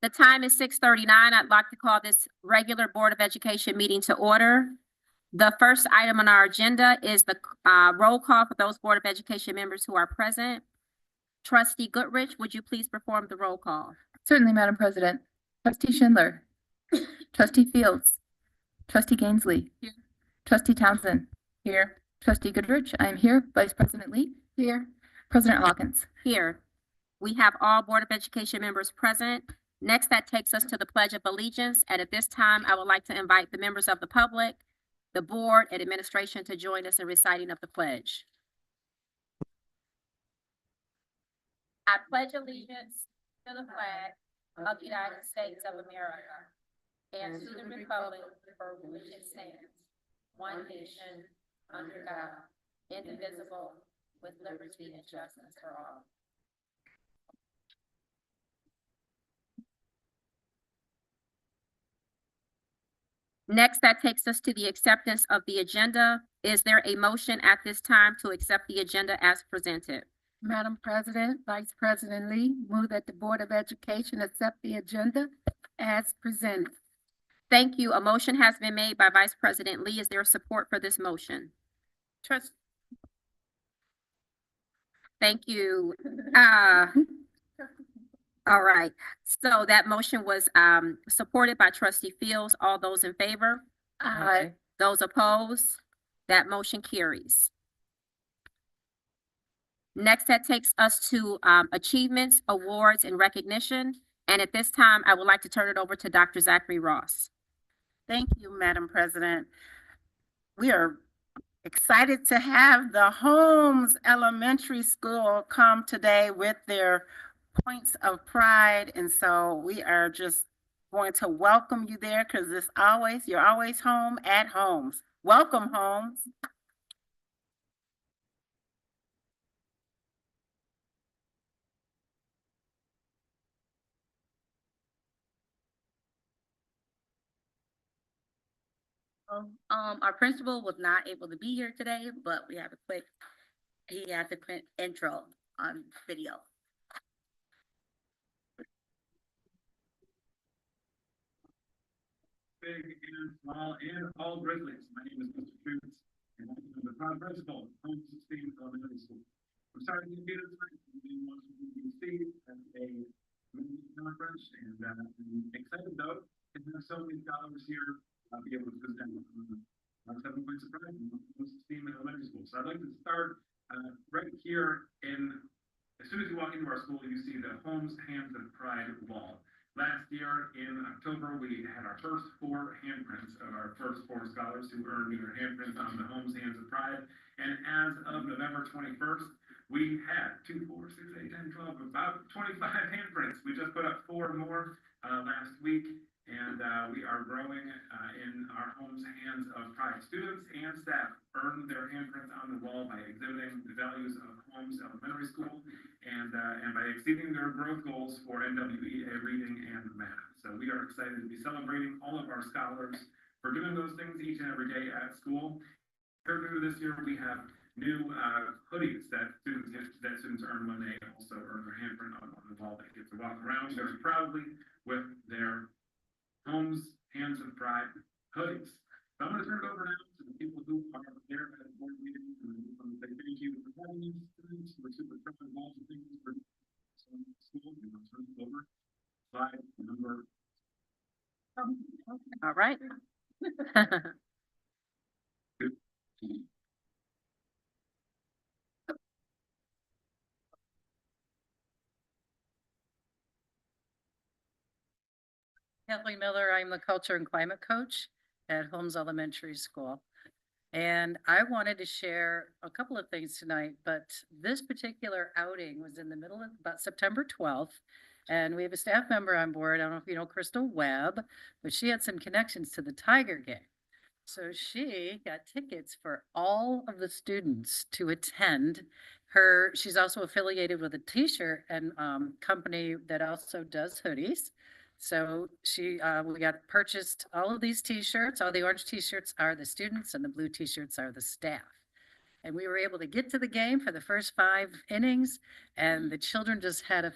The time is 6:39. I'd like to call this regular Board of Education meeting to order. The first item on our agenda is the roll call for those Board of Education members who are present. Trustee Goodrich, would you please perform the roll call? Certainly, Madam President. Trustee Schindler. Trustee Fields. Trustee Gainsley. Here. Trustee Townsend. Here. Trustee Goodrich, I am here. Vice President Lee. Here. President Hawkins. Here. We have all Board of Education members present. Next, that takes us to the Pledge of Allegiance. And at this time, I would like to invite the members of the public, the board, and administration to join us in reciting of the pledge. I pledge allegiance to the flag of the United States of America and to the republic for which it stands, one nation, under God, indivisible, with liberty and justice for all. Next, that takes us to the acceptance of the agenda. Is there a motion at this time to accept the agenda as presented? Madam President, Vice President Lee, move that the Board of Education accept the agenda as presented. Thank you. A motion has been made by Vice President Lee. Is there support for this motion? Thank you. All right. So that motion was supported by Trustee Fields. All those in favor? Aye. Those opposed? That motion carries. Next, that takes us to achievements, awards, and recognition. And at this time, I would like to turn it over to Dr. Zachary Ross. Thank you, Madam President. We are excited to have the Holmes Elementary School come today with their points of pride. And so we are just going to welcome you there because you're always home at Holmes. Welcome, Holmes. Our principal was not able to be here today, but he has a quick intro on video. Big and small and all Grizzlies. My name is Mr. Schutz, and I'm the proud principal of Holmes 16 Elementary School. I'm sorry to be here tonight in Washington, D.C. at a community conference, and I'm excited though to have so many scholars here be able to present our 7 points of pride in Holmes 16 Elementary School. So I'd like to start right here as soon as you walk into our school, you see the Holmes Hands of Pride wall. Last year in October, we had our first 4 handprints of our first 4 scholars who earned their handprints on the Holmes Hands of Pride. And as of November 21st, we had 2, 4, 6, 8, 10, 12, about 25 handprints. We just put up 4 more last week, and we are growing in our Holmes Hands of Pride. Students and staff earned their handprints on the wall by exhibiting the values of Holmes Elementary School and by exceeding their growth goals for NWEA reading and math. So we are excited to be celebrating all of our scholars for doing those things each and every day at school. Here this year, we have new hoodies that students earn when they also earn their handprint on the wall. They get to walk around very proudly with their Holmes Hands of Pride hoodies. So I'm going to turn it over now to the people who are there at the board meeting, and I want to say thank you for having us. We're super proud of all the things for school, and I'll turn it over. Slide number. All right. Kathleen Miller, I'm the culture and climate coach at Holmes Elementary School. And I wanted to share a couple of things tonight, but this particular outing was in the middle of about September 12th. And we have a staff member on board. I don't know if you know Crystal Webb, but she had some connections to the Tiger game. So she got tickets for all of the students to attend. She's also affiliated with a t-shirt and company that also does hoodies. So we got purchased all of these t-shirts. All the orange t-shirts are the students and the blue t-shirts are the staff. And we were able to get to the game for the first 5 innings, and the children just had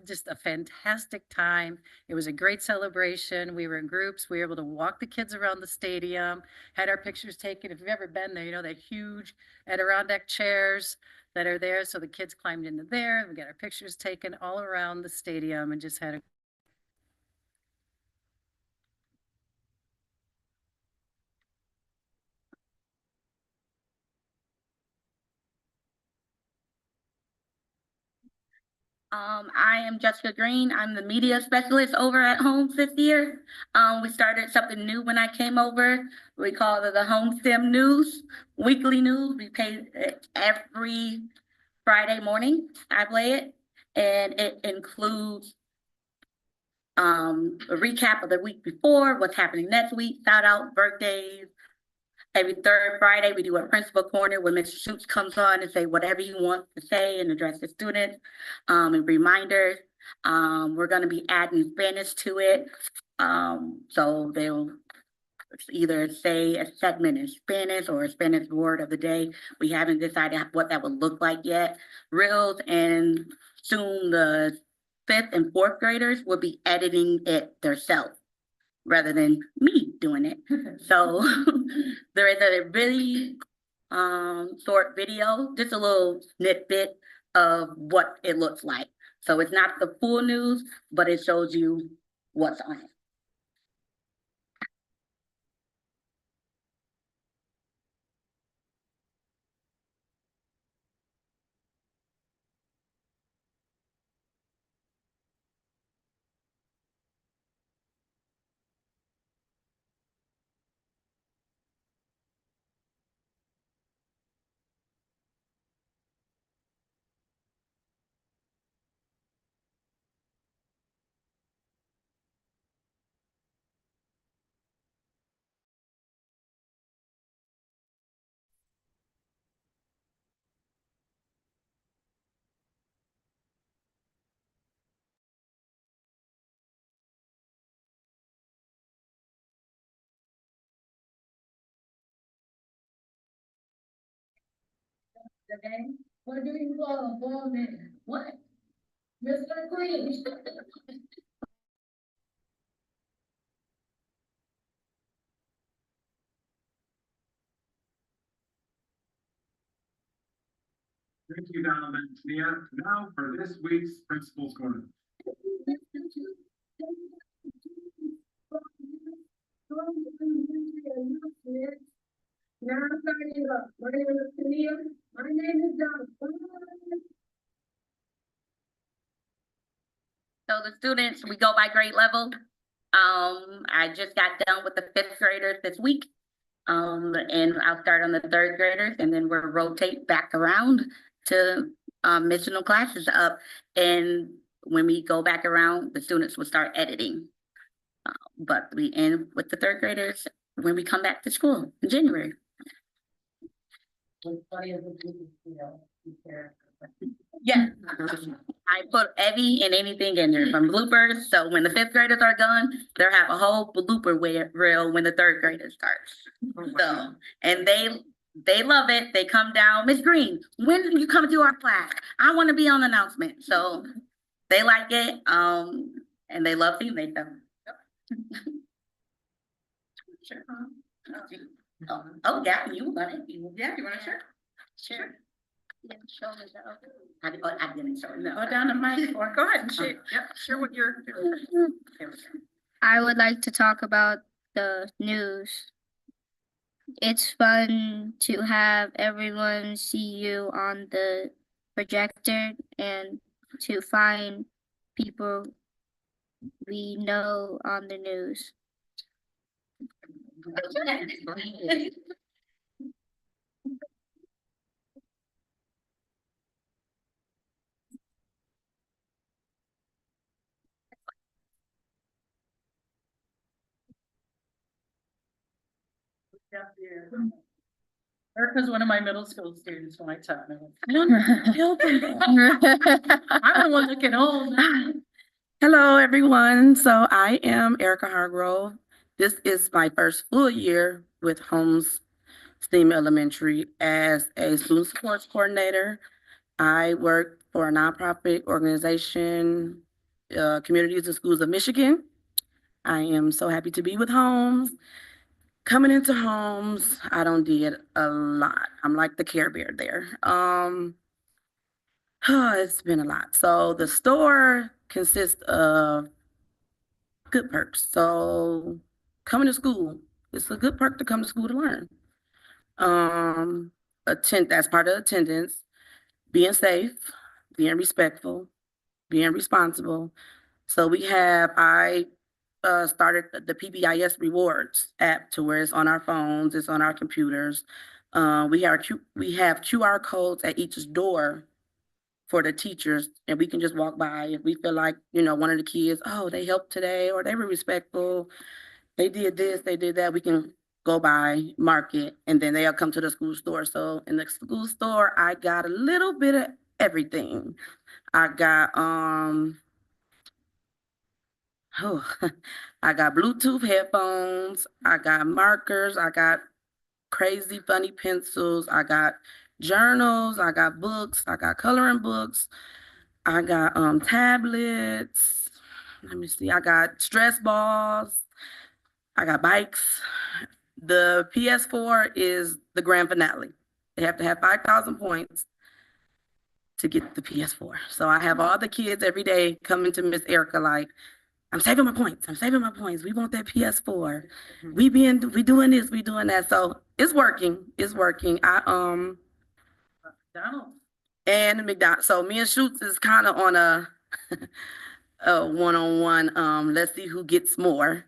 just a fantastic time. It was a great celebration. We were in groups. We were able to walk the kids around the stadium, had our pictures taken. If you've ever been there, you know, that huge Adirondack chairs that are there. So the kids climbed into there, and we got our pictures taken all around the stadium and just had a I am Jessica Green. I'm the media specialist over at Homes this year. We started something new when I came over. We call it the Home STEM News, weekly news. We pay it every Friday morning. I play it, and it includes a recap of the week before, what's happening next week, shout out, birthdays. Every third Friday, we do a principal corner where Mr. Schutz comes on and say whatever he wants to say and address the students, and reminders. We're gonna be adding Spanish to it. So they'll either say a segment in Spanish or a Spanish word of the day. We haven't decided what that would look like yet. Reels, and soon the 5th and 4th graders will be editing it themselves rather than me doing it. So there is a really short video, just a little snippet of what it looks like. So it's not the full news, but it shows you what's on it. What do you call a ball man? What? Mr. Green. Thank you, Donna Valencia. Now for this week's Principal's Corner. Now I'm starting up. My name is Tania. My name is Donna. So the students, we go by grade level. I just got done with the 5th graders this week. And I'll start on the 3rd graders, and then we'll rotate back around to missional classes up. And when we go back around, the students will start editing. But we end with the 3rd graders when we come back to school in January. Yeah. I put every and anything in there from bloopers. So when the 5th graders are done, they'll have a whole blooper reel when the 3rd graders start. So, and they love it. They come down, Miss Green, when do you come to our class? I want to be on the announcement. So they like it. And they love seeing they them. Sure. Oh, yeah, you want it? Yeah, you want to share? Sure. I didn't show you. Go down the mic or go ahead and share. Yep, share what you're doing. I would like to talk about the news. It's fun to have everyone see you on the projector and to find people we know on the news. Eric was one of my middle school students when I taught him. I don't feel I'm the one looking old. Hello, everyone. So I am Erica Hargrove. This is my first full year with Holmes STEAM Elementary as a student supports coordinator. I work for a nonprofit organization, Communities and Schools of Michigan. I am so happy to be with Holmes. Coming into Holmes, I don't did a lot. I'm like the Care Bear there. It's been a lot. So the store consists of good perks. So coming to school, it's a good perk to come to school to learn. That's part of attendance, being safe, being respectful, being responsible. So I started the PBIS rewards app to where it's on our phones, it's on our computers. We have QR codes at each door for the teachers, and we can just walk by if we feel like, one of the kids, oh, they helped today, or they were respectful, they did this, they did that, we can go by, mark it, and then they'll come to the school store. So in the school store, I got a little bit of everything. I got I got Bluetooth headphones, I got markers, I got crazy funny pencils, I got journals, I got books, I got coloring books, I got tablets. Let me see. I got stress balls. I got bikes. The PS4 is the grand finale. They have to have 5,000 points to get the PS4. So I have all the kids every day coming to Miss Erica like, I'm saving my points. I'm saving my points. We want that PS4. We doing this, we doing that. So it's working. It's working. Donald. And McDonald's. So me and Schutz is kind of on a one-on-one. Let's see who gets more.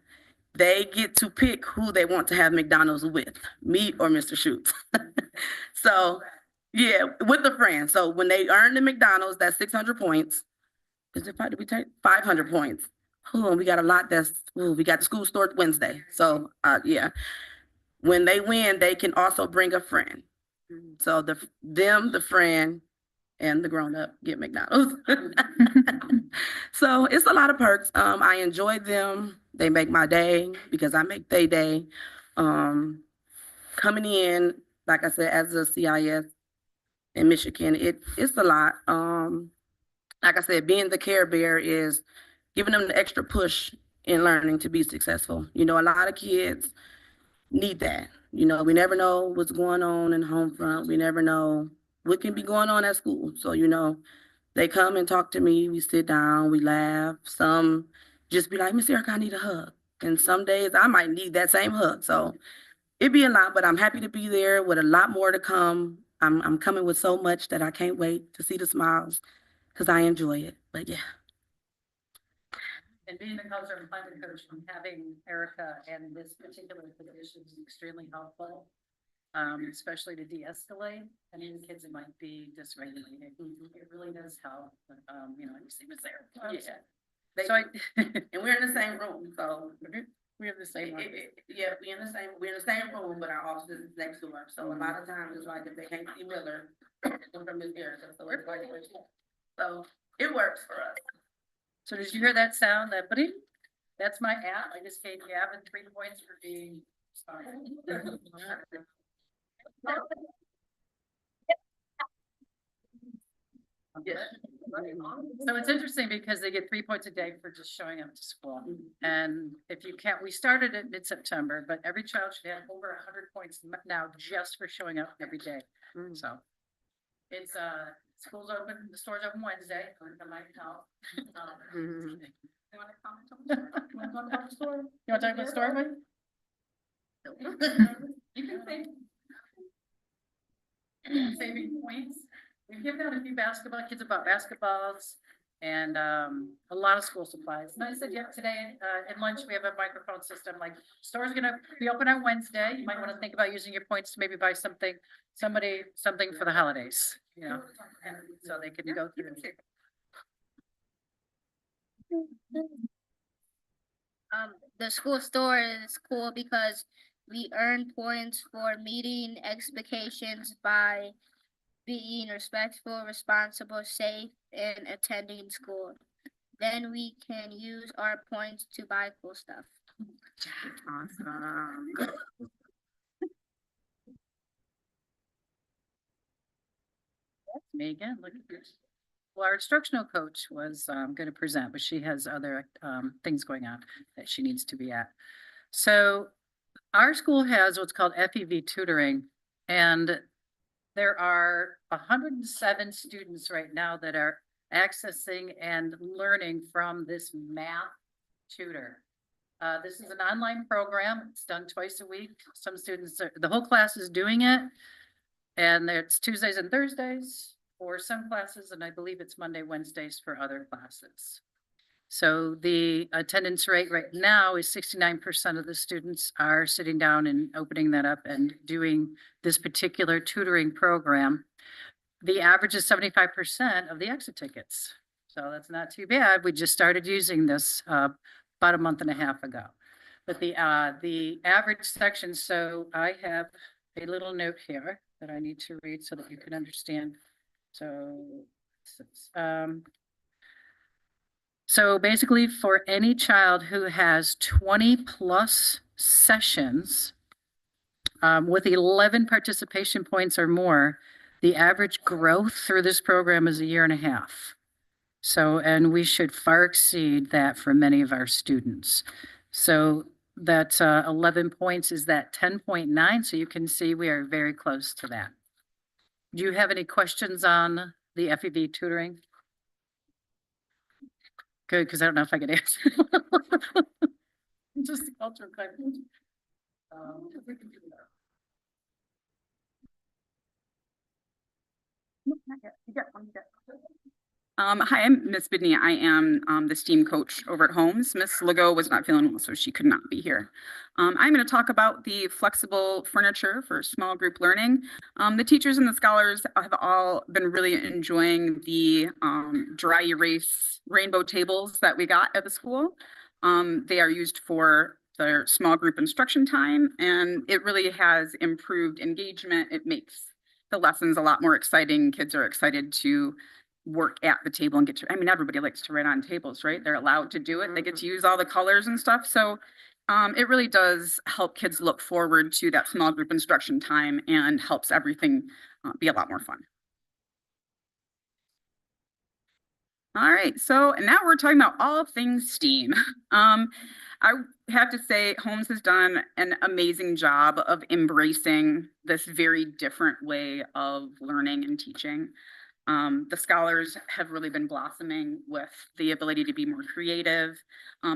They get to pick who they want to have McDonald's with, me or Mr. Schutz. So yeah, with a friend. So when they earn the McDonald's, that's 600 points. Did we take 500 points? Oh, we got a lot. We got the school store Wednesday. So yeah, when they win, they can also bring a friend. So the friend, and the grown-up get McDonald's. So it's a lot of perks. I enjoy them. They make my day because I make their day. Coming in, like I said, as a CIS in Michigan, it's a lot. Like I said, being the Care Bear is giving them the extra push in learning to be successful. A lot of kids need that. We never know what's going on in the home front. We never know what can be going on at school. So, they come and talk to me. We sit down, we laugh. Some just be like, Miss Erica, I need a hug. And some days I might need that same hug. So it'd be a lot, but I'm happy to be there with a lot more to come. I'm coming with so much that I can't wait to see the smiles because I enjoy it. But yeah. And being the culture and climate coach, and having Erica and this particular position is extremely helpful, especially to de-escalate any of the kids that might be dysregulated. It really does help. You see what's there. Yeah. So And we're in the same room, so we have the same. yeah, we're in the same room, but our office is next door. So a lot of times it's like if they can't see Miller, they're from Miss Erica. So it works for us. So did you hear that sound? That's my app. I just gave Gavin 3 points for being smart. So it's interesting because they get 3 points a day for just showing up to school. And if you can't, we started at mid-September, but every child should have over 100 points now just for showing up every day. So it's school's open, the store's open Wednesday. You want to comment on the store? You want to talk about the store? You want to talk about the store, Mike? You can say. Saving points. We've given out a few kids about basketballs and a lot of school supplies. And I said, yeah, today at lunch, we have a microphone system, like store's gonna be open on Wednesday. You might want to think about using your points to maybe buy something for the holidays, and so they can go through. The school store is cool because we earn points for meeting expectations by being respectful, responsible, safe, and attending school. then we can use our points to buy cool stuff. Awesome. Me again, look at this. Well, our instructional coach was going to present, but she has other things going on that she needs to be at. So our school has what's called FEV tutoring, and there are 107 students right now that are accessing and learning from this math tutor. This is an online program. It's done twice a week. Some students, the whole class is doing it. And it's Tuesdays and Thursdays for some classes, and I believe it's Monday, Wednesdays for other classes. So the attendance rate right now is 69% of the students are sitting down and opening that up and doing this particular tutoring program. The average is 75% of the exit tickets. So that's not too bad. We just started using this about a month and a half ago. But the average section, so I have a little note here that I need to read so that you can understand. So basically for any child who has 20 plus sessions with 11 participation points or more, the average growth through this program is 1.5 years. So, and we should far exceed that for many of our students. So that 11 points is that 10.9. So you can see we are very close to that. Do you have any questions on the FEV tutoring? Good, because I don't know if I can answer. Just the cultural climate. Hi, I'm Miss Bidney. I am the STEAM coach over at Holmes. Miss Legault was not feeling well, so she could not be here. I'm going to talk about the flexible furniture for small group learning. The teachers and the scholars have all been really enjoying the dry erase rainbow tables that we got at the school. They are used for their small group instruction time, and it really has improved engagement. It makes the lessons a lot more exciting. Kids are excited to work at the table and get to, I mean, everybody likes to write on tables, right? They're allowed to do it. They get to use all the colors and stuff. So it really does help kids look forward to that small group instruction time and helps everything be a lot more fun. All right, so now we're talking about all things STEAM. I have to say Holmes has done an amazing job of embracing this very different way of learning and teaching. The scholars have really been blossoming with the ability to be more creative.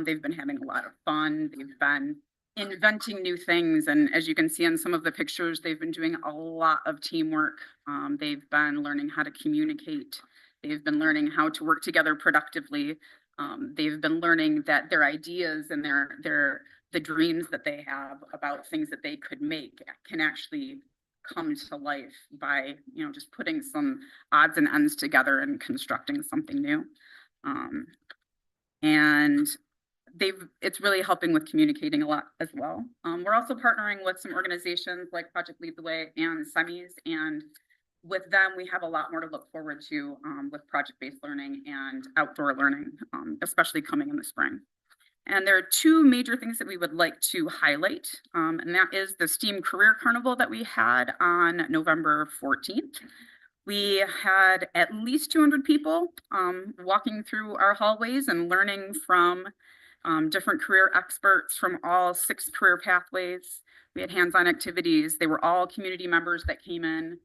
They've been having a lot of fun. They've been inventing new things. And as you can see in some of the pictures, they've been doing a lot of teamwork. They've been learning how to communicate. They've been learning how to work together productively. They've been learning that their ideas and the dreams that they have about things that they could make can actually come to life by, you know, just putting some odds and ends together and constructing something new. And it's really helping with communicating a lot as well. We're also partnering with some organizations like Project Lead the Way and SEMIs, and with them, we have a lot more to look forward to with project-based learning and outdoor learning, especially coming in the spring. And there are two major things that we would like to highlight, and that is the STEAM Career Carnival that we had on November 14th. We had at least 200 people walking through our hallways and learning from different career experts from all 6 career pathways. We had hands-on activities. They were all community members that came in.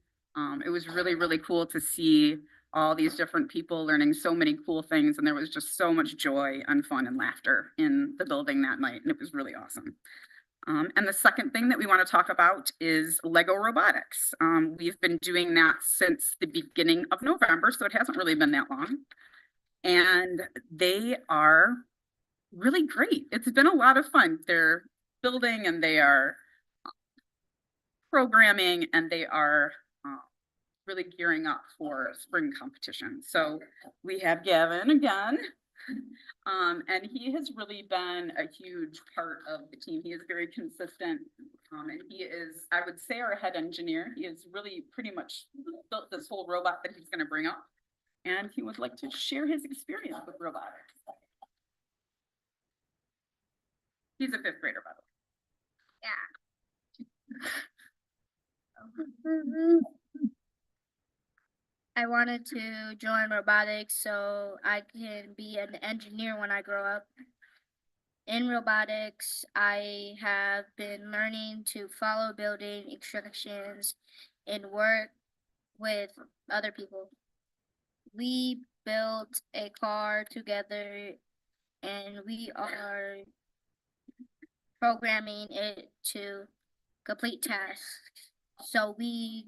It was really, really cool to see all these different people learning so many cool things, and there was just so much joy and fun and laughter in the building that night, and it was really awesome. And the second thing that we want to talk about is Lego robotics. We've been doing that since the beginning of November, so it hasn't really been that long. And they are really great. It's been a lot of fun. They're building and they are programming and they are really gearing up for spring competition. So we have Gavin again, and he has really been a huge part of the team. He is very consistent, and he is, I would say, our head engineer. He has really pretty much built this whole robot that he's going to bring up. and he would like to share his experience with robotics. He's a fifth grader, by the way. I wanted to join robotics so I can be an engineer when I grow up. In robotics, I have been learning to follow building instructions and work with other people. We built a car together and we are programming it to complete tasks so we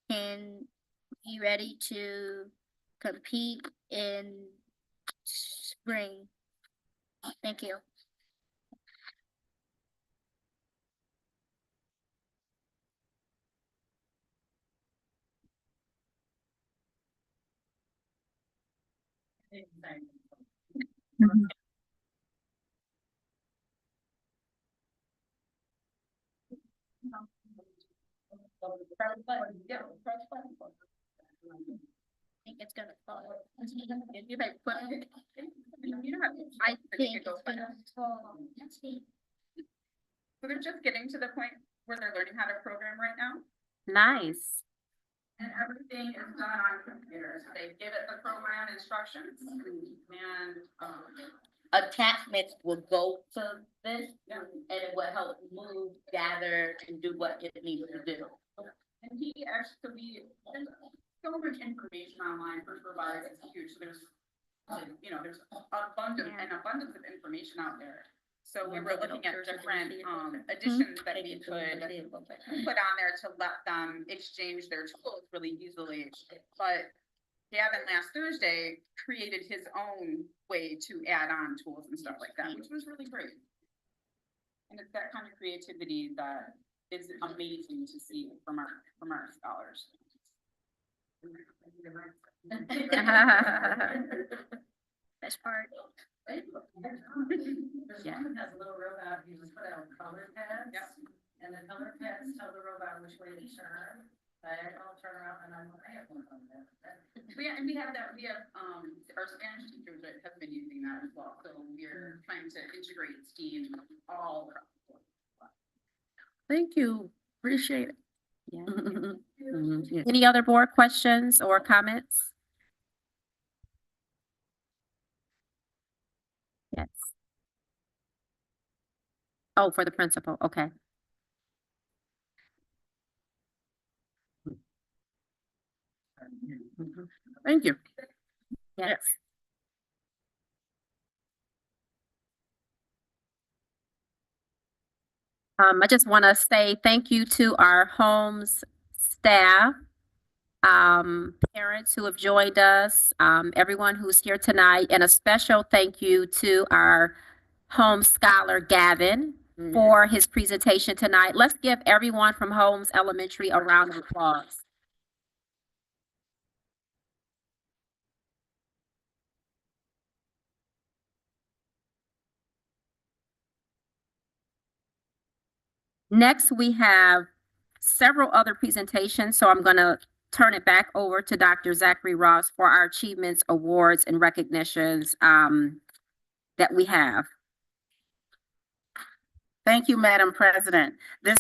can be ready to compete in spring. Thank you. I think it's gonna fall. You might put it. You don't have to. I think it goes it's by. gonna fall. So they're just getting to the point where they're learning how to program right now. Nice. And everything is done on computers. They give it the program instructions and, Attachments will go to this and it will help move, gather, and do what it needs to do. and he actually, there's so much information online for robotics, it's huge, so there's, there's an abundance of information out there. So we were looking at different, additions that we could put on there to let them exchange their tools really easily. But Gavin last Thursday created his own way to add on tools and stuff like that, which was really great. And it's that kind of creativity that is amazing to see from our scholars. Best part. Yeah. Has a little robot, you just put out color pads. Yep. And the color pads tell the robot which way to turn. I'll turn around and I have one on that. And we have that, our Spanish teachers have been using that as well, so we're trying to integrate STEAM all across the board. Thank you. Appreciate it. Yeah. Yeah. Any other board questions or comments? Yes. Oh, for the principal, okay. Thank you. Yes. I just want to say thank you to our Holmes staff, parents who have joined us, everyone who's here tonight, and a special thank you to our Holmes scholar Gavin for his presentation tonight. Let's give everyone from Holmes Elementary a round of applause. Next, we have several other presentations, so I'm going to turn it back over to Dr. Zachary Ross for our achievements, awards, and recognitions that we have. Thank you, Madam President. This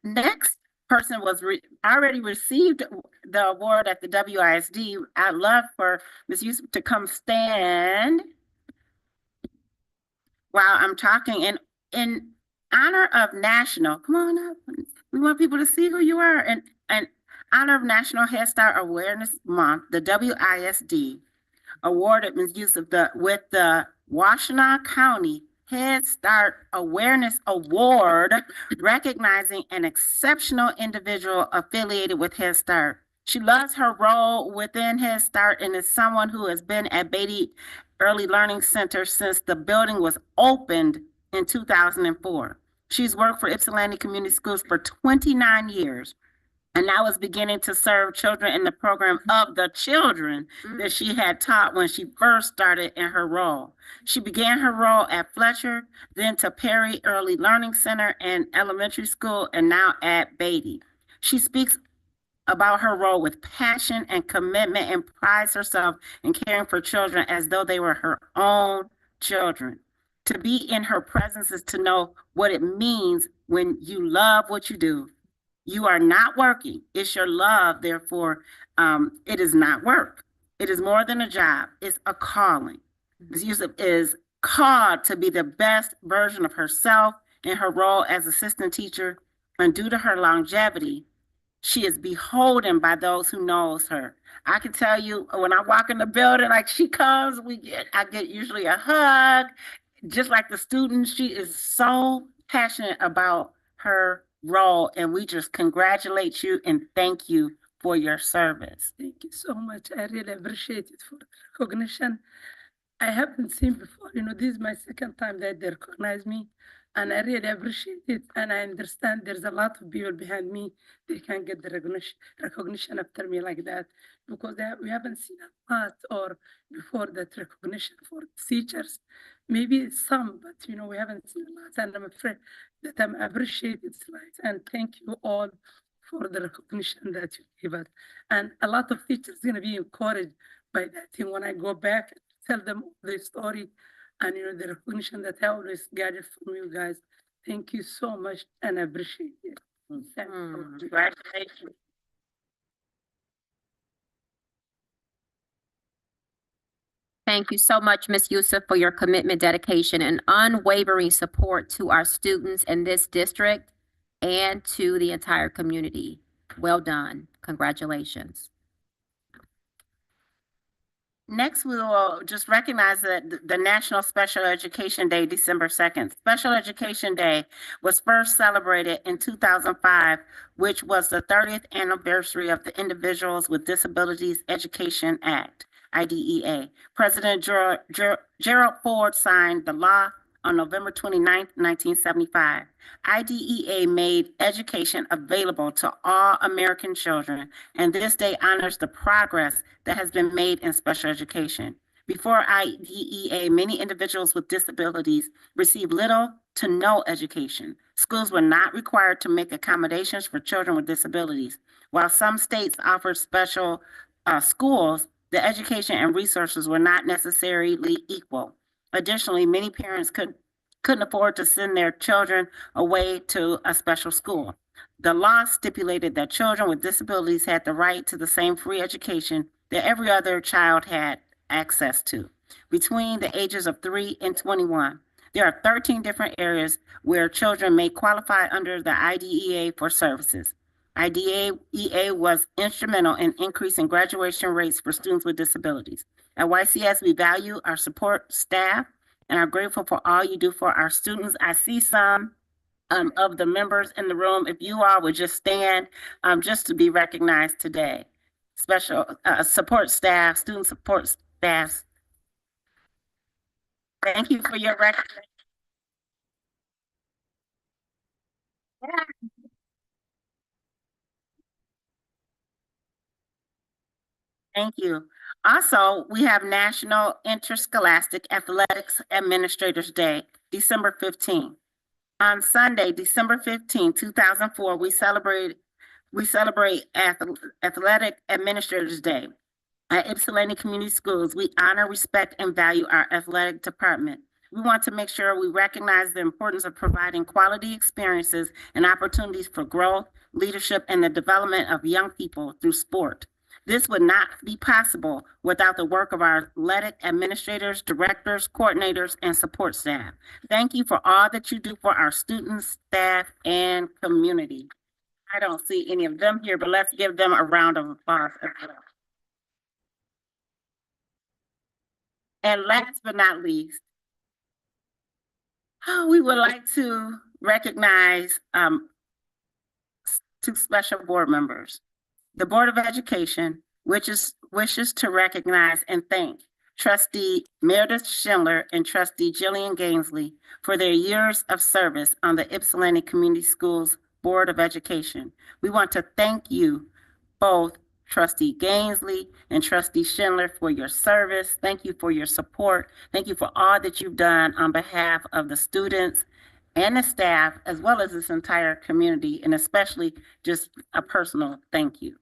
next person was already received the award at the WISD. I'd love for Ms. Yusuf to come stand while I'm talking. And in honor of National, come on up. We want people to see who you are. And honor of National Head Start Awareness Month, the WISD awarded Ms. Yusuf with the Washtenaw County Head Start Awareness Award, recognizing an exceptional individual affiliated with Head Start. She loves her role within Head Start and is someone who has been at Beatty Early Learning Center since the building was opened in 2004. She's worked for Ypsilanti Community Schools for 29 years. And now is beginning to serve children in the program of the children that she had taught when she first started in her role. She began her role at Fletcher, then to Perry Early Learning Center and Elementary School, and now at Beatty. She speaks about her role with passion and commitment and prides herself in caring for children as though they were her own children. To be in her presence is to know what it means when you love what you do. You are not working. It's your love. Therefore, it is not work. It is more than a job. It's a calling. Yusuf is called to be the best version of herself in her role as assistant teacher, and due to her longevity, she is beholden by those who knows her. I can tell you when I walk in the building, like she comes, I get usually a hug. Just like the students, she is so passionate about her role, and we just congratulate you and thank you for your service. Thank you so much. I really appreciate it for the recognition. I haven't seen before, this is my second time that they recognize me, and I really appreciate it. And I understand there's a lot of people behind me. They can't get the recognition after me like that, because we haven't seen a lot or before that recognition for teachers. Maybe some, but we haven't seen a lot, and I'm afraid that I'm appreciated. And thank you all for the recognition that you give us. And a lot of teachers gonna be encouraged by that thing when I go back and tell them the story and the recognition that I always gathered from you guys. Thank you so much, and I appreciate it. Thank you. Congratulations. Thank you so much, Ms. Yusuf, for your commitment, dedication, and unwavering support to our students in this district and to the entire community. Well done. Congratulations. Next, we will just recognize that the National Special Education Day, December 2nd. Special Education Day was first celebrated in 2005, which was the 30th anniversary of the Individuals with Disabilities Education Act, IDEA. President Gerald Ford signed the law on November 29th, 1975. IDEA made education available to all American children, and this day honors the progress that has been made in special education. Before IDEA, many individuals with disabilities received little to no education. Schools were not required to make accommodations for children with disabilities. While some states offered special schools, the education and resources were not necessarily equal. Additionally, many parents couldn't afford to send their children away to a special school. The law stipulated that children with disabilities had the right to the same free education that every other child had access to between the ages of 3 and 21. There are 13 different areas where children may qualify under the IDEA for services. IDEA was instrumental in increasing graduation rates for students with disabilities. At YCS, we value our support staff and are grateful for all you do for our students. I see some of the members in the room. If you all would just stand just to be recognized today. Special support staff, student support staff. Thank you for your recognition. Thank you. Also, we have National Interscholastic Athletics Administrators Day, December 15th. On Sunday, December 15, 2004, we celebrate Athletic Administrators Day. At Ypsilanti Community Schools, we honor, respect, and value our athletic department. We want to make sure we recognize the importance of providing quality experiences and opportunities for growth, leadership, and the development of young people through sport. This would not be possible without the work of our athletic administrators, directors, coordinators, and support staff. Thank you for all that you do for our students, staff, and community. I don't see any of them here, but let's give them a round of applause as well. And last but not least, we would like to recognize two special board members. The Board of Education, wishes to recognize and thank Trustee Meredith Schindler and Trustee Jillian Gainsley for their years of service on the Ypsilanti Community Schools Board of Education. We want to thank you both, Trustee Gainsley and Trustee Schindler, for your service. Thank you for your support. Thank you for all that you've done on behalf of the students and the staff, as well as this entire community, and especially just a personal thank you.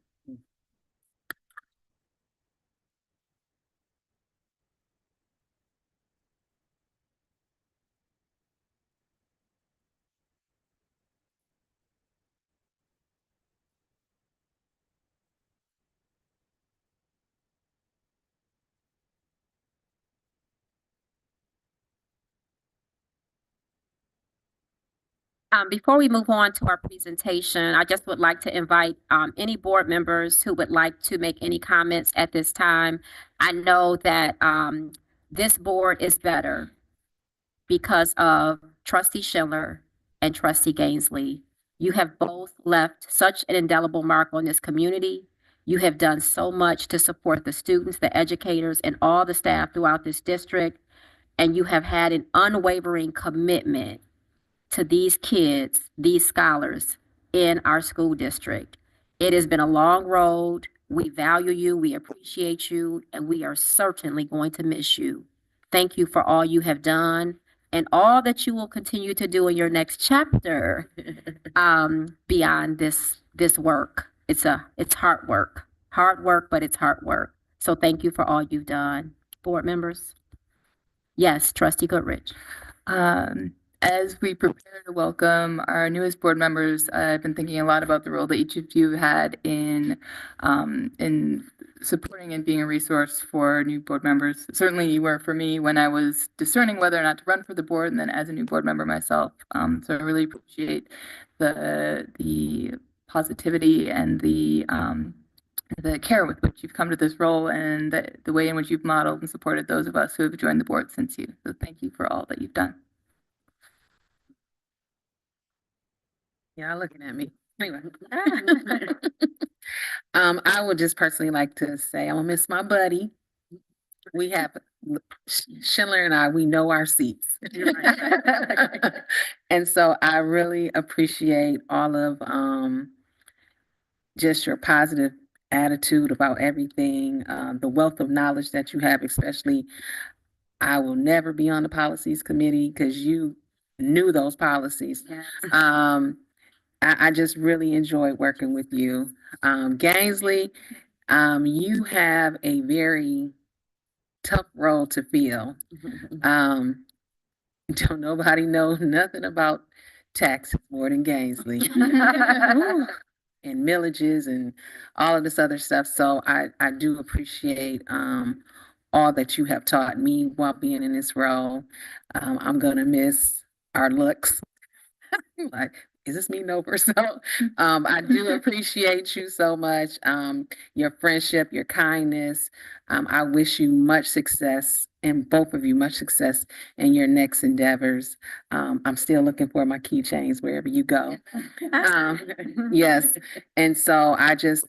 Before we move on to our presentation, I just would like to invite any board members who would like to make any comments at this time. I know that this board is better because of Trustee Schiller and Trustee Gainsley. You have both left such an indelible mark on this community. You have done so much to support the students, the educators, and all the staff throughout this district. And you have had an unwavering commitment to these kids, these scholars in our school district. It has been a long road. We value you, we appreciate you, and we are certainly going to miss you. Thank you for all you have done and all that you will continue to do in your next chapter beyond this work. It's hard work, but it's hard work. So thank you for all you've done. Board members? Yes, Trustee Goodrich. As we prepare to welcome our newest board members, I've been thinking a lot about the role that each of you had in supporting and being a resource for new board members. Certainly you were for me when I was discerning whether or not to run for the board, and then as a new board member myself. So I really appreciate the positivity and the care with which you've come to this role, and the way in which you've modeled and supported those of us who have joined the board since you. So thank you for all that you've done. Y'all looking at me. Anyway. I would just personally like to say I'm gonna miss my buddy. We have Schindler and I, we know our seats. And so I really appreciate all of just your positive attitude about everything, the wealth of knowledge that you have, especially I will never be on the policies committee because you knew those policies. Yes. I just really enjoyed working with you. Gainsley, you have a very tough role to fill. Don't nobody know nothing about taxes more than Gainsley. And millages and all of this other stuff. So I do appreciate all that you have taught me while being in this role. I'm gonna miss our looks. Like, is this me? No, so I do appreciate you so much. Your friendship, your kindness. I wish you much success, and both of you much success in your next endeavors. I'm still looking for my keychains wherever you go. Yes, and so I just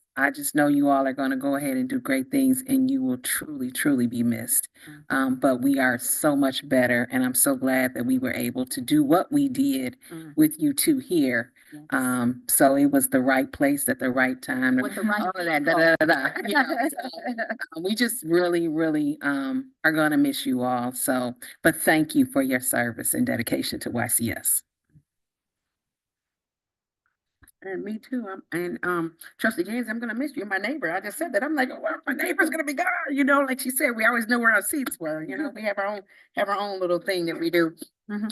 know you all are going to go ahead and do great things, and you will truly, truly be missed. But we are so much better, and I'm so glad that we were able to do what we did with you two here. Yes. So it was the right place at the right time. With the right all of that, you know, so, we just really, really are going to miss you all. So, but thank you for your service and dedication to YCS. And me too. Trustee James, I'm gonna miss you. You're my neighbor. I just said that. I'm like, oh, well, my neighbor's gonna be gone. You know, like she said, we always know where our seats were. You know, we have our own little thing that we do.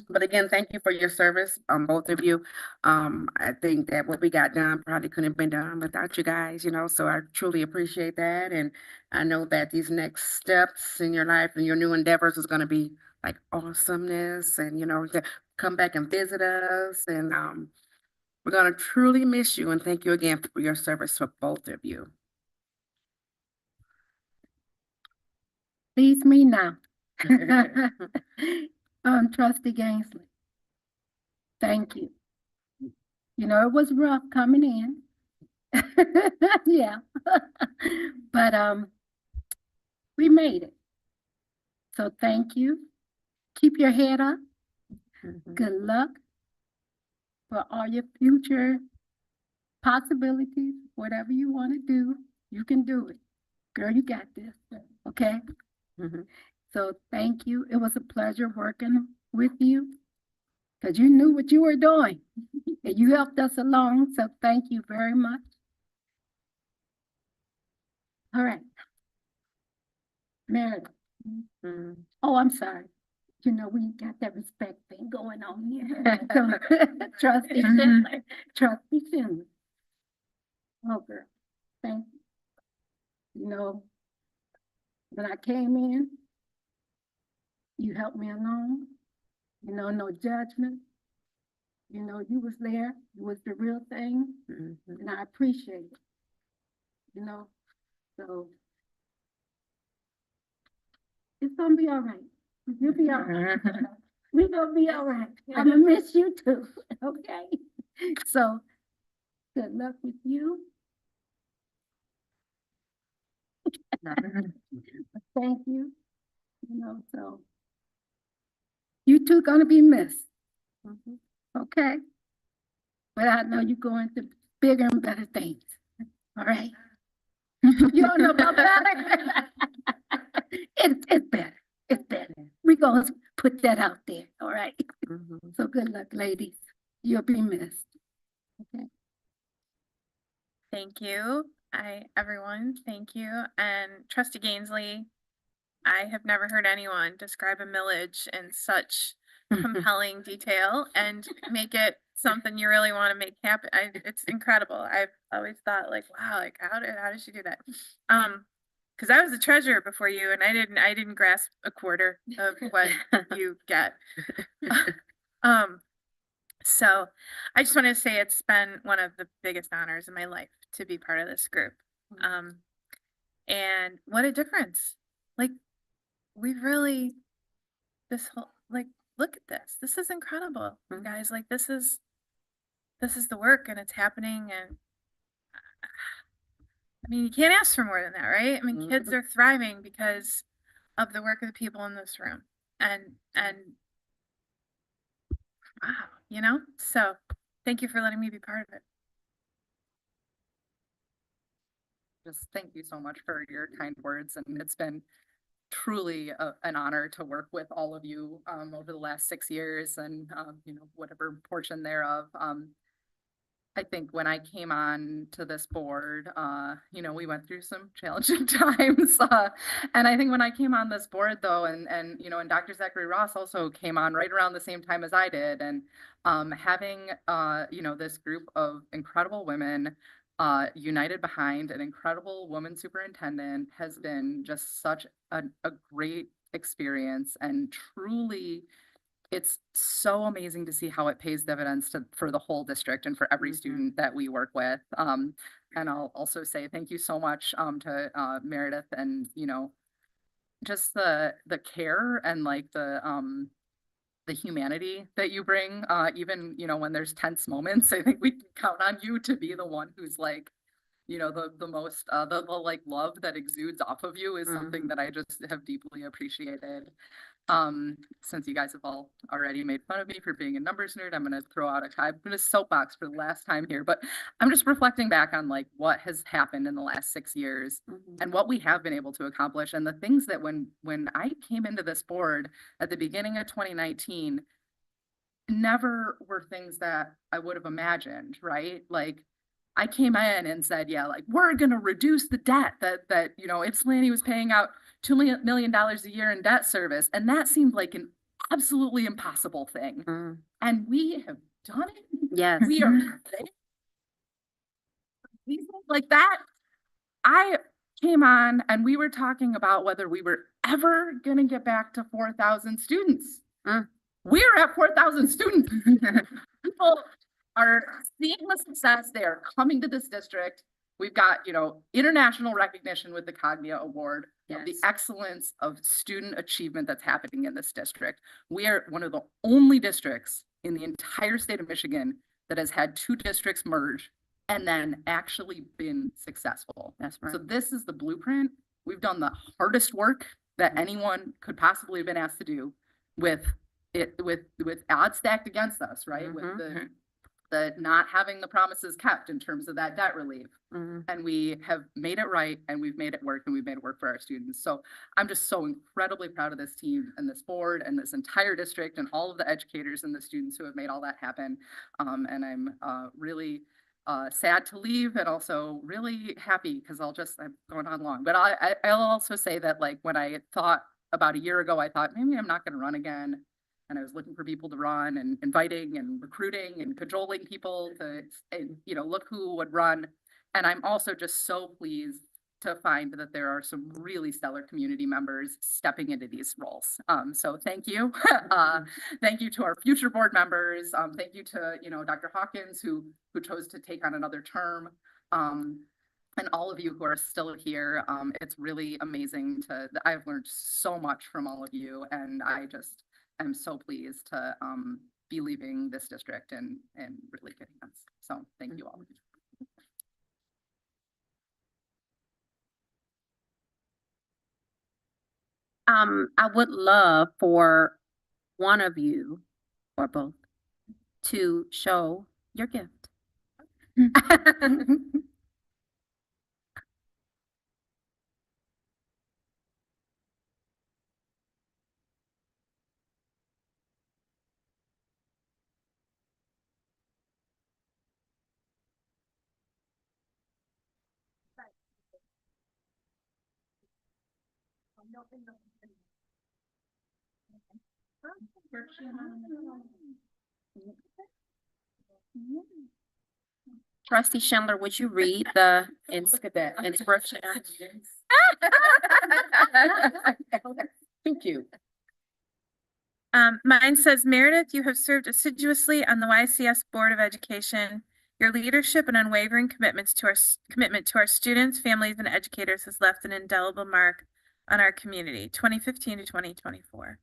But again, thank you for your service, both of you. I think that what we got done probably couldn't have been done without you guys. You know, so I truly appreciate that, and I know that these next steps in your life and your new endeavors is gonna be like awesomeness, and you know, to come back and visit us, and we're going to truly miss you, and thank you again for your service for both of you. Please me now. Trustee Gainsley, thank you. You know, it was rough coming in. Yeah. But we made it. So thank you. Keep your head up. Good luck for all your future possibilities. Whatever you want to do, you can do it. Girl, you got this. Okay? So thank you. It was a pleasure working with you because you knew what you were doing and you helped us along. So thank you very much. All right. Meredith. Oh, I'm sorry. You know, we got that respect thing going on here. So, Trustee Schindler. Trustee Schindler. Oh, girl. Thank you. You know, when I came in, you helped me along. You know, no judgment. You know, you was there, you was the real thing, Mhm. and I appreciate it. You know, so it's gonna be all right. You'll be all right. We gonna be all right. I'm gonna miss you too, okay? So, good luck with you. Thank you. You know, so you two gonna be missed. Okay? But I know you're going to bigger and better things. All right? You don't know about better? It's better. It's better. We gonna put that out there, all right? So good luck, ladies. You'll be missed. Okay. Thank you. Everyone, thank you. And Trustee Gainsley, I have never heard anyone describe a millage in such compelling detail and make it something you really want to make happen. It's incredible. I've always thought like, wow, like how did she do that? Because I was a treasurer before you and I didn't grasp a quarter of what you get. So I just want to say it's been one of the biggest honors in my life to be part of this group. And what a difference. Like we've really, this whole, like, look at this. This is incredible, you guys. Like this is the work and it's happening. And I mean, you can't ask for more than that, right? I mean, kids are thriving because of the work of the people in this room. And wow, you know? So thank you for letting me be part of it. Just thank you so much for your kind words, and it's been truly an honor to work with all of you over the last 6 years and you know, whatever portion thereof. I think when I came on to this board, you know, we went through some challenging times. And I think when I came on this board though, and you know, and Dr. Zachary Ross also came on right around the same time as I did. And having, you know, this group of incredible women united behind an incredible woman superintendent has been just such a great experience, and truly it's so amazing to see how it pays dividends for the whole district and for every student that we work with. And I'll also say thank you so much to Meredith, and you know, just the care and like the humanity that you bring, even, you know, when there's tense moments. I think we can count on you to be the one who's like, you know, the most, the like love that exudes off of you is something that I just have deeply appreciated. Since you guys have all already made fun of me for being a numbers nerd, I'm going to throw out I'm going to soapbox for the last time here, but I'm just reflecting back on like what has happened in the last 6 years and what we have been able to accomplish, and the things that when I came into this board at the beginning of 2019, never were things that I would have imagined, right? Like I came in and said, yeah, like we're going to reduce the debt that, you know, Ypsilanti was paying out $2 million a year in debt service. And that seemed like an absolutely impossible thing. And we have done it. Yes. We are like that. I came on and we were talking about whether we were ever going to get back to 4,000 students. We're at 4,000 students. People are seeing the success. They are coming to this district. We've got, you know, international recognition with the Cognia Award of the excellence of student achievement that's happening in this district. We are one of the only districts in the entire state of Michigan that has had 2 districts merge and then actually been successful. That's right. So this is the blueprint. We've done the hardest work that anyone could possibly have been asked to do with odds stacked against us, right? With the not having the promises kept in terms of that debt relief. And we have made it right, and we've made it work, and we've made it work for our students. So I'm just so incredibly proud of this team and this board and this entire district and all of the educators and the students who have made all that happen. And I'm really sad to leave, and also really happy because I'm going on long. But I'll also say that like when I thought about a year ago, I thought maybe I'm not going to run again. And I was looking for people to run and inviting and recruiting and cajoling people to, you know, look who would run. And I'm also just so pleased to find that there are some really stellar community members stepping into these roles. So thank you. Thank you to our future board members. Thank you to, Dr. Hawkins, who chose to take on another term. And all of you who are still here. It's really amazing I've learned so much from all of you, and I just am so pleased to be leaving this district and really getting us. So thank you all. I would love for one of you or both to show your gift. Trustee Schindler, would you read the Look at that. inscription? Too cute. Mine says, Meredith, you have served assiduously on the YCS Board of Education. Your leadership and unwavering commitment to our students, families, and educators has left an indelible mark on our community, 2015 to 2024.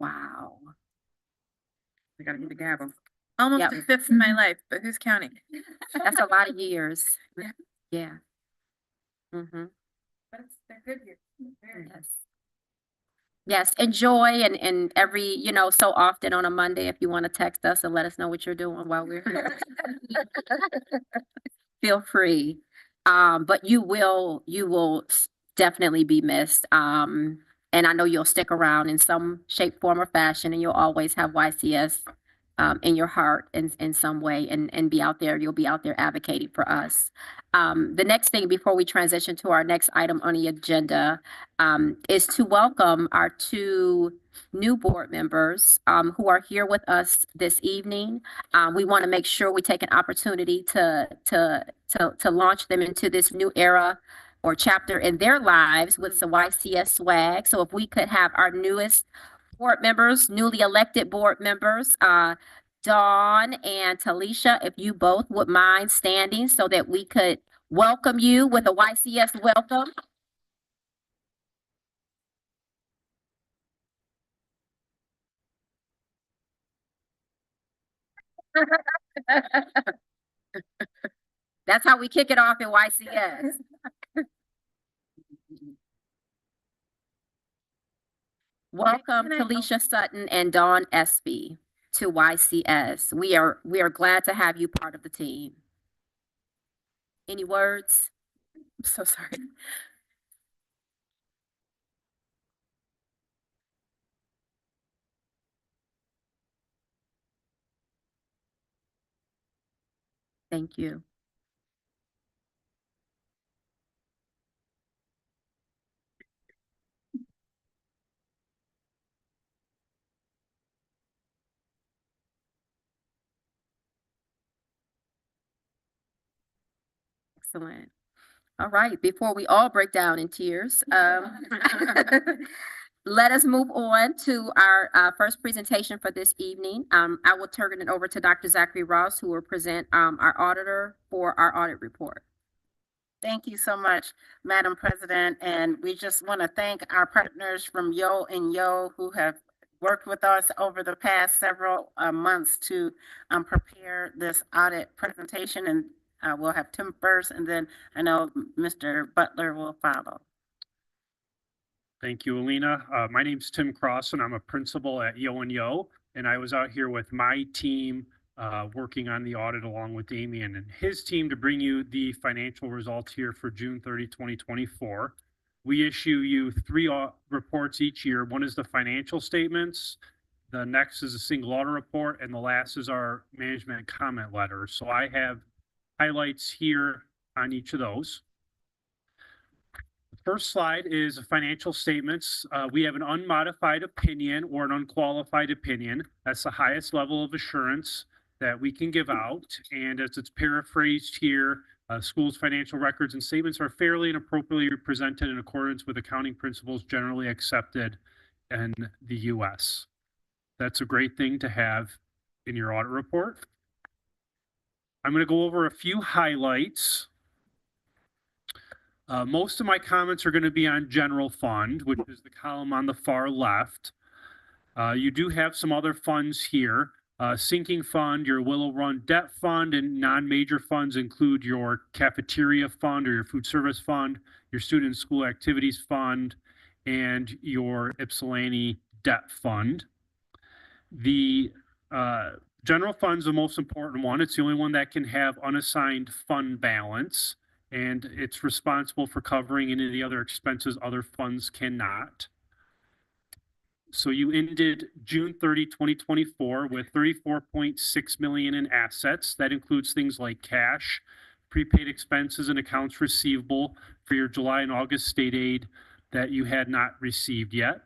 Wow. We gotta get the gavel. Almost Yep. a fifth of my life, but who's counting? That's a lot of years. Yeah. Yeah. Mm-hmm. But they're good here. Yes. Yes, enjoy and every, so often on a Monday, if you want to text us and let us know what you're doing while we're here. Feel free. But you will definitely be missed. And I know you'll stick around in some shape, form, or fashion, and you'll always have YCS in your heart in some way and be out there. You'll be out there advocating for us. The next thing before we transition to our next item on the agenda is to welcome our two new board members who are here with us this evening. We want to make sure we take an opportunity to launch them into this new era or chapter in their lives with some YCS swag. So if we could have our newest board members, newly elected board members, Dawn and Talisha, if you both would mind standing so that we could welcome you with a YCS welcome. That's how we kick it off in YCS. Welcome Talisha Sutton and Dawn Espy to YCS. We are glad to have you part of the team. Any words? I'm so sorry. Thank you. Excellent. All right, before we all break down in tears, let us move on to our first presentation for this evening. I will turn it over to Dr. Zachary Ross, who will present our auditor for our audit report. Thank you so much, Madam President. And we just want to thank our partners from Yo and Yo who have worked with us over the past several months to prepare this audit presentation. And we'll have Tim first, and then I know Mr. Butler will follow. Thank you, Alina. My name's Tim Cross, and I'm a principal at Yo and Yo. And I was out here with my team working on the audit along with Damian and his team to bring you the financial results here for June 30, 2024. We issue you three reports each year. One is the financial statements. The next is a single audit report, and the last is our management comment letter. So I have highlights here on each of those. The first slide is financial statements. We have an unmodified opinion or an unqualified opinion. That's the highest level of assurance that we can give out. And as it's paraphrased here, Schools' financial records and statements are fairly and appropriately presented in accordance with accounting principles generally accepted in the U.S. That's a great thing to have in your audit report. I'm going to go over a few highlights. Most of my comments are going to be on general fund, which is the column on the far left. You do have some other funds here. Sinking fund, your Willow Run debt fund, and non-major funds include your cafeteria fund or your food service fund, your student school activities fund, and your Ypsilanti debt fund. The general fund's the most important one. It's the only one that can have unassigned fund balance, and it's responsible for covering any of the other expenses other funds cannot. So you ended June 30, 2024 with 34.6 million in assets. That includes things like cash, prepaid expenses, and accounts receivable for your July and August state aid that you had not received yet.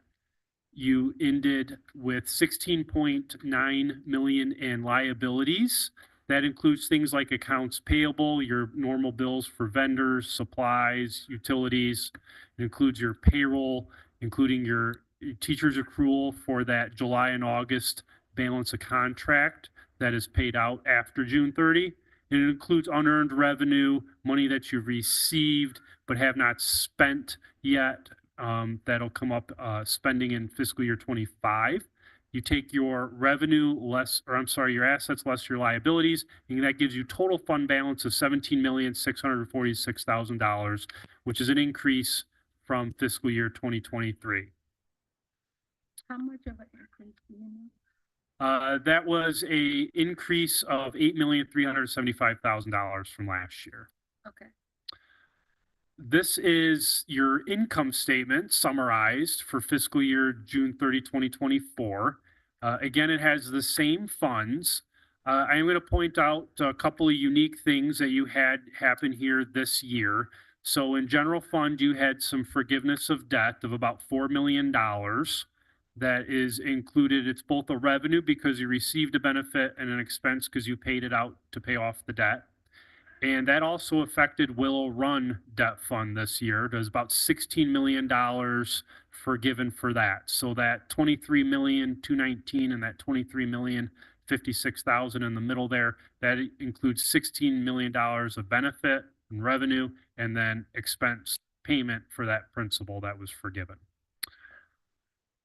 You ended with 16.9 million in liabilities. That includes things like accounts payable, your normal bills for vendors, supplies, utilities. It includes your payroll, including your teacher's accrual for that July and August balance of contract that is paid out after June 30. And it includes unearned revenue, money that you've received but have not spent yet. That'll come up spending in fiscal year 25. You take your revenue less, or I'm sorry, your assets less your liabilities, and that gives you total fund balance of $17,646,000, which is an increase from fiscal year 2023. How much of an increase do you know? That was a increase of $8,375,000 from last year. Okay. This is your income statement summarized for fiscal year June 30, 2024. Again, it has the same funds. I am going to point out a couple of unique things that you had happen here this year. So in general fund, you had some forgiveness of debt of about $4 million. That is included. It's both a revenue because you received a benefit and an expense because you paid it out to pay off the debt. And that also affected Willow Run debt fund this year. There's about $16 million forgiven for that. So that $23,219,000 and that $23,056,000 in the middle there, that includes $16 million of benefit and revenue, and then expense payment for that principal that was forgiven.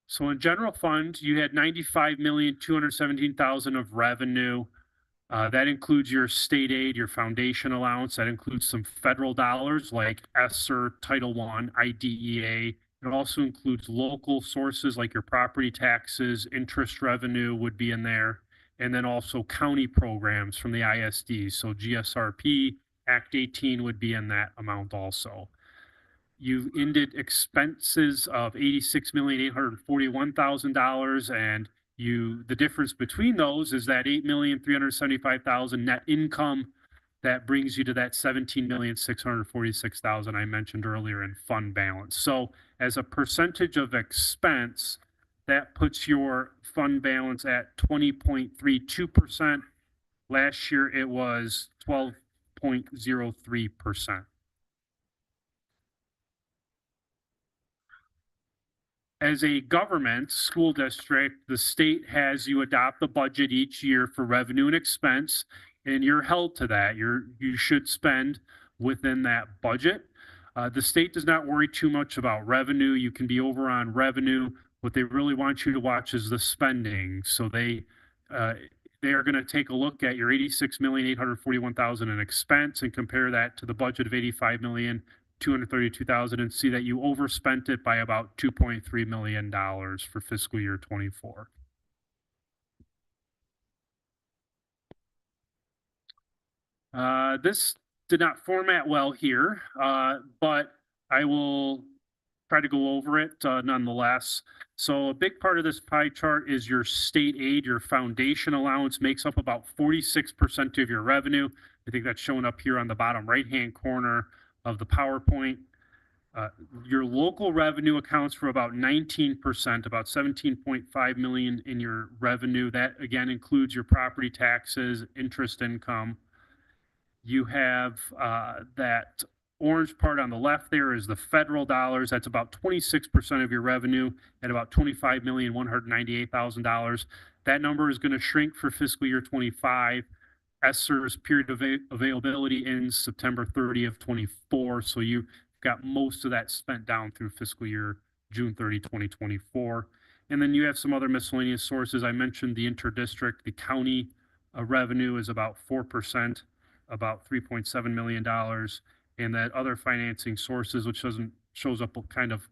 So in general fund, you had $95,217,000 of revenue. That includes your state aid, your foundation allowance. That includes some federal dollars like ESSER, Title I, IDEA. It also includes local sources like your property taxes, interest revenue would be in there, and then also county programs from the ISD. So GSRP, Act 18 would be in that amount also. You ended expenses of $86,841,000, and the difference between those is that $8,375,000 net income that brings you to that $17,646,000 I mentioned earlier in fund balance. So as a percentage of expense, that puts your fund balance at 20.32%. Last year it was 12.03%. As a government school district, the state has you adopt the budget each year for revenue and expense, and you're held to that. You should spend within that budget. The state does not worry too much about revenue. You can be over on revenue. What they really want you to watch is the spending. So they are going to take a look at your $86,841,000 in expense and compare that to the budget of $85,232,000 and see that you overspent it by about $2.3 million for fiscal year 24. This did not format well here, but I will try to go over it nonetheless. So a big part of this pie chart is your state aid. Your foundation allowance makes up about 46% of your revenue. I think that's shown up here on the bottom right-hand corner of the PowerPoint. Your local revenue accounts for about 19%, about 17.5 million in your revenue. That again includes your property taxes, interest income. You have that orange part on the left there is the federal dollars. That's about 26% of your revenue at about $25,198,000. That number is going to shrink for fiscal year 25. ESSER's period of availability ends September 30th, 24. So you've got most of that spent down through fiscal year June 30, 2024. And then you have some other miscellaneous sources. I mentioned the interdistrict, the county revenue is about 4%, about $3.7 million. And that other financing sources, which shows up kind of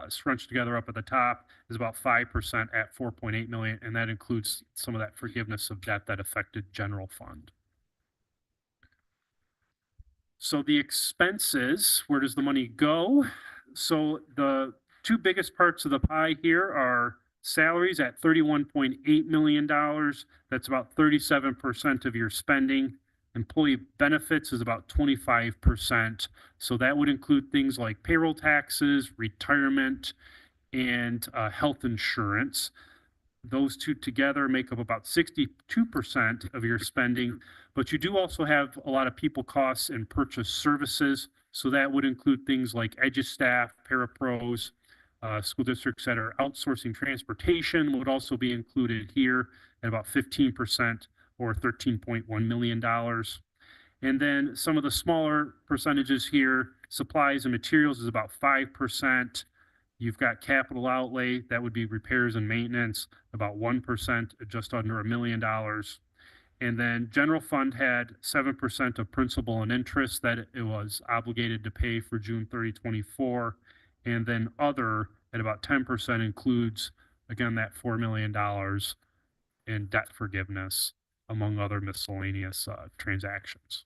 scrunched together up at the top, is about 5% at 4.8 million. And that includes some of that forgiveness of debt that affected general fund. So the expenses, where does the money go? So the two biggest parts of the pie here are salaries at $31.8 million. That's about 37% of your spending. Employee benefits is about 25%. So that would include things like payroll taxes, retirement, and health insurance. Those two together make up about 62% of your spending, but you do also have a lot of people costs and purchase services. So that would include things like EduStaff, parapros, school districts that are outsourcing transportation would also be included here at about 15% or $13.1 million. And then some of the smaller percentages here, supplies and materials is about 5%. You've got capital outlay, that would be repairs and maintenance, about 1%, just under $1 million. And then general fund had 7% of principal and interest that it was obligated to pay for June 30, 24. And then other at about 10% includes, again, that $4 million in debt forgiveness, among other miscellaneous transactions.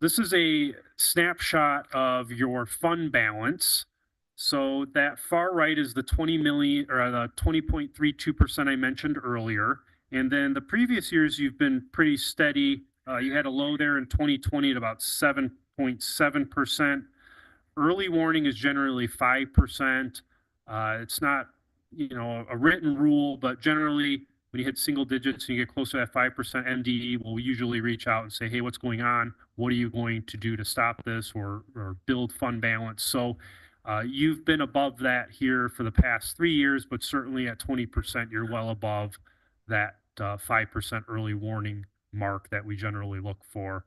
This is a snapshot of your fund balance. So that far right is the 20 million or the 20.32% I mentioned earlier. And then the previous years you've been pretty steady. You had a low there in 2020 at about 7.7%. Early warning is generally 5%. It's not, you know, a written rule, but generally when you hit single digits and you get closer to that 5%, MDE will usually reach out and say, hey, what's going on? What are you going to do to stop this or build fund balance? So you've been above that here for the past 3 years, but certainly at 20%, you're well above that 5% early warning mark that we generally look for.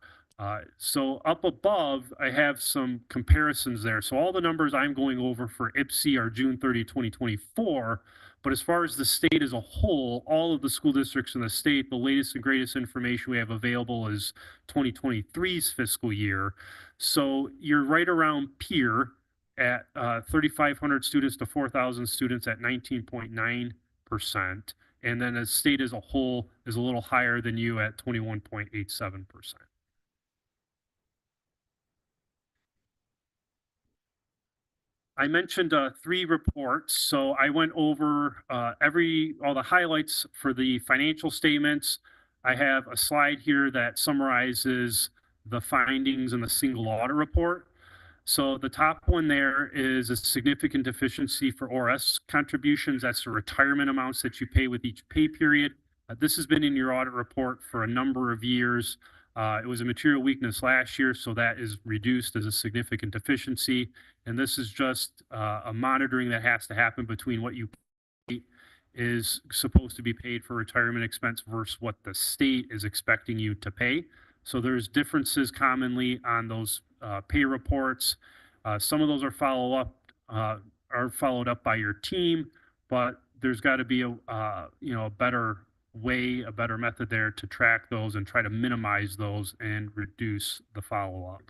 So up above, I have some comparisons there. So all the numbers I'm going over for IPSI are June 30, 2024. But as far as the state as a whole, all of the school districts in the state, the latest and greatest information we have available is 2023's fiscal year. So you're right around peer at 3,500 students to 4,000 students at 19.9%. And then the state as a whole is a little higher than you at 21.87%. I mentioned 3 reports, so I went over all the highlights for the financial statements. I have a slide here that summarizes the findings in the single audit report. So the top one there is a significant deficiency for ORS contributions. That's the retirement amounts that you pay with each pay period. This has been in your audit report for a number of years. It was a material weakness last year, so that is reduced as a significant deficiency. And this is just a monitoring that has to happen between what you pay is supposed to be paid for retirement expense versus what the state is expecting you to pay. So there's differences commonly on those pay reports. Some of those are followed up by your team, but there's got to be a better way, a better method there to track those and try to minimize those and reduce the follow-up.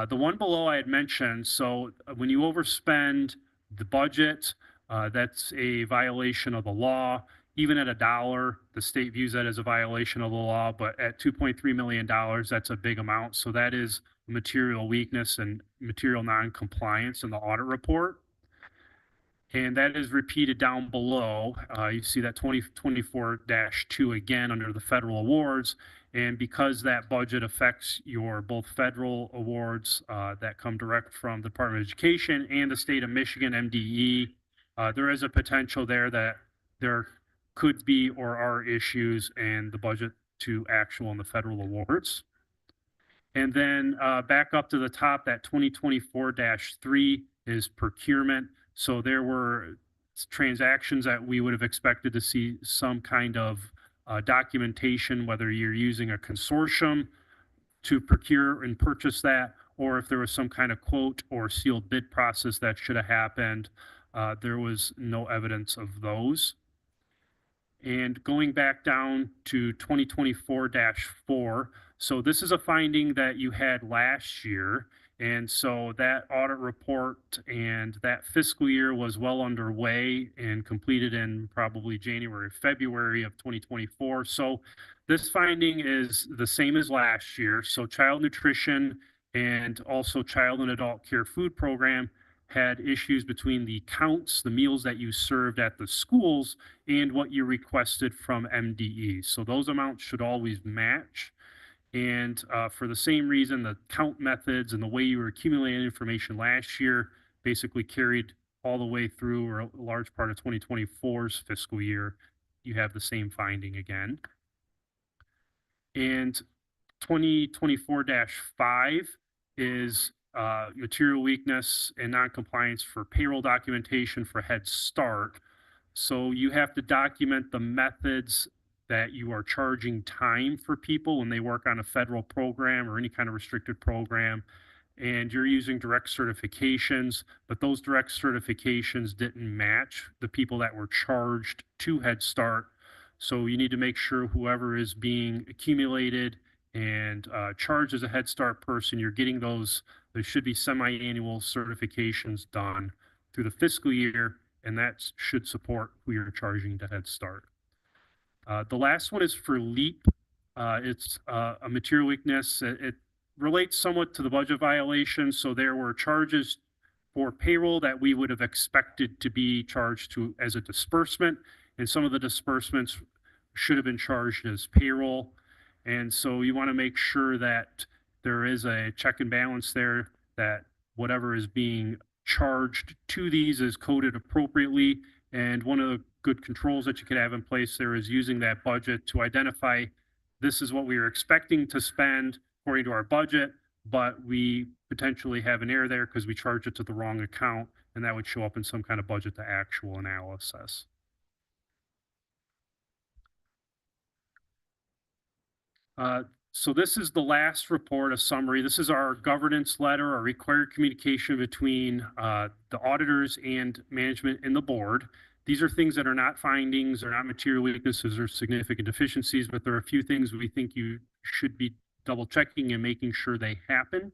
The one below I had mentioned, so when you overspend the budget, that's a violation of the law. Even at $1, the state views that as a violation of the law, but at $2.3 million, that's a big amount. So that is material weakness and material non-compliance in the audit report. And that is repeated down below. You see that 2024-2 again under the federal awards. And because that budget affects your both federal awards that come direct from the Department of Education and the state of Michigan, MDE, there is a potential there that there could be or are issues and the budget to actual and the federal awards. And then back up to the top, that 2024-3 is procurement. So there were transactions that we would have expected to see some kind of documentation, whether you're using a consortium to procure and purchase that, or if there was some kind of quote or sealed bid process that should have happened. There was no evidence of those. And going back down to 2024-4, so this is a finding that you had last year. And so that audit report and that fiscal year was well underway and completed in probably January, February of 2024. So this finding is the same as last year. So child nutrition and also child and adult care food program had issues between the counts, the meals that you served at the schools, and what you requested from MDE. So those amounts should always match. And for the same reason, the count methods and the way you were accumulating information last year basically carried all the way through, or a large part of 2024's fiscal year. You have the same finding again. And 2024-5 is material weakness and noncompliance for payroll documentation for Head Start. So you have to document the methods that you are charging time for people when they work on a federal program or any kind of restricted program. And you're using direct certifications, but those direct certifications didn't match the people that were charged to Head Start. So you need to make sure whoever is being accumulated and charged as a Head Start person, you're getting those. There should be semi-annual certifications done through the fiscal year, and that should support who you're charging to Head Start. The last one is for LEAP. It's a material weakness. It relates somewhat to the budget violation. So there were charges for payroll that we would have expected to be charged to as a disbursement, and some of the disbursements should have been charged as payroll. And so you want to make sure that there is a check and balance there, that whatever is being charged to these is coded appropriately. And one of the good controls that you could have in place there is using that budget to identify, this is what we are expecting to spend according to our budget, but we potentially have an error there because we charged it to the wrong account, and that would show up in some kind of budget to actual analysis. So this is the last report, a summary. This is our governance letter, our required communication between the auditors and management and the board. These are things that are not findings, they're not material weaknesses or significant deficiencies, but there are a few things we think you should be double checking and making sure they happen.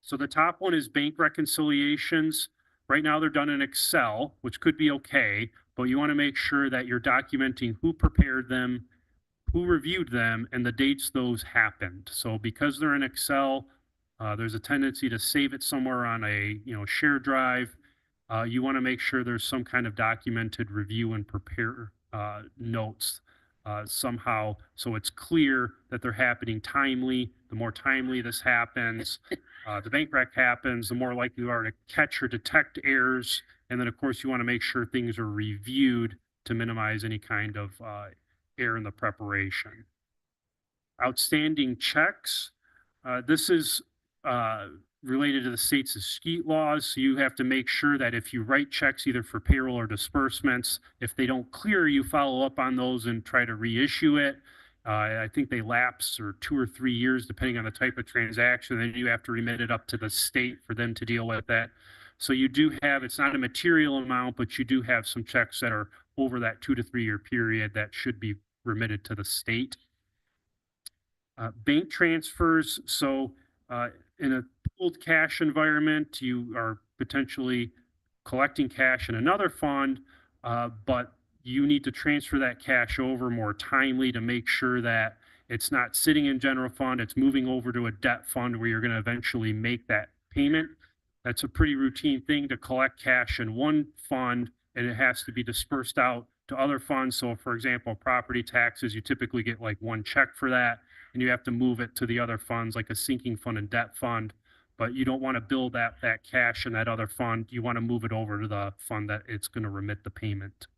So the top one is bank reconciliations. Right now they're done in Excel, which could be okay, but you want to make sure that you're documenting who prepared them, who reviewed them, and the dates those happened. So because they're in Excel, there's a tendency to save it somewhere on a shared drive. You want to make sure there's some kind of documented review and prepare notes somehow, so it's clear that they're happening timely. The more timely this happens, the bank rec happens, the more likely you are to catch or detect errors. And then of course you want to make sure things are reviewed to minimize any kind of error in the preparation. Outstanding checks. This is related to the state's SKEET laws. So you have to make sure that if you write checks either for payroll or disbursements, if they don't clear, you follow up on those and try to reissue it. I think they lapse for 2 or 3 years, depending on the type of transaction. Then you have to remit it up to the state for them to deal with that. So you do have, it's not a material amount, but you do have some checks that are over that 2 to 3 year period that should be remitted to the state. Bank transfers. So in a pooled cash environment, you are potentially collecting cash in another fund, but you need to transfer that cash over more timely to make sure that it's not sitting in general fund, it's moving over to a debt fund where you're going to eventually make that payment. That's a pretty routine thing to collect cash in one fund, and it has to be dispersed out to other funds. So for example, property taxes, you typically get like one check for that, and you have to move it to the other funds like a sinking fund and debt fund. But you don't want to build that cash in that other fund. You want to move it over to the fund that it's going to remit the payment.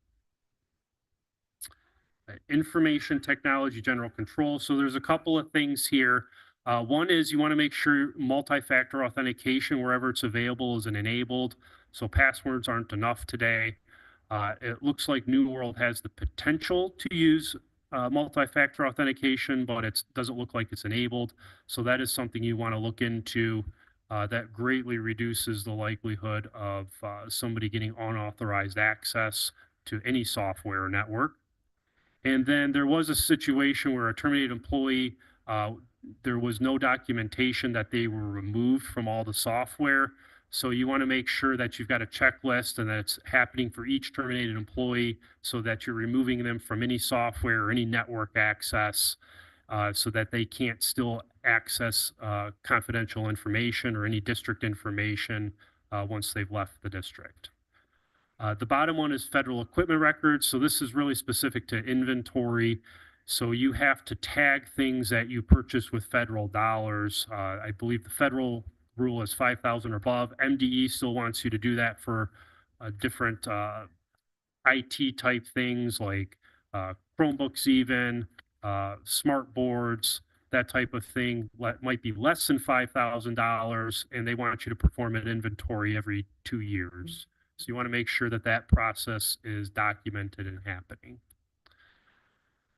information technology, general control. So there's a couple of things here. One is you want to make sure multi-factor authentication wherever it's available is enabled. So passwords aren't enough today. It looks like New World has the potential to use multi-factor authentication, but it doesn't look like it's enabled. So that is something you want to look into. That greatly reduces the likelihood of somebody getting unauthorized access to any software or network. And then there was a situation where a terminated employee, there was no documentation that they were removed from all the software. So you want to make sure that you've got a checklist and that it's happening for each terminated employee so that you're removing them from any software or any network access so that they can't still access confidential information or any district information once they've left the district. The bottom one is federal equipment records. So this is really specific to inventory. So you have to tag things that you purchase with federal dollars. I believe the federal rule is 5,000 or above. MDE still wants you to do that for different IT type things like Chromebooks even, smart boards, that type of thing might be less than $5,000, and they want you to perform an inventory every 2 years. So you want to make sure that that process is documented and happening.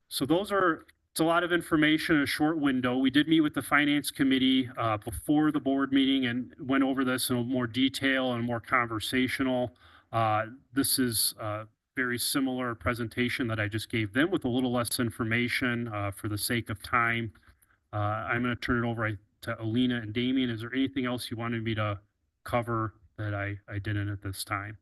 So it's a lot of information in a short window. We did meet with the finance committee before the board meeting and went over this in more detail and more conversational. This is a very similar presentation that I just gave them with a little less information for the sake of time. I'm going to turn it over to Alina and Damien. Is there anything else you wanted me to cover that I didn't at this time?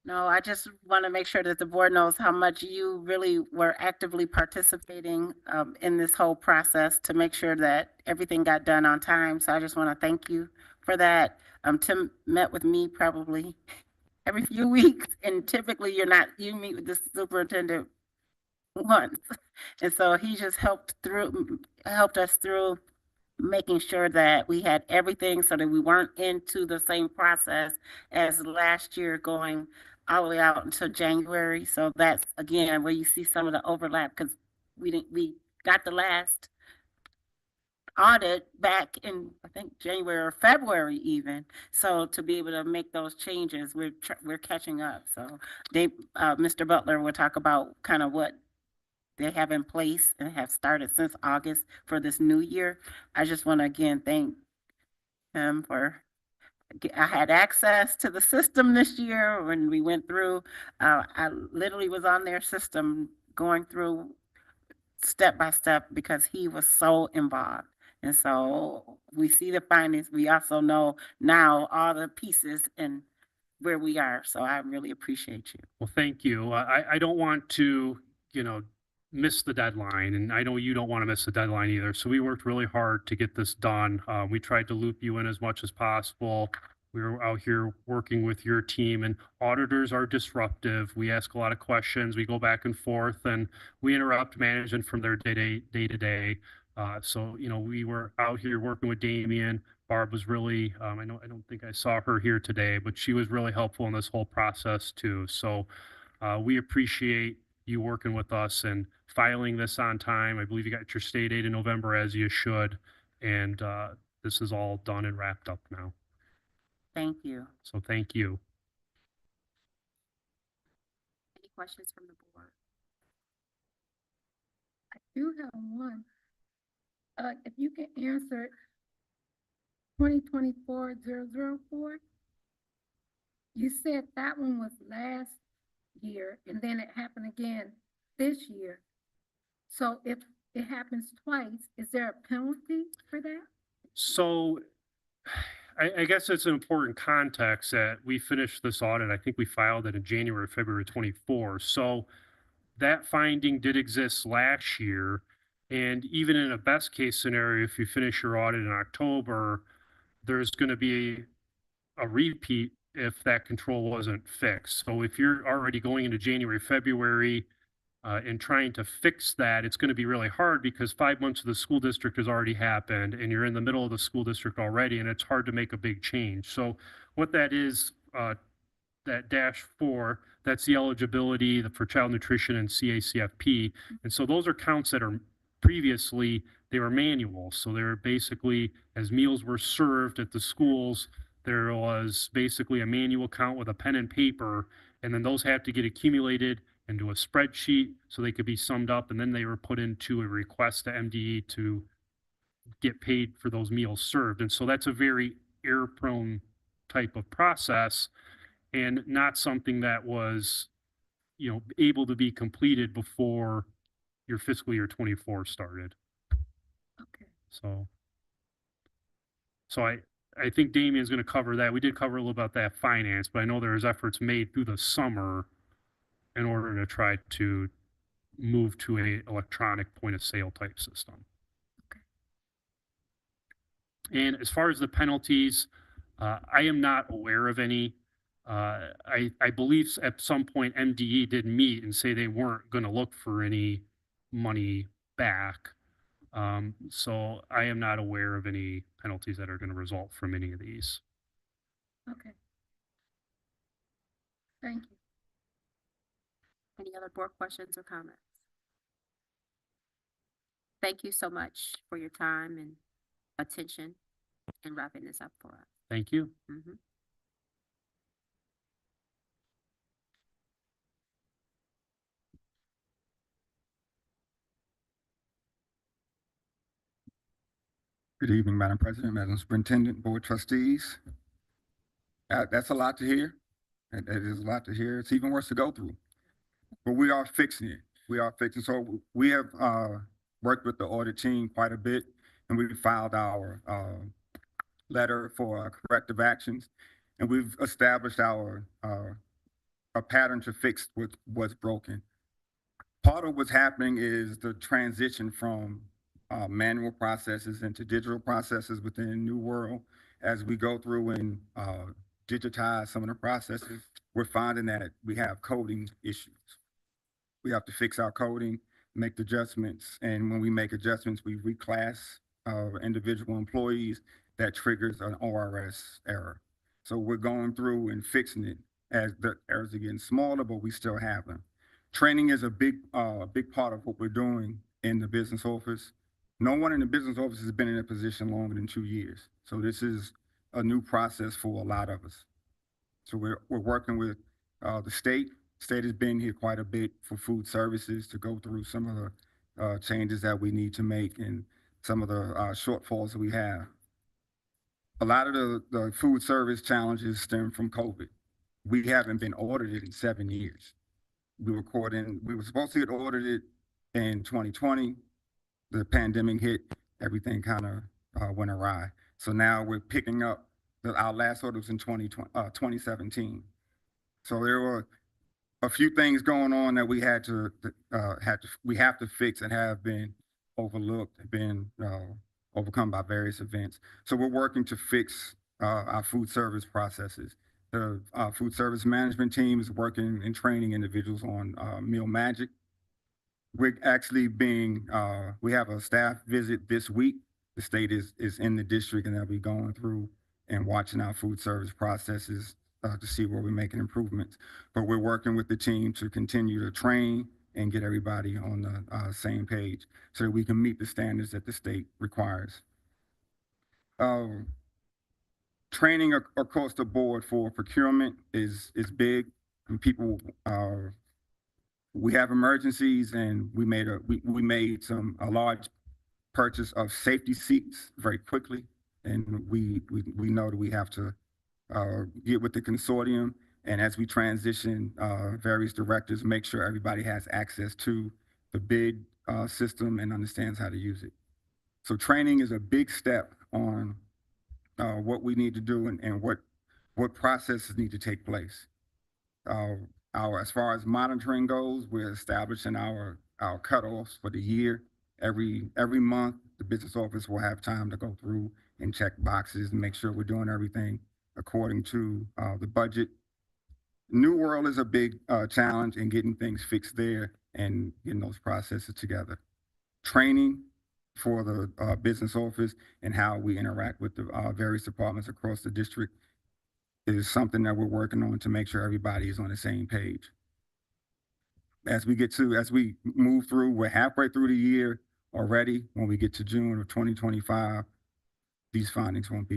No, I just want to make sure that the board knows how much you really were actively participating in this whole process to make sure that everything got done on time. So I just want to thank you for that. Tim met with me probably every few weeks, and typically you meet with the superintendent once. And so he just helped us through making sure that we had everything so that we weren't into the same process as last year going all the way out until January. So that's again where you see some of the overlap because we got the last audit back in I think January or February even. So to be able to make those changes, we're catching up. So Mr. Butler will talk about kind of what they have in place and have started since August for this new year. I just want to again thank him I had access to the system this year when we went through. I literally was on their system going through step by step because he was so involved. And so we see the findings. We also know now all the pieces and where we are. So I really appreciate you. Well, thank you. I don't want to, miss the deadline, and I know you don't want to miss the deadline either. So we worked really hard to get this done. We tried to loop you in as much as possible. We were out here working with your team, and auditors are disruptive. We ask a lot of questions. We go back and forth, and we interrupt management from their day to day. So we were out here working with Damien. Barb was really, I don't think I saw her here today, but she was really helpful in this whole process too. So we appreciate you working with us and filing this on time. I believe you got your state aid in November as you should. And this is all done and wrapped up now. Thank you. So thank you. Any questions from the board? I do have one. If you can answer 2024-004, you said that one was last year and then it happened again this year. So if it happens twice, is there a penalty for that? So I guess it's an important context that we finished this audit. I think we filed it in January, February 24. So that finding did exist last year. And even in a best case scenario, if you finish your audit in October, there's going to be a repeat if that control wasn't fixed. So if you're already going into January, February, and trying to fix that, it's going to be really hard because 5 months of the school district has already happened and you're in the middle of the school district already, and it's hard to make a big change. So what that is, that -4, that's the eligibility for child nutrition and CACFP. And so those are counts that are previously, they were manual. So they were basically, as meals were served at the schools, there was basically a manual count with a pen and paper, and then those had to get accumulated into a spreadsheet so they could be summed up, and then they were put into a request to MDE to get paid for those meals served. And so that's a very error-prone type of process, and not something that was, you know, able to be completed before your fiscal year 24 started. Okay. So I think Damien's going to cover that. We did cover a little about that finance, but I know there's efforts made through the summer in order to try to move to a electronic point of sale type system. And as far as the penalties, I am not aware of any. I believe at some point MDE did meet and say they weren't going to look for any money back. So I am not aware of any penalties that are going to result from any of these. Okay. Thank you. Any other board questions or comments? Thank you so much for your time and attention in wrapping this up for us. Thank you. Mhm. Good evening, Madam President, Madam Superintendent, Board Trustees. That's a lot to hear. That is a lot to hear. It's even worse to go through. But we are fixing it. We are fixing. So we have worked with the audit team quite a bit, and we filed our letter for corrective actions, and we've established our a pattern to fix what's broken. Part of what's happening is the transition from manual processes into digital processes within New World. As we go through and digitize some of the processes, we're finding that we have coding issues. We have to fix our coding, make the adjustments, and when we make adjustments, we reclass individual employees. That triggers an ORS error. So we're going through and fixing it as the errors are getting smaller, but we still have them. Training is a big part of what we're doing in the business office. No one in the business office has been in a position longer than 2 years. So this is a new process for a lot of us. So we're working with the state. State has been here quite a bit for food services to go through some of the changes that we need to make and some of the shortfalls that we have. A lot of the food service challenges stem from COVID. We haven't been audited in 7 years. We were supposed to get audited in 2020. The pandemic hit, everything kind of went awry. So now we're picking up our last audit was in 2017. So there were a few things going on that we have to fix and have been overlooked, been overcome by various events. So we're working to fix our food service processes. The food service management team is working and training individuals on Meal Magic. We're actually we have a staff visit this week. The state is in the district, and they'll be going through and watching our food service processes to see where we're making improvements. But we're working with the team to continue to train and get everybody on the same page so that we can meet the standards that the state requires. Training across the board for procurement is big, and people we have emergencies, and we made a large purchase of safety seats very quickly, and we know that we have to get with the consortium, and as we transition various directors, make sure everybody has access to the bid system and understands how to use it. So training is a big step on what we need to do and what processes need to take place. As far as monitoring goes, we're establishing our cutoffs for the year. Every month, the business office will have time to go through and check boxes and make sure we're doing everything according to the budget. New World is a big challenge in getting things fixed there and getting those processes together. Training for the business office and how we interact with the various departments across the district is something that we're working on to make sure everybody is on the same page. As we move through, we're halfway through the year already. When we get to June of 2025, these findings won't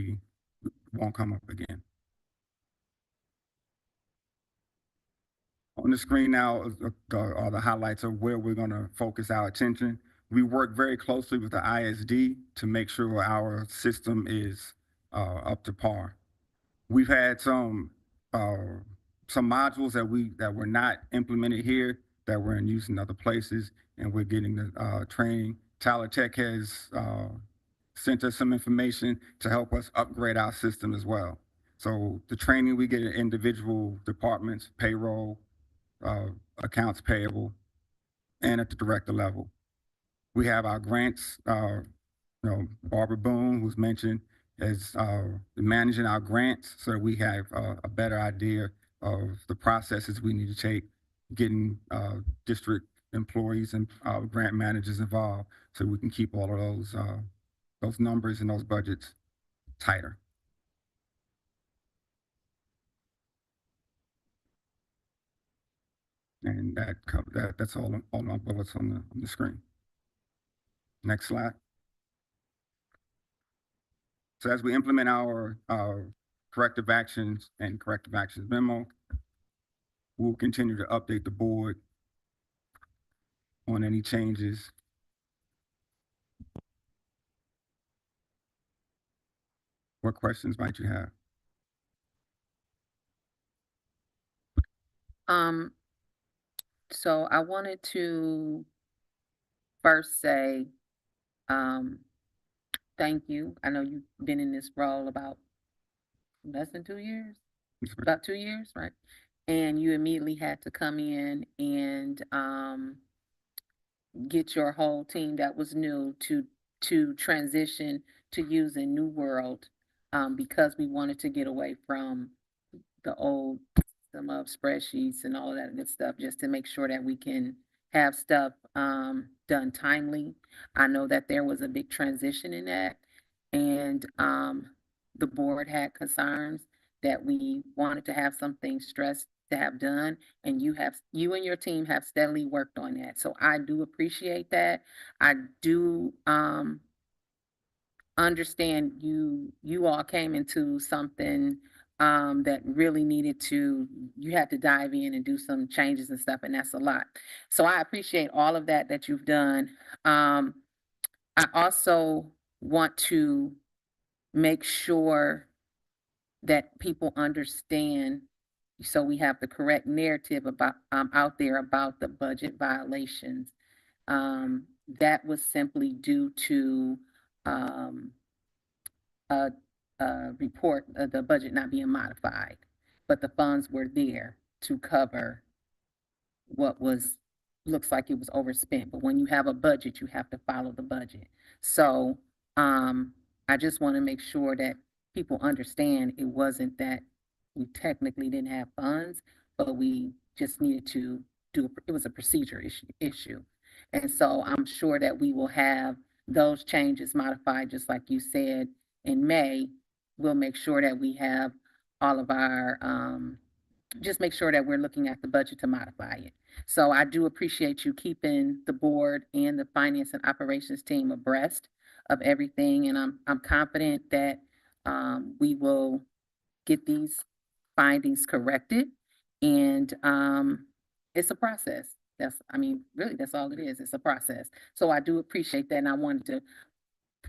come up again. On the screen now are the highlights of where we're going to focus our attention. We work very closely with the ISD to make sure our system is up to par. We've had some modules that were not implemented here that were in use in other places, and we're getting the training. Tyler Tech has sent us some information to help us upgrade our system as well. So the training we get in individual departments, payroll, accounts payable, and at the director level. We have our grants, Barbara Boone, who's mentioned, as managing our grants, so we have a better idea of the processes we need to take, getting district employees and grant managers involved, so we can keep all of those numbers and those budgets tighter. And that's all my bullets on the screen. Next slide. So as we implement our corrective actions and corrective actions memo, we'll continue to update the board on any changes. What questions might you have? So I wanted to first say, thank you. I know you've been in this role about less than 2 years, about 2 years, right? And you immediately had to come in and get your whole team that was new to transition to using New World, because we wanted to get away from the old system of spreadsheets and all of that good stuff, just to make sure that we can have stuff done timely. I know that there was a big transition in that, and the board had concerns that we wanted to have some things stressed to have done, and you and your team have steadily worked on that. So I do appreciate that. I do understand you all came into something that really you had to dive in and do some changes and stuff, and that's a lot. So I appreciate all of that you've done. I also want to make sure that people understand, so we have the correct narrative about out there about the budget violations. That was simply due to a report of the budget not being modified, but the funds were there to cover what looks like it was overspent. But when you have a budget, you have to follow the budget. So I just want to make sure that people understand it wasn't that we technically didn't have funds, but we just needed to it was a procedure issue. And so I'm sure that we will have those changes modified, just like you said, in May. We'll make sure that we have all of our, just make sure that we're looking at the budget to modify it. So I do appreciate you keeping the board and the finance and operations team abreast of everything. And I'm confident that we will get these findings corrected. And it's a process. Really, that's all it is. It's a process. So I do appreciate that. And I wanted to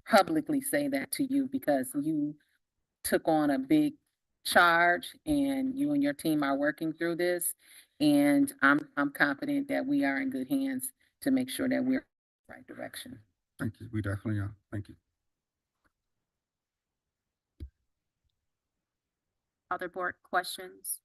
publicly say that to you, because you took on a big charge and you and your team are working through this. And I'm confident that we are in good hands to make sure that we're in the right direction. Thank you. We definitely are. Thank you. Other board questions?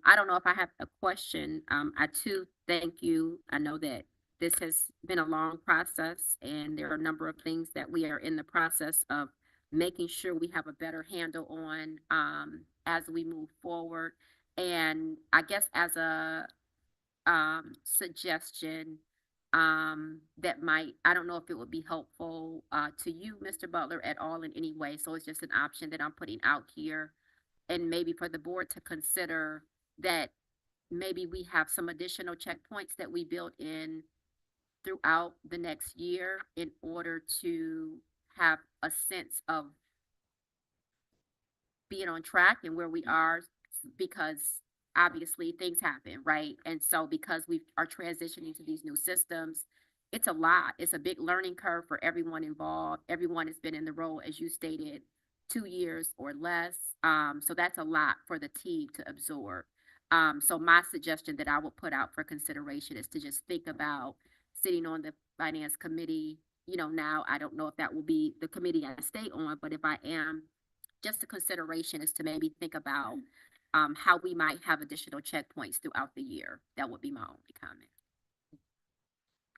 I don't know if I have a question. I too thank you. I know that this has been a long process, and there are a number of things that we are in the process of making sure we have a better handle on as we move forward. And I guess as a suggestion, that might, I don't know if it would be helpful, to you, Mr. Butler, at all in any way. So it's just an option that I'm putting out here. And maybe for the board to consider that maybe we have some additional checkpoints that we build in throughout the next year in order to have a sense of being on track and where we are, because obviously things happen, right? And so because we are transitioning to these new systems, it's a lot. It's a big learning curve for everyone involved. Everyone has been in the role, as you stated, 2 years or less. So that's a lot for the team to absorb. So my suggestion that I would put out for consideration is to just think about sitting on the finance committee. You know, now I don't know if that will be the committee I stay on, but if I am, just a consideration is to maybe think about how we might have additional checkpoints throughout the year. That would be my only comment.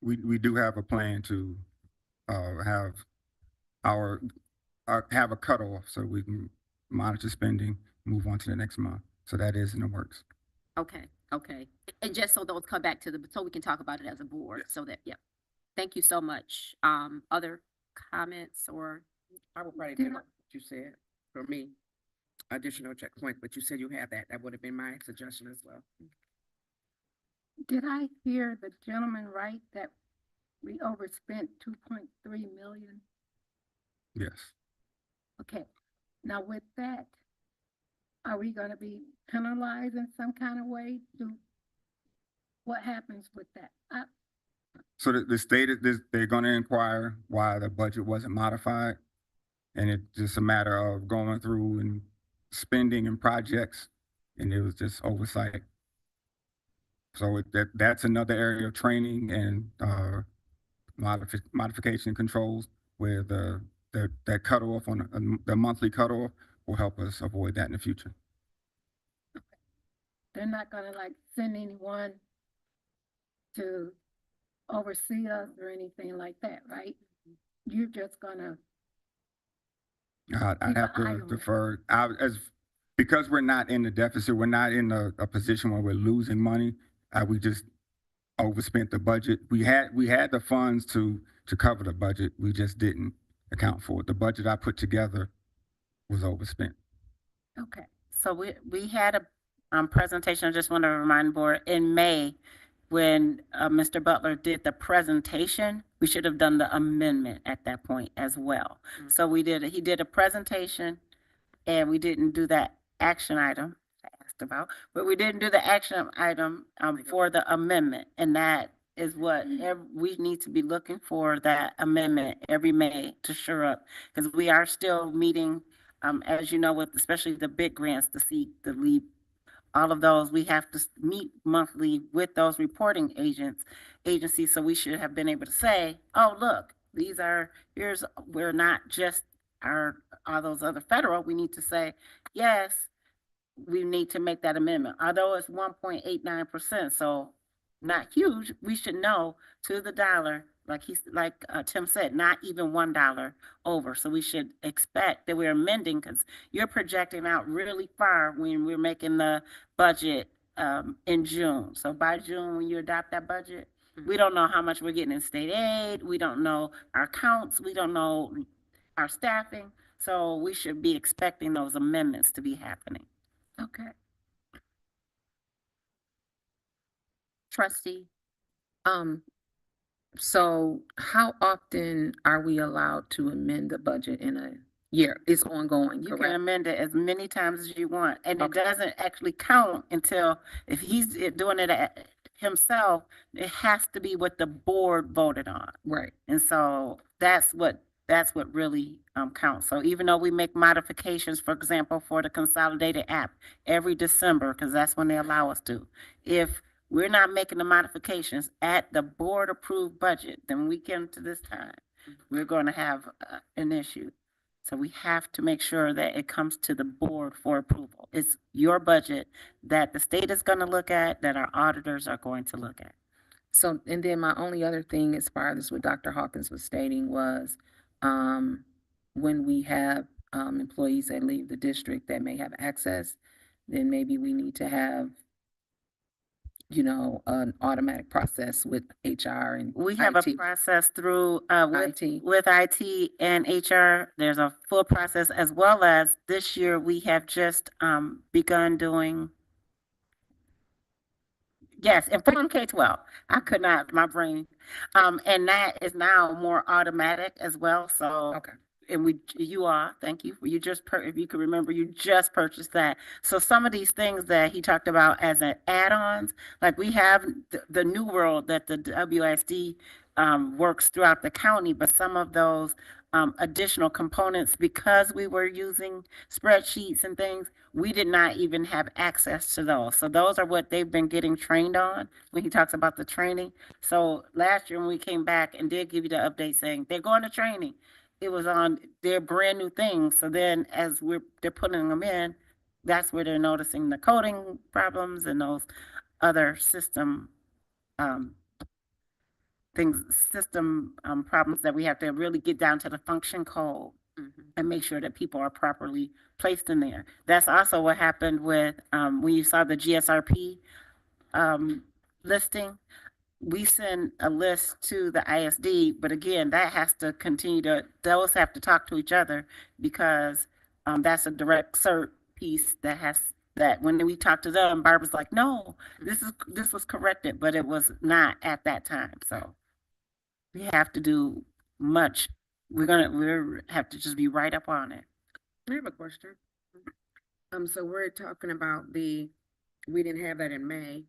We do have a plan to have have a cutoff so we can monitor spending, move on to the next month. So that is in the works. Okay, okay. And just so those come back to so we can talk about it as a board, so that, yeah. Thank you so much. Other comments or? I would probably do what you said for me, additional checkpoint, but you said you have that. That would have been my suggestion as well. Did I hear the gentleman right that we overspent 2.3 million? Yes. Okay, now with that, are we gonna be penalized in some kind of way? What happens with that? So the state is, they're going to inquire why the budget wasn't modified. And it's just a matter of going through and spending and projects, and it was just oversight. So that's another area of training and modification controls where that cutoff on the monthly cutoff will help us avoid that in the future. They're not gonna like send anyone to oversee us or anything like that, right? You're just gonna. I'd have to defer. Because we're not in the deficit, we're not in a position where we're losing money. We just overspent the budget. We had the funds to cover the budget. We just didn't account for it. The budget I put together was overspent. Okay. So we had a presentation, I just want to remind the board, in May, when Mr. Butler did the presentation, we should have done the amendment at that point as well. Mm-hmm. So he did a presentation, and we didn't do that action item I asked about, but we didn't do the action item for the amendment, and that is what we need to be looking for, that amendment every May to shore up, because we are still meeting, as you know, with especially the big grants, the seek, the LEAP, all of those, we have to meet monthly with those reporting agencies. So we should have been able to say, oh, look, we're not just all those other federal. We need to say, yes, we need to make that amendment. Although it's 1.89%, so not huge, we should know to the dollar, like Tim said, not even $1 over. So we should expect that we're amending, because you're projecting out really far when we're making the budget in June. So by June, when you adopt that budget, we don't know how much we're getting in state aid. We don't know our counts. We don't know our staffing. So we should be expecting those amendments to be happening. Okay. Trustee. So how often are we allowed to amend the budget in a year? It's ongoing, You correct? can amend it as many times as you want, and Okay. it doesn't actually count until, if he's doing it himself, it has to be what the board voted on. Right. And so that's what really counts. So even though we make modifications, for example, for the consolidated app every December, because that's when they allow us to, if we're not making the modifications at the board approved budget, then we come to this time, we're going to have an issue. So we have to make sure that it comes to the board for approval. It's your budget that the state is going to look at, that our auditors are going to look at. So, and then my only other thing, as far as what Dr. Hawkins was stating, was when we have employees that leave the district that may have access, then maybe we need to have an automatic process with HR and We have a IT? process through, IT. with IT and HR. There's a full process, as well as this year we have just, begun doing, yes, Inform K-12. I could not, my brain. And that is now more automatic as well, so. Okay. And thank you. You just, if you could remember, you just purchased that. So some of these things that he talked about as an add-ons, like we have the new world that the WISD works throughout the county, but some of those additional components, because we were using spreadsheets and things, we did not even have access to those. So those are what they've been getting trained on when he talks about the training. So last year when we came back and did give you the update saying they're going to training, it was on their brand new things. So then as they're putting them in, that's where they're noticing the coding problems and those other system problems that we have to really get down to the function code and make sure that people are properly placed in there. That's also what happened with when you saw the GSRP listing. We send a list to the ISD, but again, that has to those have to talk to each other, because that's a direct cert piece that when we talked to them, Barbara's like, no, this was corrected, but it was not at that time. So we have to do much. We have to just be right up on it. I have a question. So we're talking about we didn't have that in May.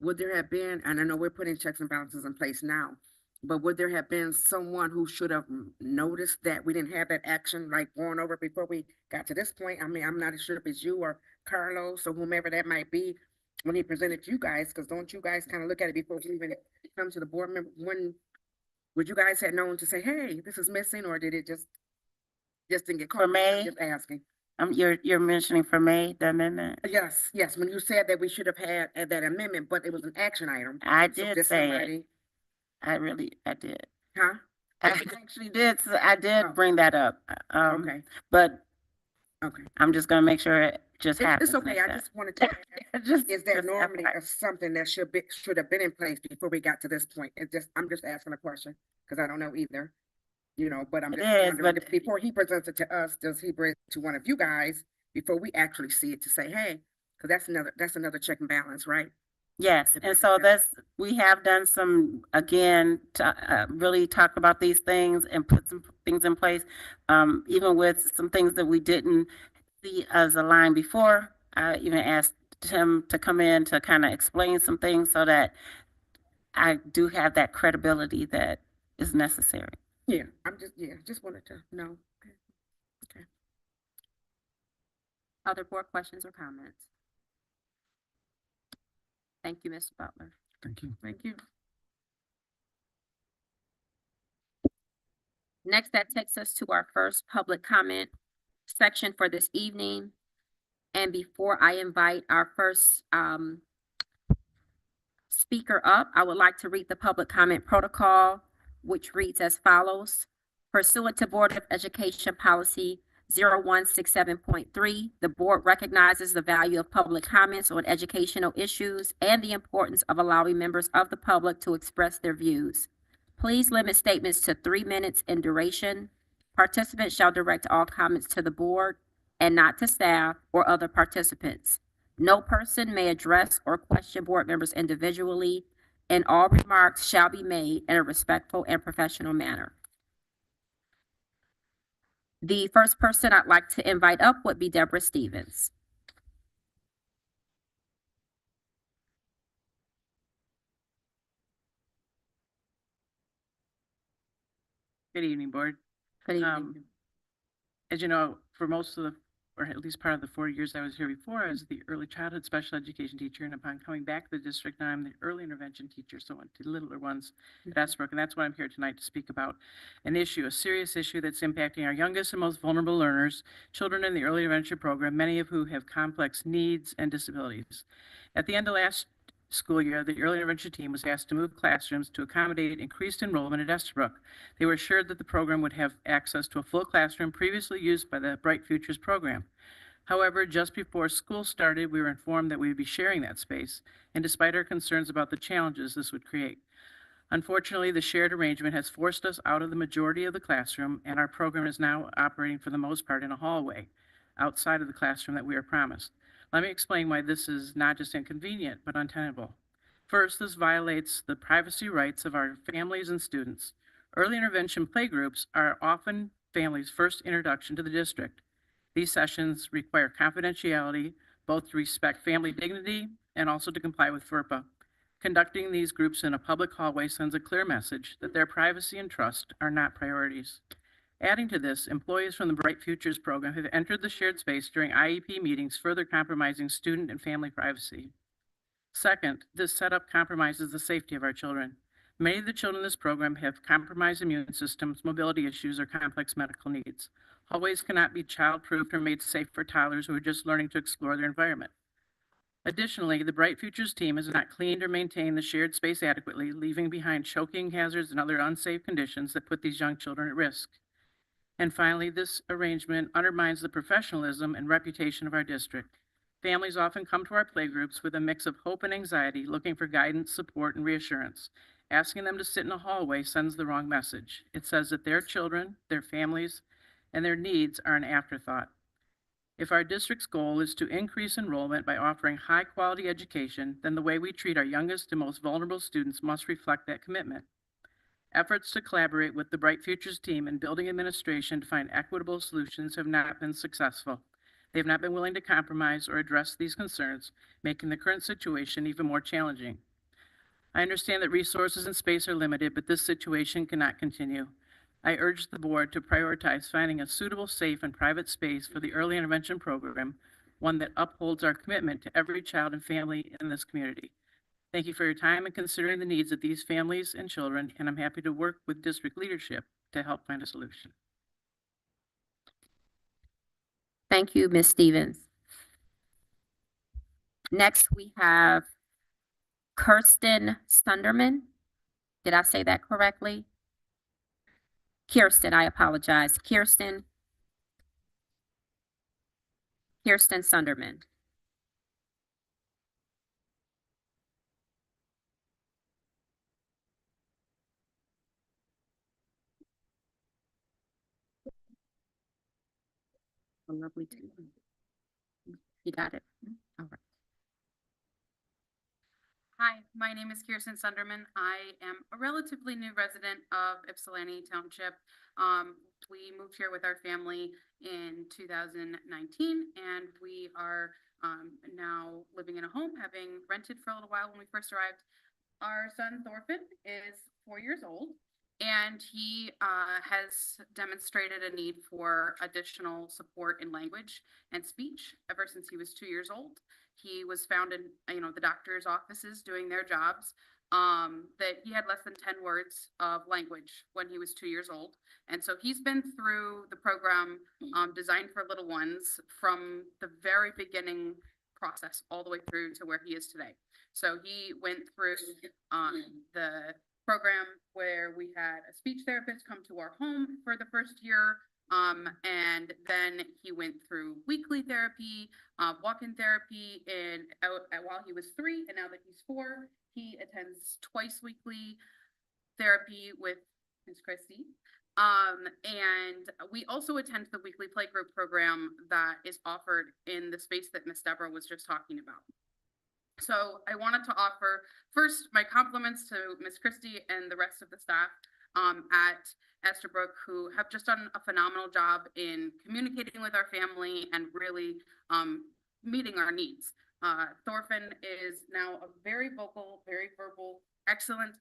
Would there have been, and I know we're putting checks and balances in place now, but would there have been someone who should have noticed that we didn't have that action, like going over before we got to this point? I mean, I'm not sure if it's you or Carlos or whomever that might be when he presented to you guys, because don't you guys kind of look at it before we even come to the board member? When would you guys have known to say, hey, this is missing, or did it just didn't get caught? For May? Just asking. You're mentioning for May, the amendment? Yes, when you said that we should have had that amendment, but it was an action item. I So did did say somebody- it. I did. Huh? I actually did. I did bring that up. Okay, But okay. I'm just gonna make sure it just happens. It's okay, like I that. just wanted to, is there just normally FYI. something that should have been in place before we got to this point? I'm just asking a question, because I don't know either. But I'm It just is, wondering, but- if before he presents it to us, does he bring it to one of you guys before we actually see it to say, hey, because that's another check and balance, right? Yes, and so we have done some, again, to really talk about these things and put some things in place. Even with some things that we didn't see as a line before, I even asked him to come in to kind of explain some things so that I do have that credibility that is necessary. Yeah, just wanted to know. Okay. Other board questions or comments? Thank you, Mr. Butler. Thank you. Thank you. Next, that takes us to our first public comment section for this evening. And before I invite our first speaker up, I would like to read the public comment protocol, which reads as follows. Pursuant to Board of Education Policy 0167.3, the board recognizes the value of public comments on educational issues and the importance of allowing members of the public to express their views. Please limit statements to 3 minutes in duration. Participants shall direct all comments to the board and not to staff or other participants. No person may address or question board members individually, and all remarks shall be made in a respectful and professional manner. The first person I'd like to invite up would be Deborah Stevens. Good evening, Board. Good evening. As you know, for most of or at least part of the 4 years I was here before, I was the early childhood special education teacher, and upon coming back to the district, now I'm the early intervention teacher, so to the littler ones at Esbrook, and that's why I'm here tonight to speak about a serious issue that's impacting our youngest and most vulnerable learners, children in the early intervention program, many of who have complex needs and disabilities. At the end of last school year, the early intervention team was asked to move classrooms to accommodate increased enrollment at Estabrook. They were assured that the program would have access to a full classroom previously used by the Bright Futures program. However, just before school started, we were informed that we would be sharing that space, and despite our concerns about the challenges this would create. Unfortunately, the shared arrangement has forced us out of the majority of the classroom, and our program is now operating for the most part in a hallway outside of the classroom that we were promised. Let me explain why this is not just inconvenient, but untenable. First, this violates the privacy rights of our families and students. Early intervention playgroups are often families' first introduction to the district. These sessions require confidentiality, both to respect family dignity and also to comply with FERPA. Conducting these groups in a public hallway sends a clear message that their privacy and trust are not priorities. Adding to this, employees from the Bright Futures program have entered the shared space during IEP meetings, further compromising student and family privacy. Second, this setup compromises the safety of our children. Many of the children in this program have compromised immune systems, mobility issues, or complex medical needs. Hallways cannot be child-proofed or made safe for toddlers who are just learning to explore their environment. Additionally, the Bright Futures team has not cleaned or maintained the shared space adequately, leaving behind choking hazards and other unsafe conditions that put these young children at risk. And finally, this arrangement undermines the professionalism and reputation of our district. Families often come to our playgroups with a mix of hope and anxiety, looking for guidance, support, and reassurance. Asking them to sit in a hallway sends the wrong message. It says that their children, their families, and their needs are an afterthought. If our district's goal is to increase enrollment by offering high-quality education, then the way we treat our youngest and most vulnerable students must reflect that commitment. Efforts to collaborate with the Bright Futures team and building administration to find equitable solutions have not been successful. They have not been willing to compromise or address these concerns, making the current situation even more challenging. I understand that resources and space are limited, but this situation cannot continue. I urge the board to prioritize finding a suitable, safe, and private space for the early intervention program, one that upholds our commitment to every child and family in this community. Thank you for your time and considering the needs of these families and children, and I'm happy to work with district leadership to help find a solution. Thank you, Ms. Stevens. Next, we have Kirsten Sunderman. Did I say that correctly? Kirsten, I apologize. Kirsten Sunderman. A lovely team. You got it? All right. Hi, my name is Kirsten Sunderman. I am a relatively new resident of Ypsilanti Township. We moved here with our family in 2019, and we are now living in a home, having rented for a little while when we first arrived. Our son Thorfinn is 4 years old, and he has demonstrated a need for additional support in language and speech ever since he was 2 years old. He was found in, the doctor's offices doing their jobs, that he had less than 10 words of language when he was 2 years old. And so he's been through the program designed for little ones from the very beginning process all the way through to where he is today. So he went through the program where we had a speech therapist come to our home for the first year. And then he went through weekly therapy, walk-in therapy while he was 3, and now that he's 4, he attends twice weekly therapy with Ms. Christie. And we also attend the weekly playgroup program that is offered in the space that Ms. Deborah was just talking about. So I wanted to offer first my compliments to Ms. Christie and the rest of the staff at Estabrook, who have just done a phenomenal job in communicating with our family and really meeting our needs. Thorfinn is now a very vocal, very verbal, excellent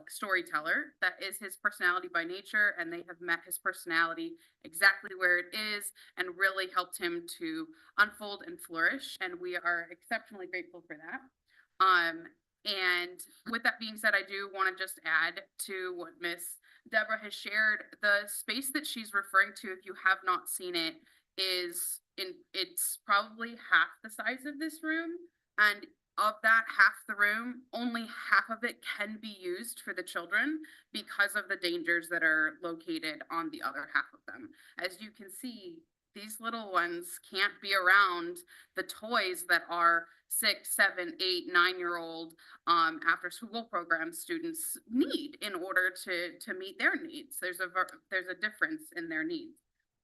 storyteller. That is his personality by nature, and they have met his personality exactly where it is and really helped him to unfold and flourish, and we are exceptionally grateful for that. And with that being said, I do want to just add to what Miss Deborah has shared. The space that she's referring to, if you have not seen it, it's probably half the size of this room, and of that half the room, only half of it can be used for the children because of the dangers that are located on the other half of them. As you can see, These little ones can't be around the toys that are 6, 7, 8, 9-year-old after school program students need in order to meet their needs. There's a difference in their needs.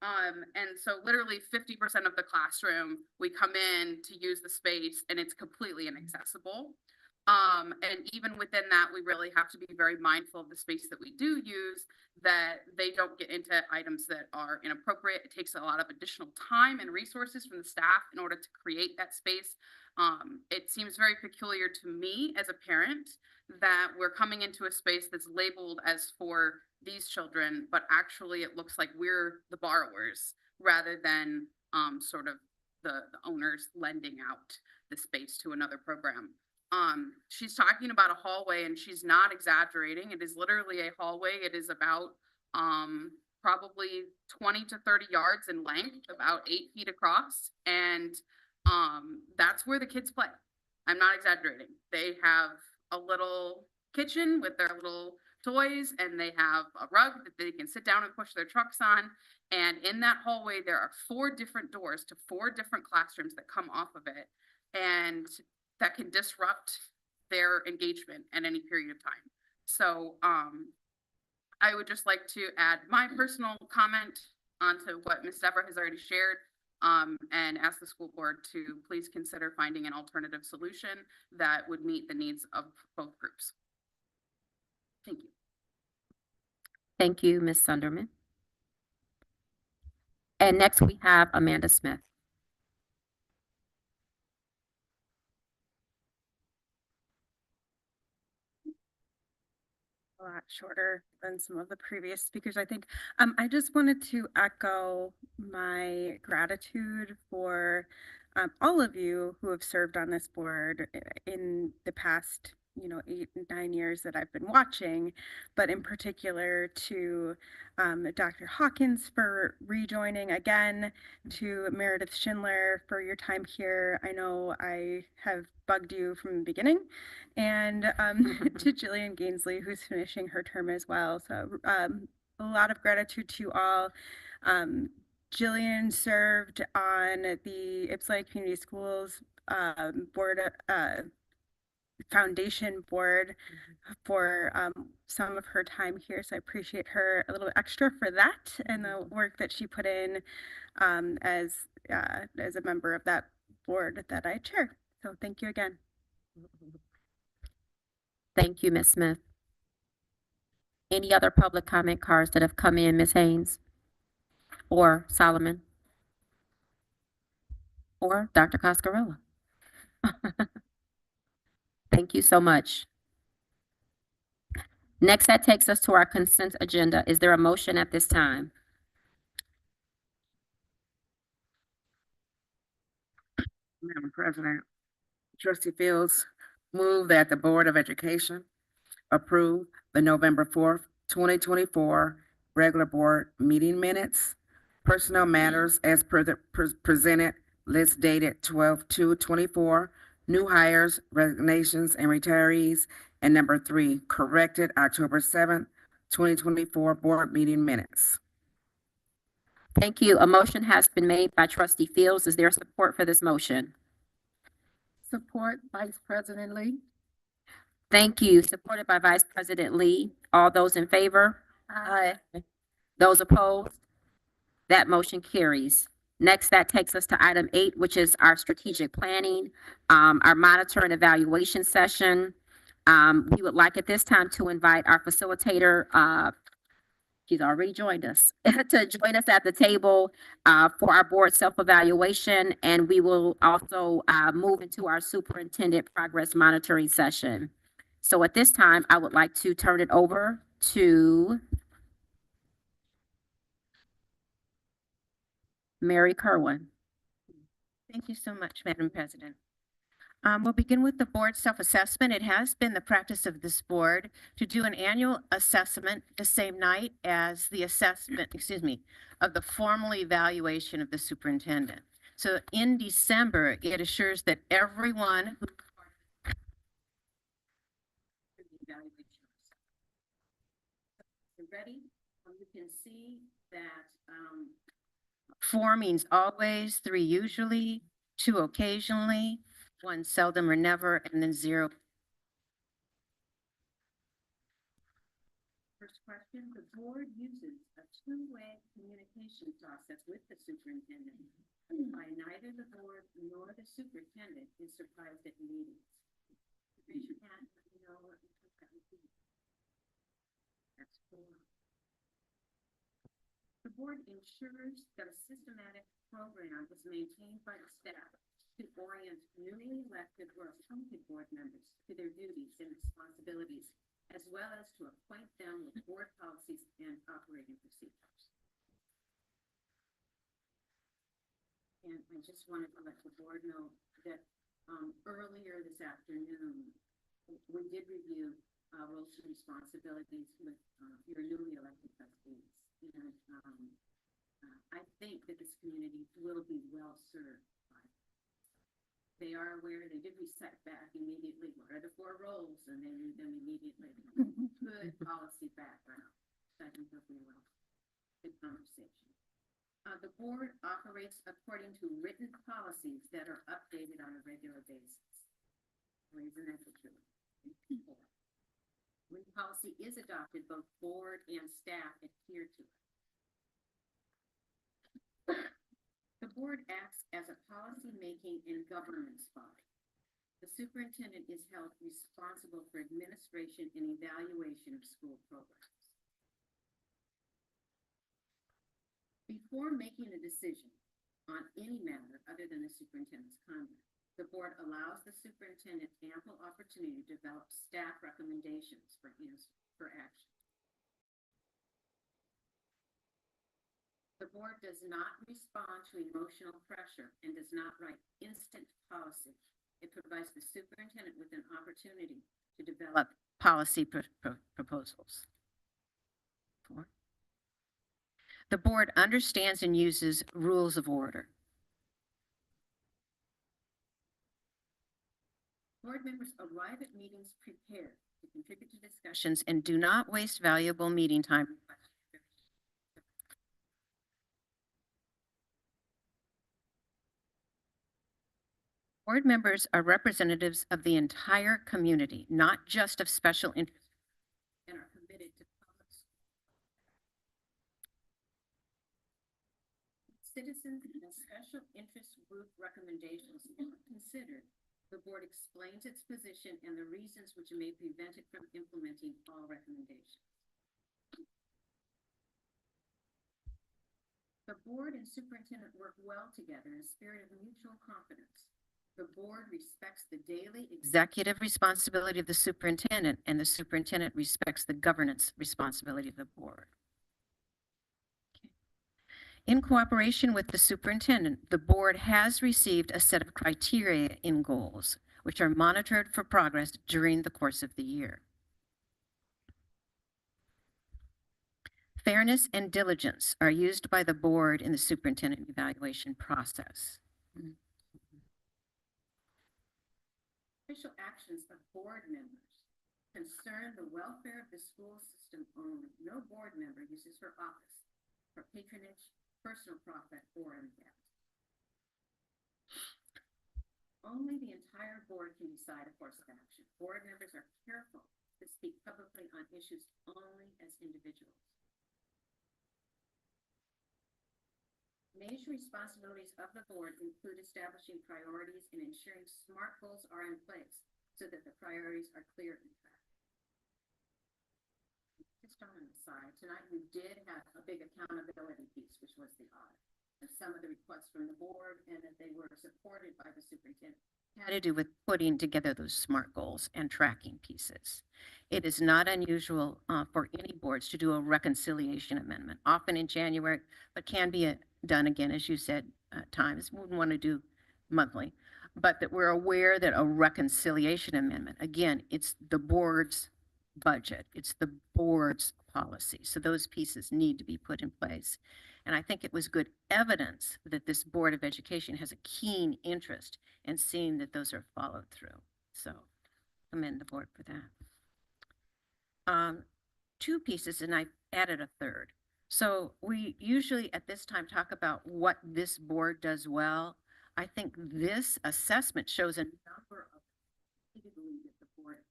And so literally 50% of the classroom, we come in to use the space and it's completely inaccessible. And even within that, we really have to be very mindful of the space that we do use, that they don't get into items that are inappropriate. It takes a lot of additional time and resources from the staff in order to create that space. It seems very peculiar to me as a parent that we're coming into a space that's labeled as for these children, but actually it looks like we're the borrowers rather than sort of the owners lending out the space to another program. She's talking about a hallway and she's not exaggerating. It is literally a hallway. It is about probably 20 to 30 yards in length, about 8 feet across. And that's where the kids play. I'm not exaggerating. They have a little kitchen with their little toys and they have a rug that they can sit down and push their trucks on. And in that hallway, there are 4 different doors to 4 different classrooms that come off of it. And that can disrupt their engagement at any period of time. So I would just like to add my personal comment onto what Ms. Deborah has already shared and ask the school board to please consider finding an alternative solution that would meet the needs of both groups. Thank you. Thank you, Ms. Sunderman. And next we have Amanda Smith. A lot shorter than some of the previous speakers, I think. I just wanted to echo my gratitude for all of you who have served on this board in the past, 8 and 9 years that I've been watching, but in particular to Dr. Hawkins for rejoining again, to Meredith Schindler for your time here. I know I have bugged you from the beginning, and to Jillian Gainsley, who's finishing her term as well. So a lot of gratitude to you all. Jillian served on the Ypsilanti Community Schools board, foundation board for some of her time here. So I appreciate her a little extra for that and the work that she put in as a member of that board that I chair. So thank you again. Thank you, Ms. Smith. Any other public comment cards that have come in, Ms. Haynes or Solomon or Dr. Coscarella? Thank you so much. Next, that takes us to our consent agenda. Is there a motion at this time? Madam President, Trustee Fields, move that the Board of Education approve the November 4th, 2024 regular board meeting minutes, personnel matters as per the presented list dated 12/2/24, new hires, resignations, and retirees, and number 3, corrected October 7th, 2024 board meeting minutes. Thank you. A motion has been made by Trustee Fields. Is there support for this motion? Support, Vice President Lee. Thank you. Supported by Vice President Lee. All those in favor? Aye. Those opposed? That motion carries. Next, that takes us to item 8, which is our strategic planning, our monitor and evaluation session. We would like at this time to invite our facilitator, she's already joined us, to join us at the table for our board self-evaluation, and we will also move into our superintendent progress monitoring session. So at this time, I would like to turn it over to Mary Kerwin. Thank you so much, Madam President. We'll begin with the board self-assessment. It has been the practice of this board to do an annual assessment the same night as the assessment, of the formal evaluation of the superintendent. So in December, it assures that everyone who ready, you can see that 4 means always, 3 usually, 2 occasionally, 1 seldom or never, and then 0. First question, the board uses a two-way communication process with the superintendent. By neither the board nor the superintendent is surprised at meetings. Raise your hand, let me know what you think that would be. That's 4. The board ensures that a systematic program is maintained by the staff to orient newly elected or appointed board members to their duties and responsibilities, as well as to acquaint them with board policies and operating procedures. And I just wanted to let the board know that earlier this afternoon, we did review roles and responsibilities with your newly elected trustees. And I think that this community will be well served by it. They are aware, they did reset back immediately. What are the 4 roles? And they knew them immediately. Good policy background. So I think they'll be well. Good conversation. The board operates according to written policies that are updated on a regular basis. Isn't that the truth? When policy is adopted, both board and staff adhere to it. The board acts as a policy-making and governance body. The superintendent is held responsible for administration and evaluation of school programs. Before making a decision on any matter other than the superintendent's conduct, the board allows the superintendent ample opportunity to develop staff recommendations for action. The board does not respond to emotional pressure and does not write instant policy. It provides the superintendent with an opportunity to develop policy proposals. 4. The board understands and uses rules of order. Board members arrive at meetings prepared to contribute to discussions and do not waste valuable meeting time. Board members are representatives of the entire community, not just of special interest, and are committed to public citizens and special interest group recommendations are considered. The board explains its position and the reasons which may prevent it from implementing all recommendations. The board and superintendent work well together in a spirit of mutual confidence. The board respects the daily executive responsibility of the superintendent, and the superintendent respects the governance responsibility of the board. In cooperation with the superintendent, the board has received a set of criteria in goals, which are monitored for progress during the course of the year. Fairness and diligence are used by the board in the superintendent evaluation process. Official actions of board members concern the welfare of the school system only. No board member uses her office for patronage, personal profit, or an event. Only the entire board can decide a course of action. Board members are careful to speak publicly on issues only as individuals. Major responsibilities of the board include establishing priorities and ensuring SMART goals are in place so that the priorities are clear and tracked. Just on an aside, tonight we did have a big accountability piece, which was the audit. And some of the requests from the board and that they were supported by the superintendent had to do with putting together those SMART goals and tracking pieces. It is not unusual for any boards to do a reconciliation amendment, often in January, but can be done again, as you said, times. We wouldn't want to do monthly, but that we're aware that a reconciliation amendment, again, it's the board's budget, it's the board's policy. So those pieces need to be put in place. And I think it was good evidence that this Board of Education has a keen interest in seeing that those are followed through. So commend the board for that. 2 pieces, and I added a third. So we usually at this time talk about what this board does well. I think this assessment shows a number of activities that the board has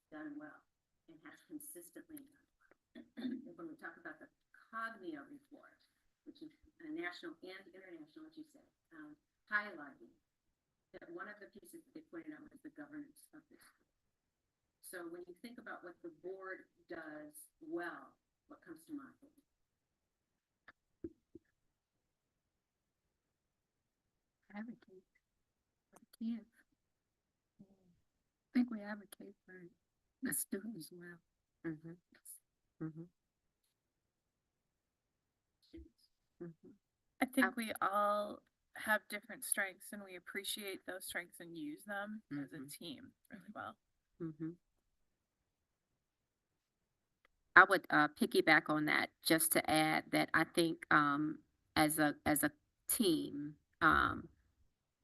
done well and has consistently done well. And when we talk about the Cognia report, which is a national and international, as you said, highlighting that one of the pieces that they pointed out was the governance of this school. So when you think about what the board does well, what comes to mind? Advocate for the kids. I think we advocate for the students well. I think we all have different strengths and we appreciate those strengths and use them as a team really well. I would piggyback on that just to add that I think as a team,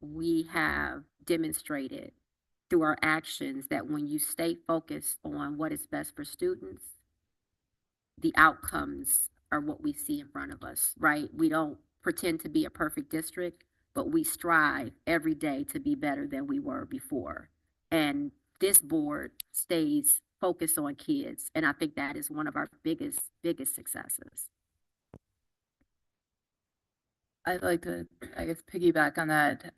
we have demonstrated through our actions that when you stay focused on what is best for students, the outcomes are what we see in front of us, right? We don't pretend to be a perfect district, but we strive every day to be better than we were before. And this board stays focused on kids, and I think that is one of our biggest successes. I'd like to, I guess, piggyback on that.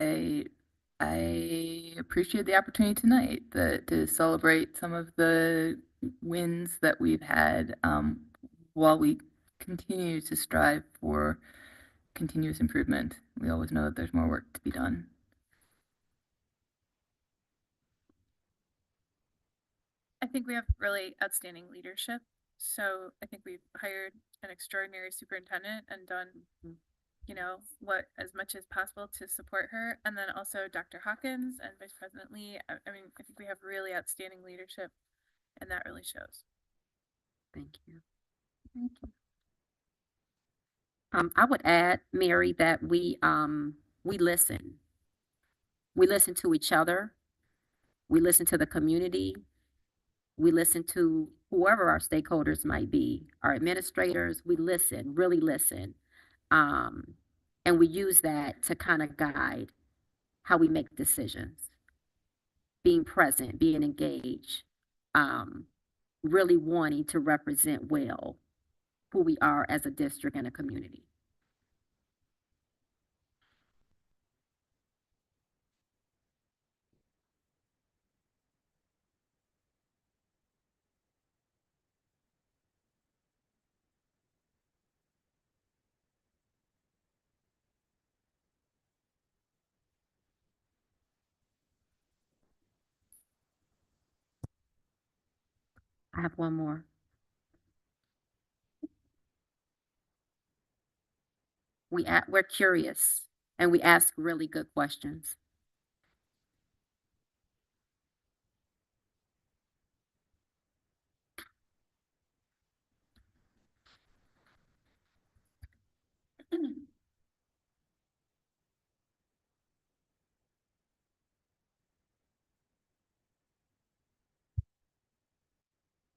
I appreciate the opportunity tonight to celebrate some of the wins that we've had while we continue to strive for continuous improvement. We always know that there's more work to be done. I think we have really outstanding leadership. So I think we've hired an extraordinary superintendent and done, you know, what as much as possible to support her. And then also Dr. Hawkins and Vice President Lee. I mean, I think we have really outstanding leadership and that really shows. Thank you. Thank you. I would add, Mary, that we listen. We listen to each other. We listen to the community. We listen to whoever our stakeholders might be, our administrators. We listen, really listen. And we use that to kind of guide how we make decisions. Being present, being engaged, really wanting to represent well who we are as a district and a community. I have one more. We're curious and we ask really good questions.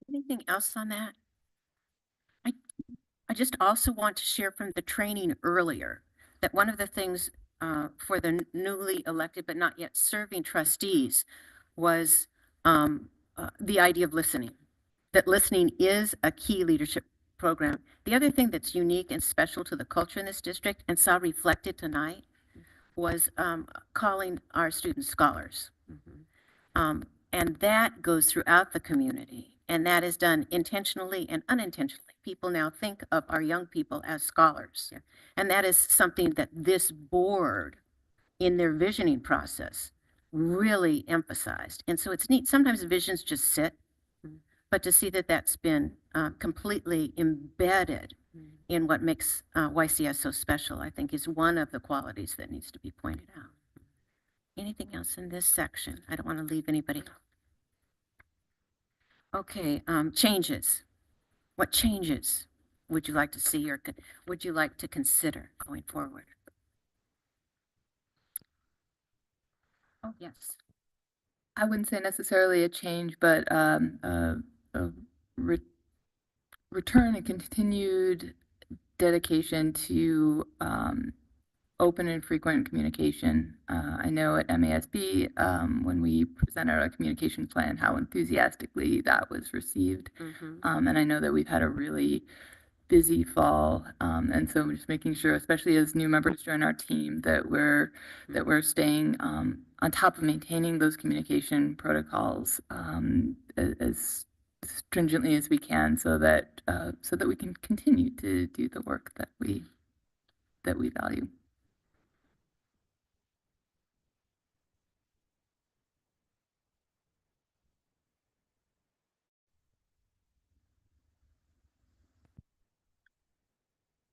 Anything else on that? I just also want to share from the training earlier that one of the things for the newly elected but not yet serving trustees was the idea of listening, that listening is a key leadership program. The other thing that's unique and special to the culture in this district and saw reflected tonight was calling our students scholars. And that goes throughout the community. And that is done intentionally and unintentionally. People now think of our young people as scholars. And that is something that this board, in their visioning process, really emphasized. And so it's neat. Sometimes visions just sit, but to see that that's been completely embedded in what makes YCS so special, I think is one of the qualities that needs to be pointed out. Anything else in this section? I don't want to leave anybody out. Okay, changes. What changes would you like to see or would you like to consider going forward? Oh, yes. I wouldn't say necessarily a change, but return and continued dedication to open and frequent communication. I know at MASB, when we presented our communication plan, how enthusiastically that was received. And I know that we've had a really busy fall, and so just making sure, especially as new members join our team, that we're staying on top of maintaining those communication protocols as stringently as we can, so that we can continue to do the work that we value.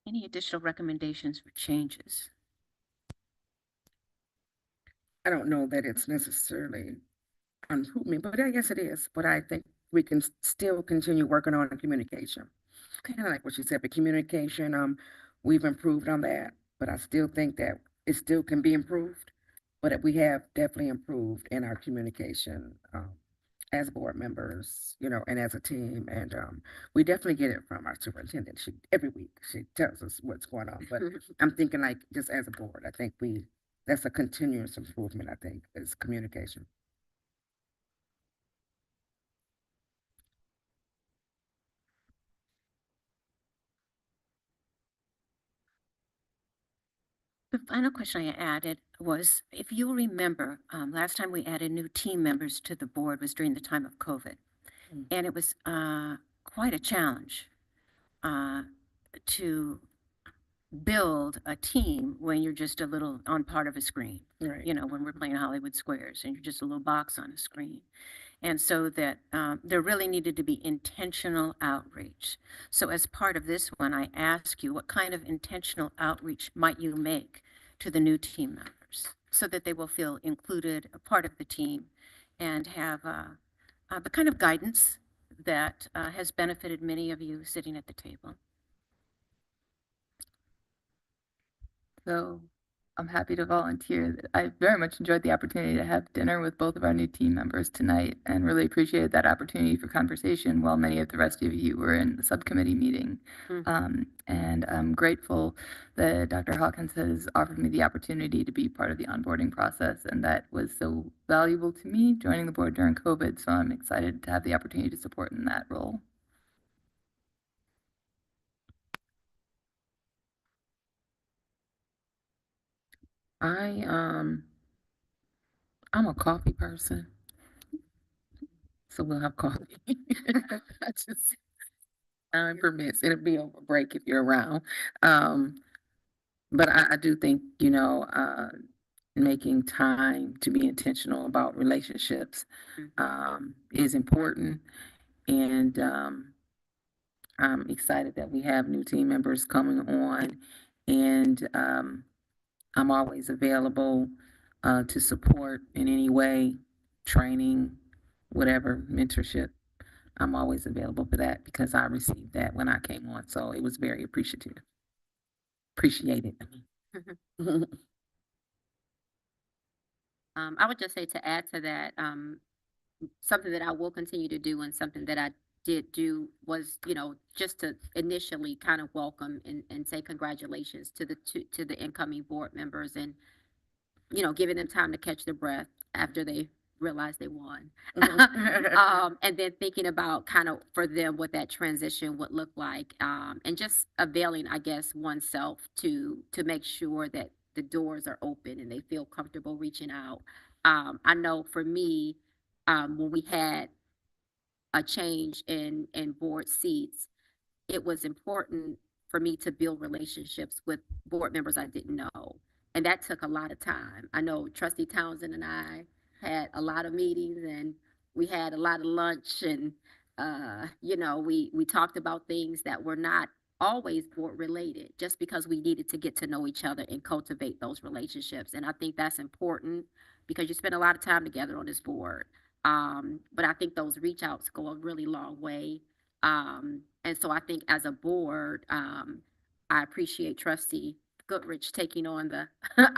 Any additional recommendations for changes? I don't know that it's necessarily improvement, but I guess it is. But I think we can still continue working on the communication. Kind of like what you said, but communication, we've improved on that, but I still think that it still can be improved. But we have definitely improved in our communication, as board members, you know, and as a team. And we definitely get it from our superintendent. Every week she tells us what's going on. But I'm thinking like just as a board, I think that's a continuous improvement, I think, is communication. The final question I added was, if you remember, last time we added new team members to the board was during the time of COVID. And it was quite a challenge to build a team when you're just a little on part of a screen. Right. You know, when we're playing Hollywood Squares and you're just a little box on a screen. And so that there really needed to be intentional outreach. So as part of this one, I ask you, what kind of intentional outreach might you make to the new team members so that they will feel included, a part of the team, and have the kind of guidance that has benefited many of you sitting at the table? So I'm happy to volunteer. I very much enjoyed the opportunity to have dinner with both of our new team members tonight, and really appreciated that opportunity for conversation while many of the rest of you were in the subcommittee meeting. And I'm grateful that Dr. Hawkins has offered me the opportunity to be part of the onboarding process, and that was so valuable to me joining the board during COVID. So I'm excited to have the opportunity to support in that role. I'm a coffee person, so we'll have coffee. I just, time permits. It'll be over break if you're around. But I do think, you know, making time to be intentional about relationships is important. And I'm excited that we have new team members coming on. And I'm always available to support in any way, training, whatever, mentorship. I'm always available for that because I received that when I came on. So it was very appreciated. I would just say, to add to that, something that I will continue to do, and something that I did do, was, you know, just to initially kind of welcome and say congratulations to the incoming board members, and, you know, giving them time to catch their breath after they realize they won. And then thinking about kind of for them what that transition would look like, and just availing, I guess, oneself to make sure that the doors are open and they feel comfortable reaching out. I know for me, when we had a change in board seats, it was important for me to build relationships with board members I didn't know. And that took a lot of time. I know Trustee Townsend and I had a lot of meetings, and we had a lot of lunch, and you know, we talked about things that were not always board related, just because we needed to get to know each other and cultivate those relationships. And I think that's important because you spend a lot of time together on this board. But I think those reach outs go a really long way. And so I think as a board, I appreciate Trustee Goodrich taking on the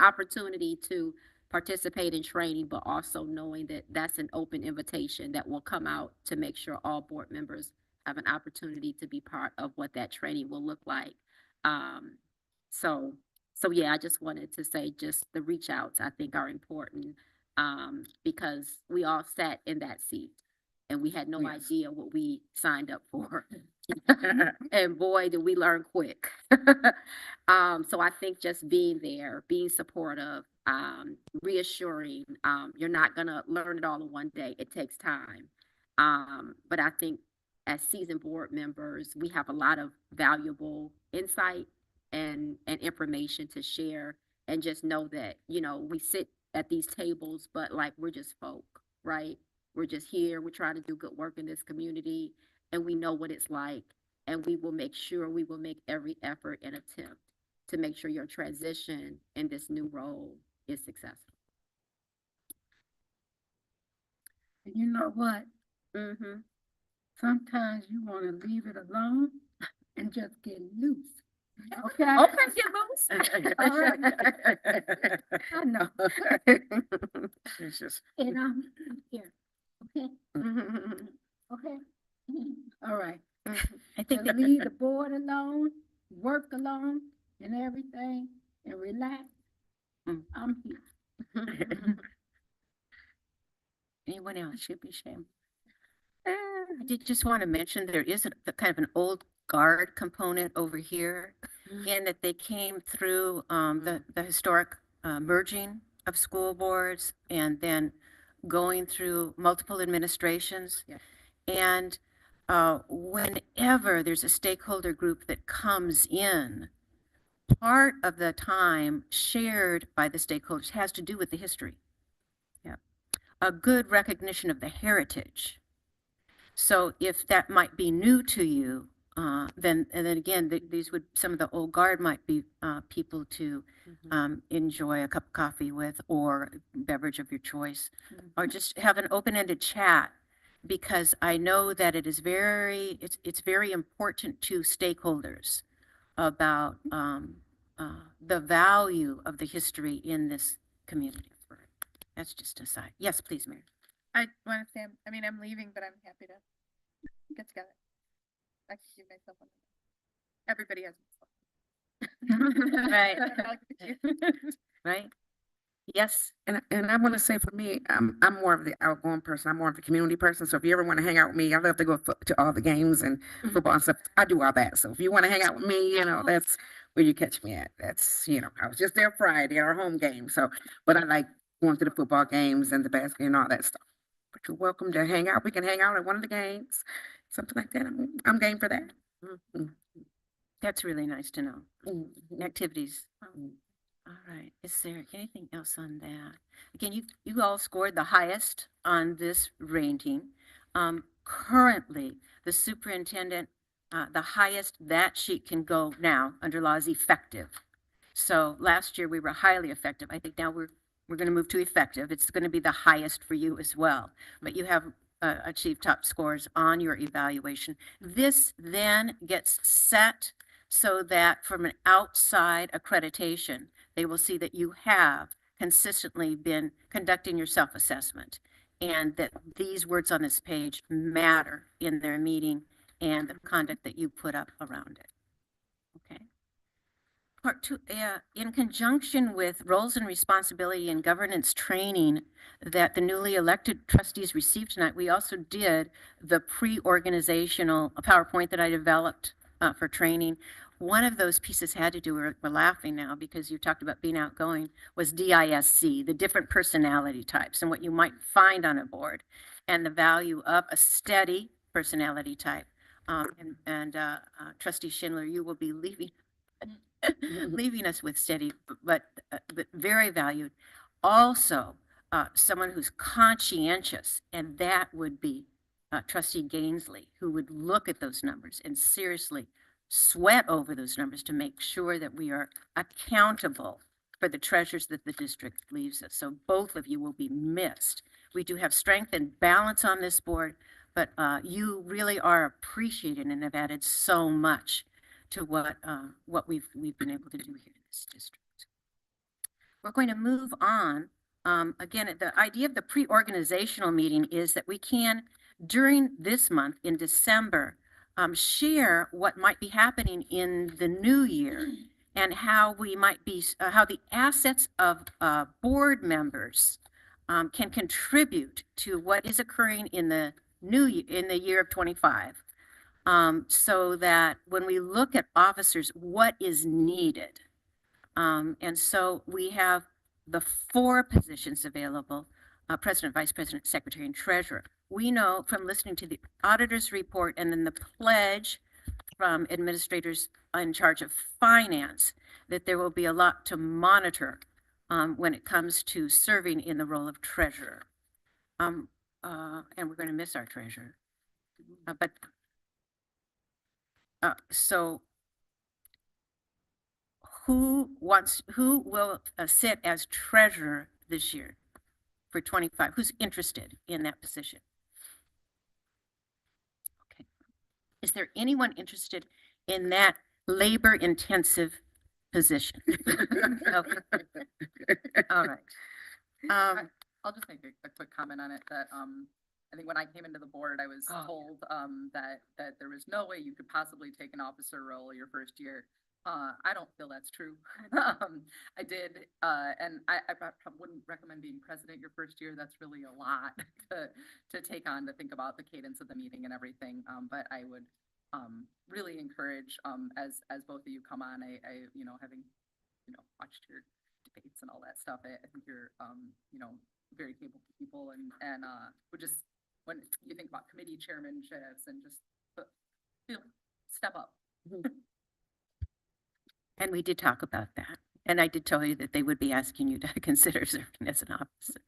opportunity to participate in training, but also knowing that that's an open invitation that will come out to make sure all board members have an opportunity to be part of what that training will look like. So yeah, I just wanted to say just the reach outs I think are important, because we all sat in that seat and we had no Yes. idea what we signed up for. And boy, did we learn quick. So I think just being there, being supportive, reassuring, you're not gonna learn it all in one day. It takes time. But I think as seasoned board members, we have a lot of valuable insight and information to share, and just know that, you know, we sit at these tables, but like we're just folk, right? We're just here, we're trying to do good work in this community, and we know what it's like, and we will make sure, we will make every effort and attempt to make sure your transition in this new role is successful. And you know what? Mm-hmm. Sometimes you want to leave it alone and just get loose. Okay? Okay, get loose. All right. I know. It's just. And here. Okay? Okay? All right. I think Just leave the board alone, work alone and everything, and relax. I'm here. Anyone else should be shamed. I did just want to mention there is a kind of an old guard component over here, and that they came through the historic merging of school boards and then going through multiple administrations. Yes. And whenever there's a stakeholder group that comes in, part of the time shared by the stakeholders has to do with the history. Yeah. A good recognition of the heritage. So if that might be new to you, then again, these would, some of the old guard might be people to enjoy a cup of coffee with, or beverage of your choice, or just have an open-ended chat, because I know that it is it's very important to stakeholders about the value of the history in this community. That's just a side. Yes, please, Mary. I want to say, I'm leaving, but I'm happy to get together. I can give myself one. Everybody has. Right. Right. Yes. And I want to say, for me, I'm more of the outgoing person. I'm more of the community person. So if you ever want to hang out with me, I love to go to all the games and football and stuff. I do all that. So if you want to hang out with me, that's where you catch me at. That's, I was just there Friday at our home game. So, but I like going to the football games and the basketball and all that stuff. But you're welcome to hang out. We can hang out at one of the games, something like that. I'm game for that. That's really nice to know. Activities. All right. Is there anything else on that? Again, you all scored the highest on this ranking. Currently, the superintendent, the highest that she can go now under law is effective. So last year we were highly effective. I think now we're going to move to effective. It's going to be the highest for you as well. But you have achieved top scores on your evaluation. This then gets set so that from an outside accreditation, they will see that you have consistently been conducting your self-assessment, and that these words on this page matter in their meeting and the conduct that you put up around it. Okay. Part two, in conjunction with roles and responsibility and governance training that the newly elected trustees received tonight, we also did the pre-organizational PowerPoint that I developed for training. One of those pieces had to do, we're laughing now because you talked about being outgoing, was DISC, the different personality types and what you might find on a board, and the value of a steady personality type. Trustee Schindler, you will be leaving us with steady, but very valued. Also, someone who's conscientious, and that would be Trustee Gainsley, who would look at those numbers and seriously sweat over those numbers to make sure that we are accountable for the treasures that the district leaves us. So both of you will be missed. We do have strength and balance on this board, but you really are appreciated and have added so much to what we've been able to do here in this district. We're going to move on. Again, the idea of the pre-organizational meeting is that we can, during this month in December, share what might be happening in the new year and how we might be, how the assets of board members can contribute to what is occurring in the in the year of 25. So that when we look at officers, what is needed? And so we have the 4 positions available, president, vice president, secretary, and treasurer. We know from listening to the auditor's report and then the pledge from administrators in charge of finance that there will be a lot to monitor when it comes to serving in the role of treasurer. And we're going to miss our treasurer. So who will sit as treasurer this year for 25? Who's interested in that position? Okay. Is there anyone interested in that labor-intensive position? Okay. All right. I'll just make a quick comment on it that, I think when I came into the board, I was told, that there was no way you could possibly take an officer role your first year. I don't feel that's true. I did, and I wouldn't recommend being president your first year. That's really a lot to take on, to think about the cadence of the meeting and everything. But I would really encourage, as both of you come on, I having watched your debates and all that stuff, I think you're very capable people, and would just, when you think about committee chairmanships and just step up. And we did talk about that. And I did tell you that they would be asking you to consider serving as an officer.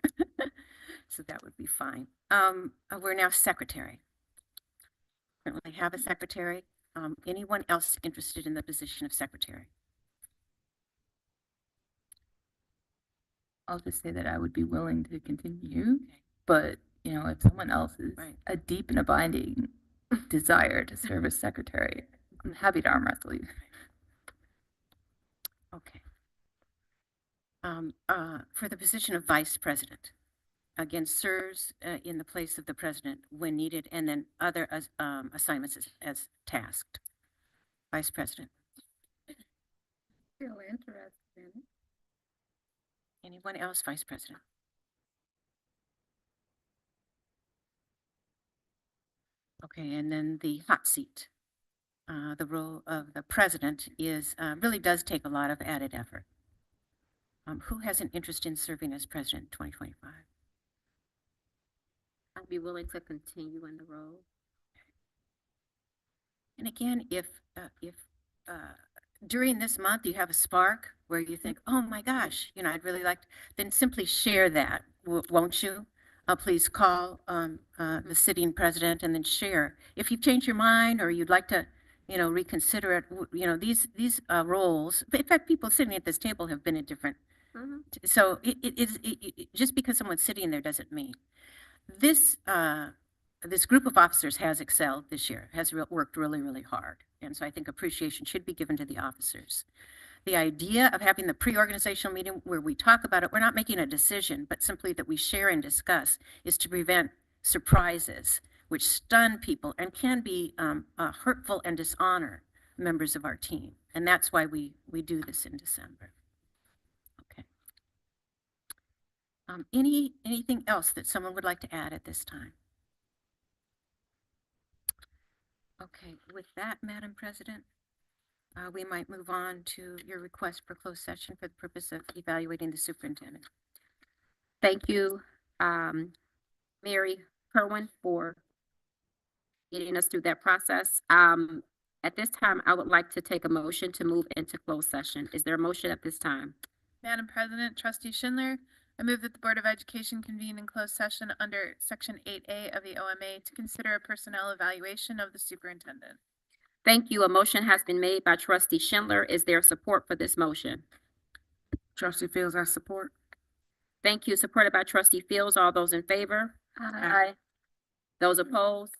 So that would be fine. We're now secretary. Currently have a secretary. Anyone else interested in the position of secretary? I'll just say that I would be willing to continue, but if someone else is a deep and abiding desire to serve as secretary, I'm happy to arm wrestle you. Okay. For the position of vice president, again, serves in the place of the president when needed, and then other assignments as tasked. Vice president. Still interested in it. Anyone else, vice president? Okay, and then the hot seat. The role of the president is really does take a lot of added effort. Who has an interest in serving as president in 2025? I'd be willing to continue in the role. And again, if during this month you have a spark where you think, oh my gosh, I'd really like to, then simply share that, won't you? Please call the sitting president and then share. If you've changed your mind or you'd like to, reconsider it, these roles, in fact, people sitting at this table have been in different, so it just because someone's sitting there doesn't mean. This group of officers has excelled this year, has worked really, really hard. And so I think appreciation should be given to the officers. The idea of having the pre-organizational meeting where we talk about it, we're not making a decision, but simply that we share and discuss, is to prevent surprises, which stun people and can be hurtful and dishonor members of our team. And that's why we do this in December. Okay. Anything else that someone would like to add at this time? Okay, with that, Madam President, we might move on to your request for closed session for the purpose of evaluating the superintendent. Thank you, Mary Kerwin, for getting us through that process. At this time, I would like to take a motion to move into closed session. Is there a motion at this time? Madam President, Trustee Schindler, I move that the Board of Education convene in closed session under Section 8A of the OMA to consider a personnel evaluation of the superintendent. Thank you. A motion has been made by Trustee Schindler. Is there support for this motion? Trustee Fields, I support. Thank you. Supported by Trustee Fields. All those in favor? Aye. Those opposed?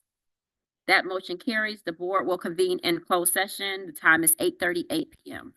That motion carries. The board will convene in closed session. The time is 8:38 p.m.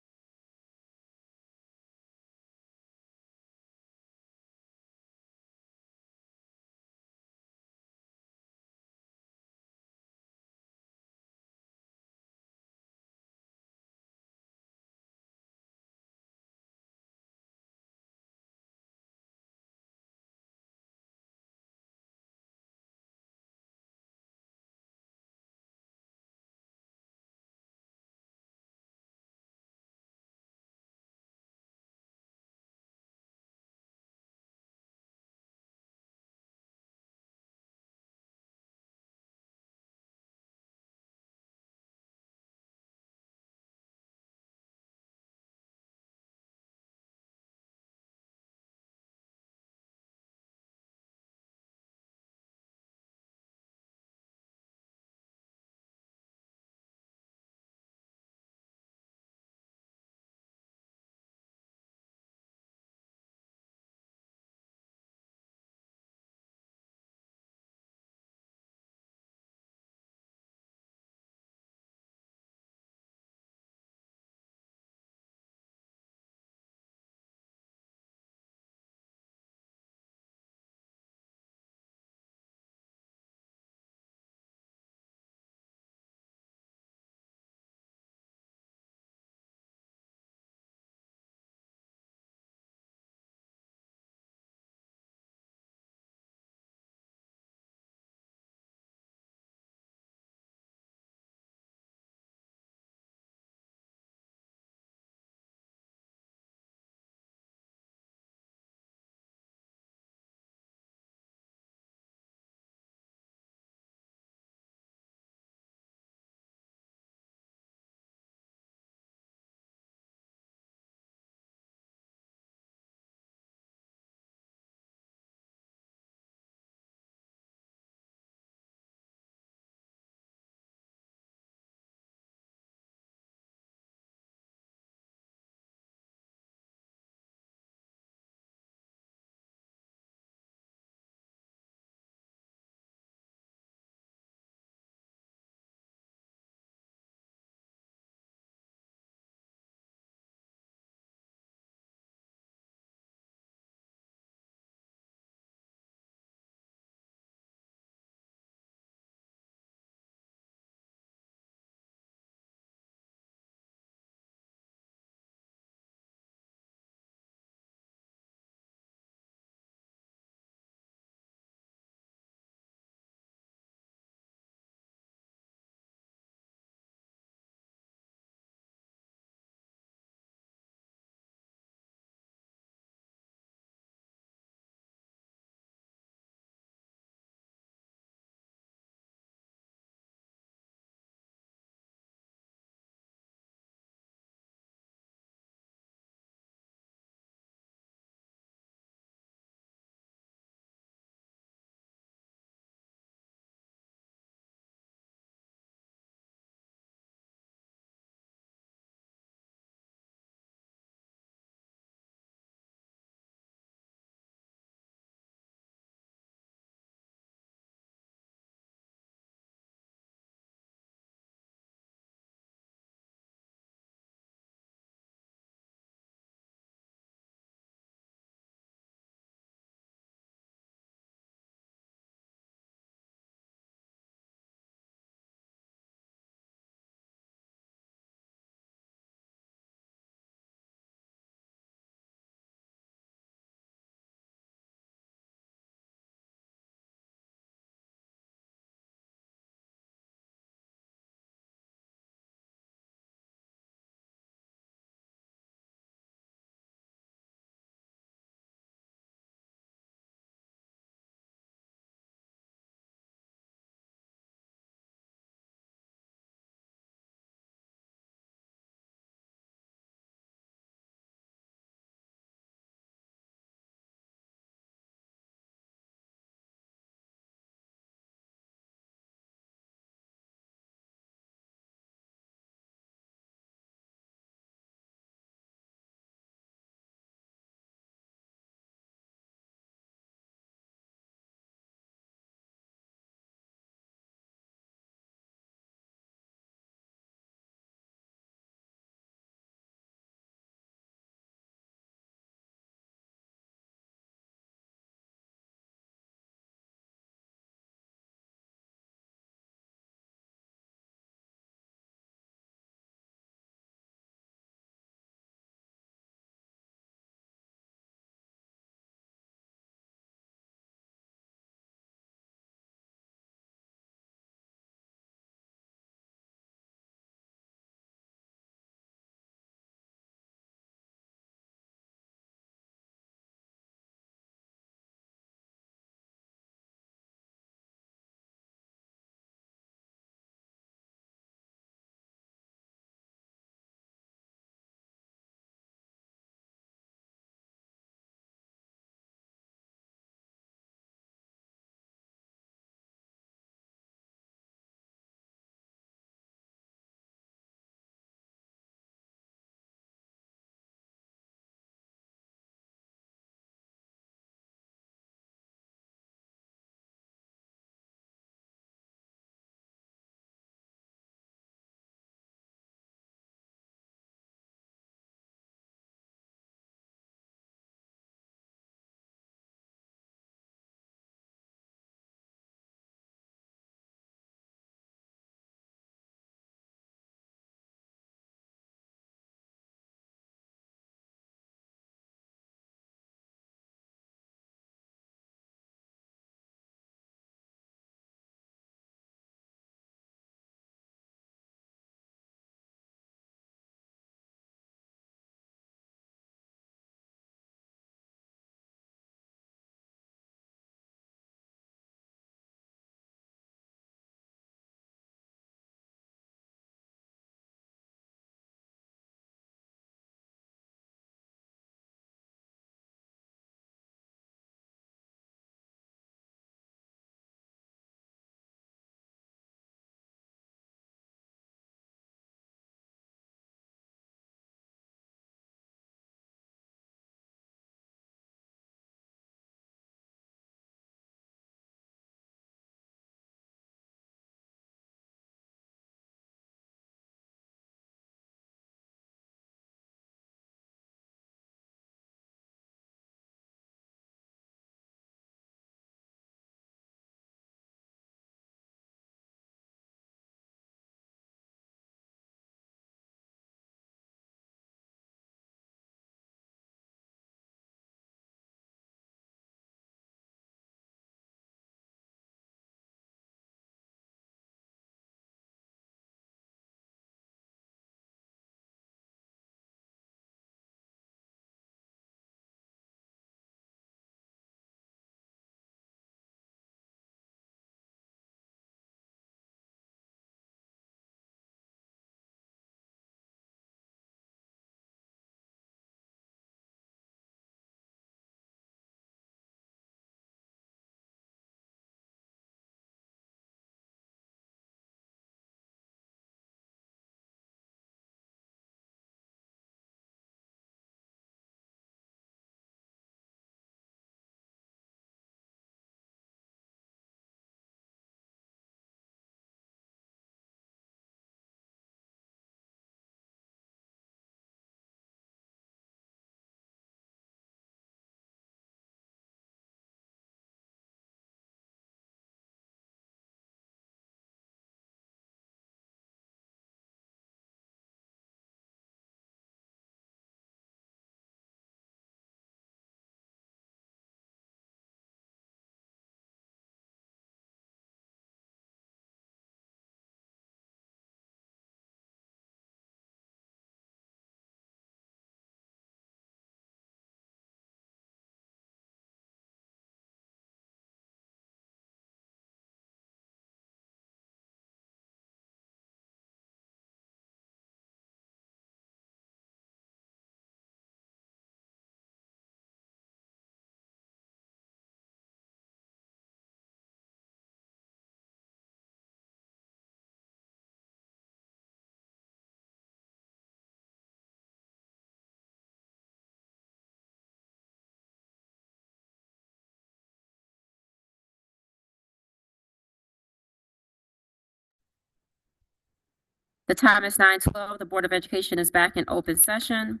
The time is 9:12. The Board of Education is back in open session.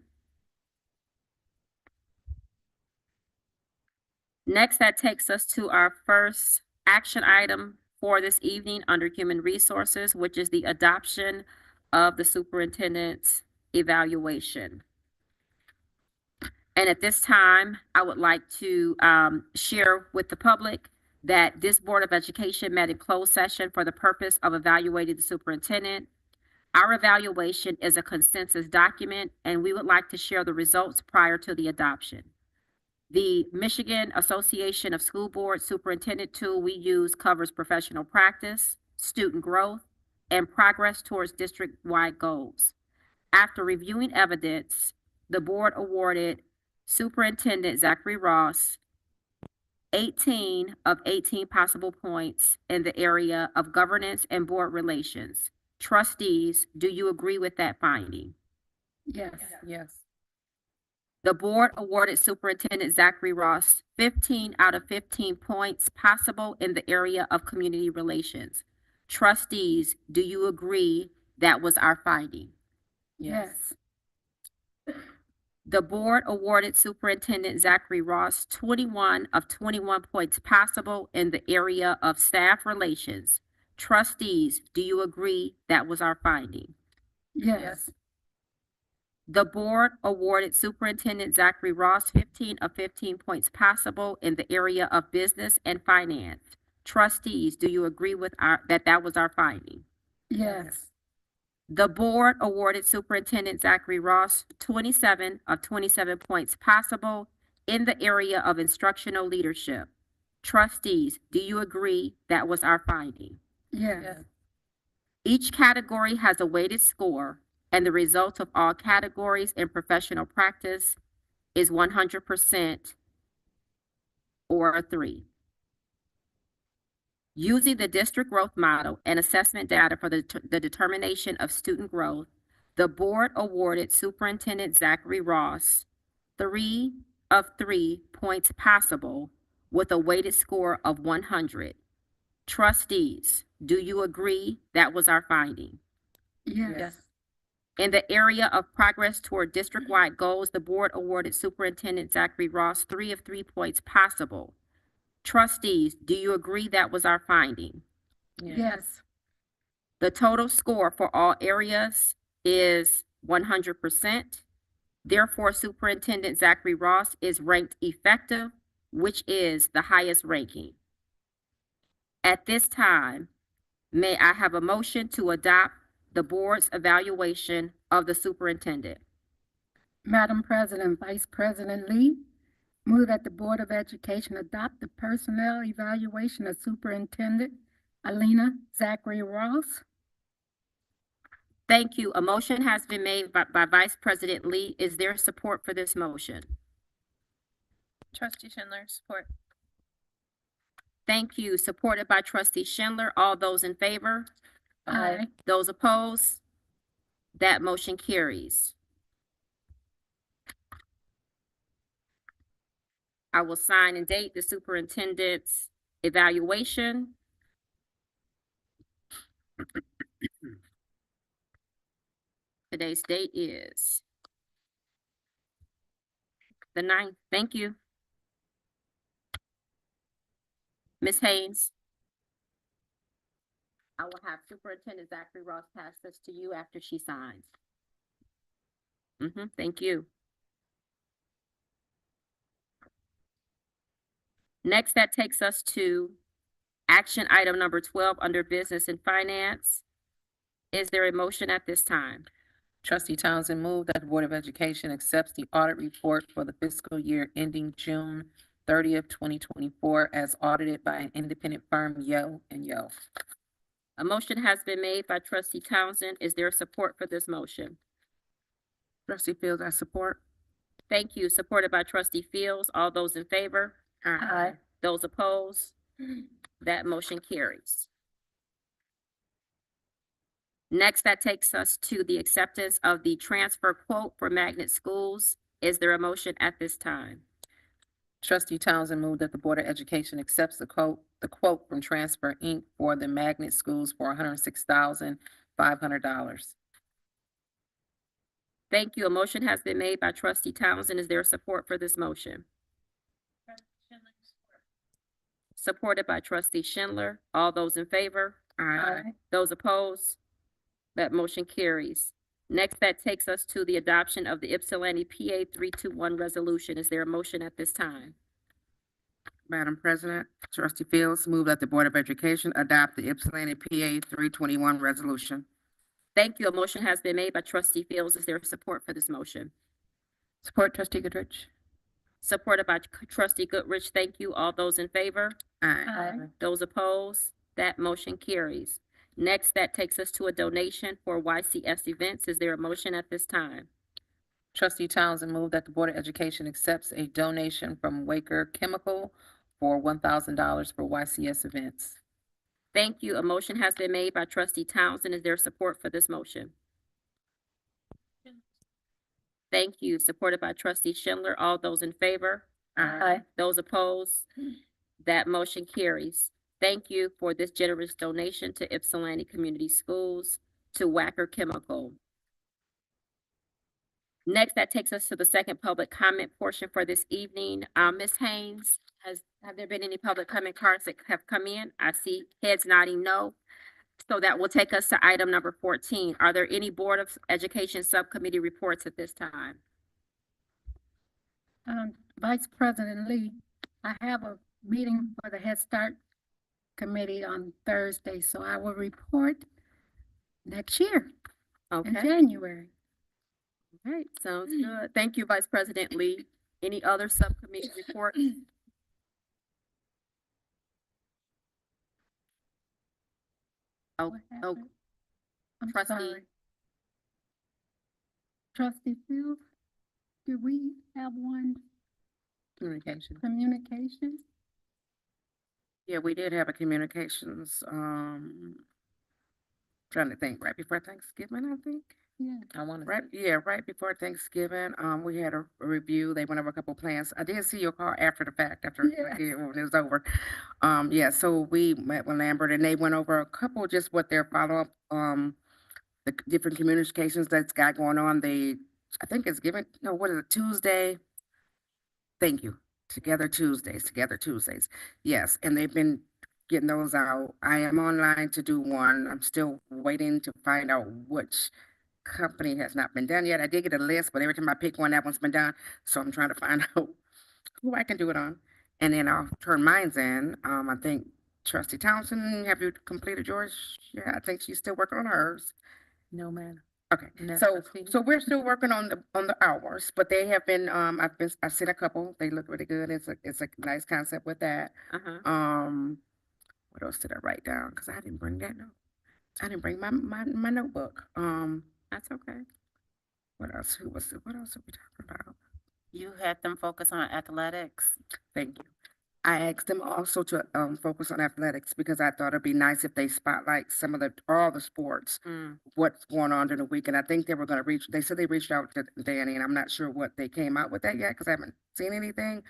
Next, that takes us to our first action item for this evening under Human Resources, which is the adoption of the superintendent's evaluation. And at this time, I would like to share with the public that this Board of Education met in closed session for the purpose of evaluating the superintendent. Our evaluation is a consensus document, and we would like to share the results prior to the adoption. The Michigan Association of School Board Superintendent tool we use covers professional practice, student growth, and progress towards district-wide goals. After reviewing evidence, the board awarded Superintendent Zachary Ross 18 of 18 possible points in the area of governance and board relations. Trustees, do you agree with that finding? Yes. Yes. The board awarded Superintendent Zachary Ross 15 out of 15 points possible in the area of community relations. Trustees, do you agree that was our finding? Yes. The board awarded Superintendent Zachary Ross 21 of 21 points possible in the area of staff relations. Trustees, do you agree that was our finding? Yes. The board awarded Superintendent Zachary Ross 15 of 15 points possible in the area of business and finance. Trustees, do you agree with that was our finding? Yes. The board awarded Superintendent Zachary Ross 27 of 27 points possible in the area of instructional leadership. Trustees, do you agree that was our finding? Yes. Each category has a weighted score, and the result of all categories in professional practice is 100% or a 3. Using the district growth model and assessment data for the determination of student growth, the board awarded Superintendent Zachary Ross 3 of 3 points possible with a weighted score of 100. Trustees, do you agree that was our finding? Yes. In the area of progress toward district-wide goals, the board awarded Superintendent Zachary Ross 3 of 3 points possible. Trustees, do you agree that was our finding? Yes. The total score for all areas is 100%. Therefore, Superintendent Zachary Ross is ranked effective, which is the highest ranking. At this time, may I have a motion to adopt the board's evaluation of the superintendent? Madam President, Vice President Lee, move that the Board of Education adopt the personnel evaluation of Superintendent Alina Zachary Ross. Thank you. A motion has been made by Vice President Lee. Is there support for this motion? Trustee Schindler, support. Thank you. Supported by Trustee Schindler. All those in favor? Aye. Those opposed? That motion carries. I will sign and date the superintendent's evaluation. Today's date is the 9th. Thank you. Ms. Haynes. I will have Superintendent Zachary Ross pass this to you after she signs. Thank you. Next, that takes us to action item number 12 under business and finance. Is there a motion at this time? Trustee Townsend moved that the Board of Education accepts the audit report for the fiscal year ending June 30th, 2024, as audited by an independent firm, Yo and Yo. A motion has been made by Trustee Townsend. Is there support for this motion? Trustee Fields, I support. Thank you. Supported by Trustee Fields. All those in favor? Aye. Those opposed? That motion carries. Next, that takes us to the acceptance of the transfer quote for Magnet Schools. Is there a motion at this time? Trustee Townsend moved that the Board of Education accepts the quote from Transfer Inc. for the Magnet Schools for $106,500. Thank you. A motion has been made by trustee Townsend. Is there support for this motion? Supported by trustee Schindler. All those in favor? Aye. Those opposed? That motion carries. Next, that takes us to the adoption of the Ypsilanti PA 321 resolution. Is there a motion at this time? Madam President, trustee Fields, move that the Board of Education adopt the Ypsilanti PA 321 resolution. Thank you. A motion has been made by trustee Fields. Is there support for this motion? Support trustee Goodrich. Supported by trustee Goodrich. Thank you. All those in favor? Aye. Those opposed? That motion carries. Next, that takes us to a donation for YCS events. Is there a motion at this time? Trustee Townsend move that the Board of Education accepts a donation from Waker Chemical for $1,000 for YCS events. Thank you. A motion has been made by trustee Townsend. Is there support for this motion? Thank you. Supported by trustee Schindler. All those in favor? Aye. Those opposed? That motion carries. Thank you for this generous donation to Ypsilanti Community Schools, to Wacker Chemical. Next, that takes us to the second public comment portion for this evening. Ms. Haynes, have there been any public comment cards that have come in? I see heads nodding no. So that will take us to item number 14. Are there any Board of Education Subcommittee reports at this time? Vice President Lee, I have a meeting for the Head Start Committee on Thursday, so I will report next year in Okay, January. all right, sounds good. Thank you, Vice President Lee. Any other subcommittee reports? Oh, What oh, happened? I'm trustee. sorry. Trustee Fields, do we have one Communication. communication? Yeah, we did have a communications, trying to think, right before Thanksgiving, I think. Yeah. I want to. Right before Thanksgiving, we had a review. They went over a couple plans. I did see your call after the fact, after when it was over. Yeah, so we met with Lambert and they went over a couple, just what their follow-up, the different communications that's got going on. I think it's given, no, what is it, Tuesday? Thank you. Together Tuesdays. Yes, and they've been getting those out. I am online to do one. I'm still waiting to find out which company has not been done yet. I did get a list, but every time I pick one, that one's been done. So I'm trying to find out who I can do it on. And then I'll turn mines in. I think trustee Townsend, have you completed yours? Yeah, I think she's still working on hers. No, ma'am. Okay, No, so trustee. we're still working on the hours, but they have been, I've seen a couple. They look really good. It's a nice concept with that. What else did I write down? Because I didn't bring that note. I didn't bring my notebook. That's okay. What else? What else are we talking about? You had them focus on athletics. Thank you. I asked them also to focus on athletics because I thought it'd be nice if they spotlight some of all the sports, what's going on during the week. And I think they were going to they said they reached out to Danny, and I'm not sure what they came out with that yet because I haven't seen anything.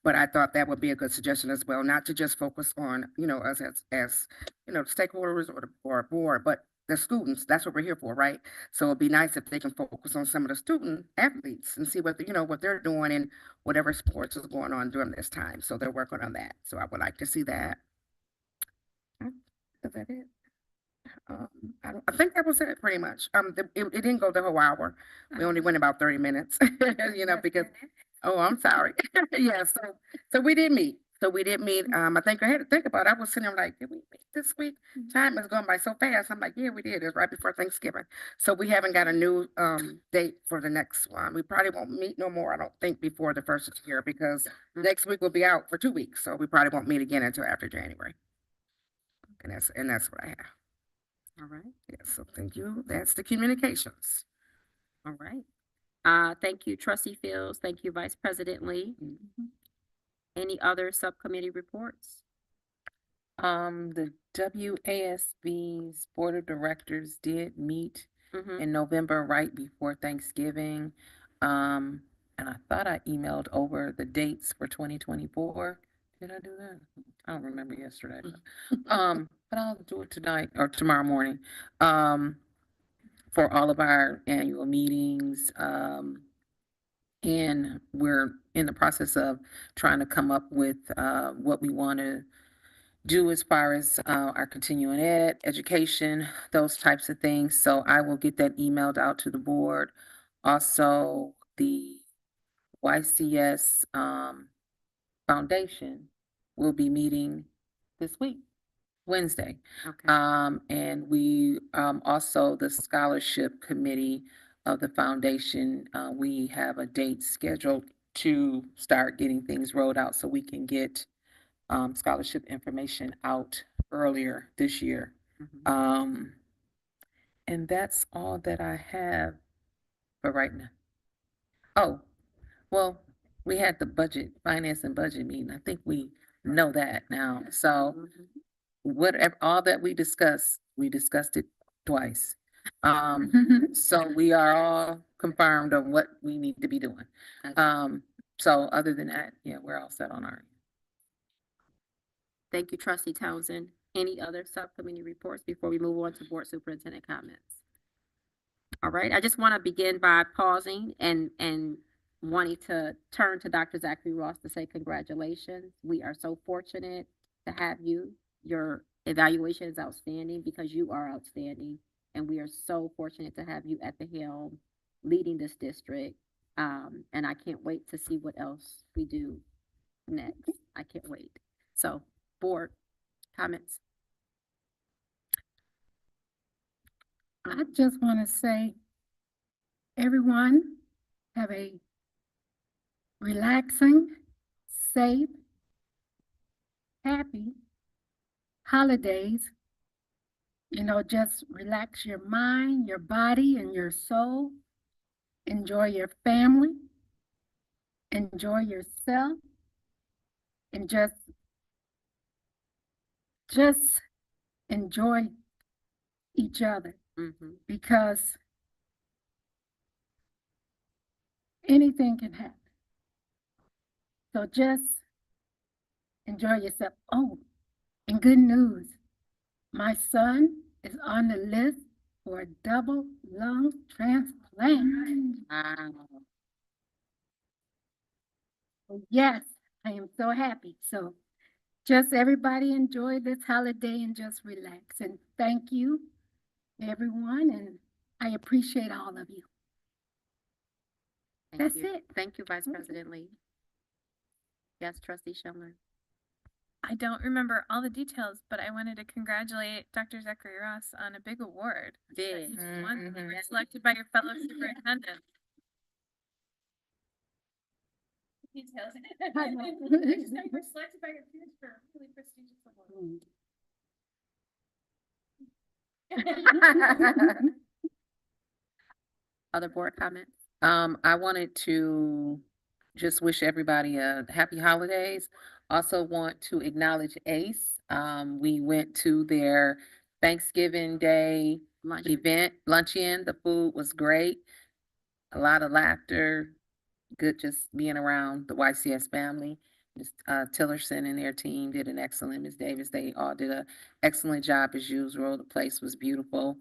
But I thought that would be a good suggestion as well, not to just focus on, us as stakeholders or a board, but the students. That's what we're here for, right? So it'd be nice if they can focus on some of the student athletes and see what what they're doing in whatever sports is going on during this time. So they're working on that. So I would like to see that. Is that it? I think that was it pretty much. It didn't go the whole hour. We only went about 30 minutes, because, oh, I'm sorry. Yeah, so we did meet. I think I had to think about it. I was sitting there like, did we meet this week? Time is going by so fast. I'm like, yeah, we did. It was right before Thanksgiving. So we haven't got a new date for the next one. We probably won't meet no more, I don't think, before the first of the year because next week we'll be out for 2 weeks. So we probably won't meet again until after January. And that's what I have. All right. Yeah, so thank you. That's the communications. All right. Thank you, trustee Fields. Thank you, Vice President Lee. Any other subcommittee reports? The WASB's Board of Directors did meet in November right before Thanksgiving. And I thought I emailed over the dates for 2024. Did I do that? I don't remember yesterday. But I'll do it tonight or tomorrow morning. for all of our annual meetings. And we're in the process of trying to come up with what we want to do as far as our continuing education, those types of things. So I will get that emailed out to the board. Also, the YCS Foundation will be meeting this week, Wednesday. Okay. And we also, the scholarship committee of the foundation, we have a date scheduled to start getting things rolled out so we can get scholarship information out earlier this year. And that's all that I have for right now. Oh, well, we had the finance and budget meeting. I think we know that now. So whatever, all that we discussed it twice. So we are all confirmed on what we need to be doing. So other than that, yeah, we're all set on our end. Thank you, Trustee Townsend. Any other subcommittee reports before we move on to board superintendent comments? All right, I just want to begin by pausing and wanting to turn to Dr. Zachary Ross to say congratulations. We are so fortunate to have you. Your evaluation is outstanding because you are outstanding, and we are so fortunate to have you at the helm leading this district. And I can't wait to see what else we do next. I can't wait. So, board comments. I just want to say, everyone have a relaxing, safe, happy holidays. You know, just relax your mind, your body, and your soul. Enjoy your family. Enjoy yourself. And just enjoy each other. Because anything can happen. So just enjoy yourself. Oh, and good news. My son is on the list for a double lung transplant. Yes, I am so happy. So just everybody enjoy this holiday and just relax. And thank you, everyone. And I appreciate all of you. That's it. Thank you, Vice President Lee. Yes, Trustee Schindler. I don't remember all the details, but I wanted to congratulate Dr. Zachary Ross on a big award. Did. You were selected by your fellow superintendents. Details. You were selected by your peers for a really prestigious award. Other board comments? I wanted to just wish everybody a happy holidays. Also want to acknowledge ACE. We went to their Thanksgiving Day event, luncheon. The food was great. A lot of laughter. Good just being around the YCS family. Ms. Tillerson and their team did an excellent, Ms. Davis, they all did an excellent job as usual. The place was beautiful.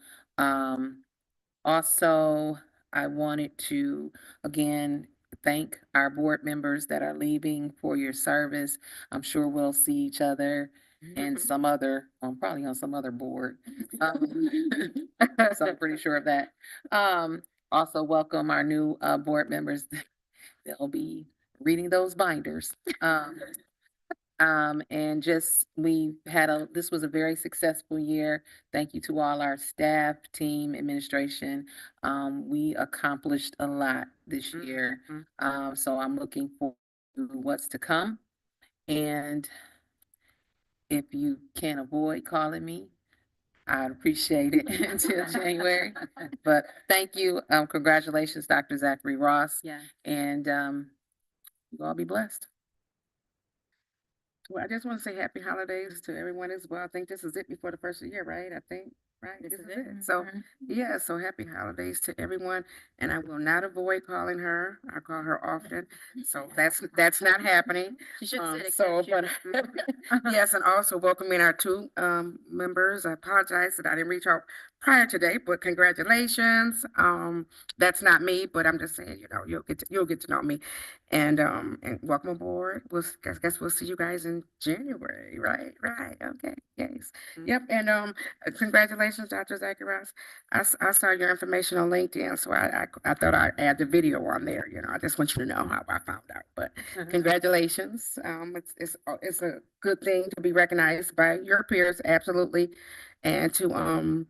Also, I wanted to, again, thank our board members that are leaving for your service. I'm sure we'll see each other in some other, probably on some other board. So I'm pretty sure of that. Also welcome our new board members. They'll be reading those binders. And just, this was a very successful year. Thank you to all our staff, team, administration. We accomplished a lot this year. So I'm looking forward to what's to come. And if you can't avoid calling me, I'd appreciate it until January. But thank you. Congratulations, Dr. Zachary Ross. Yeah. And you all be blessed. Well, I just want to say happy holidays to everyone as well. I think this is it before the first of the year, right? I think, right? This is it. So, yeah, so happy holidays to everyone. And I will not avoid calling her. I call her often. So that's not happening. She should sit So, against but yes, and also welcoming our two members. I apologize that I didn't reach out prior to date, but congratulations. That's not me, but I'm just saying, you know, you'll get to know me. And welcome aboard. Guess we'll see you guys in January, right? Right. Okay. Yes. Yep. And congratulations, Dr. Zacharias. I saw your information on LinkedIn, so I thought I'd add the video on there. You know, I just want you to know how I found out. But congratulations. It's a good thing to be recognized by your peers, absolutely. And to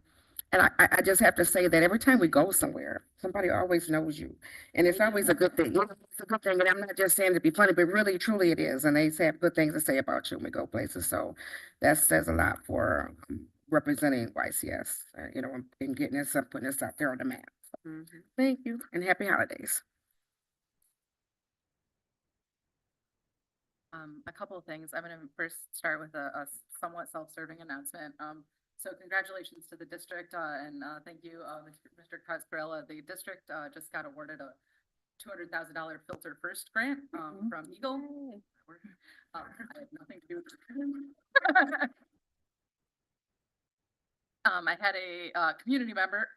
and I just have to say that every time we go somewhere, somebody always knows you. And it's always a good thing. It's a good thing. And I'm not just saying to be funny, but really, truly it is. And they have good things to say about you when we go places. So that says a lot for representing YCS, you know, and getting this up, putting this out there on the map. So, thank you and happy holidays. A couple of things. I'm going to first start with a somewhat self-serving announcement. So congratulations to the district and thank you, Mr. Coscarella. The district just got awarded a $200,000 Filter First grant from Eagle. I have nothing to do with it. I had a community member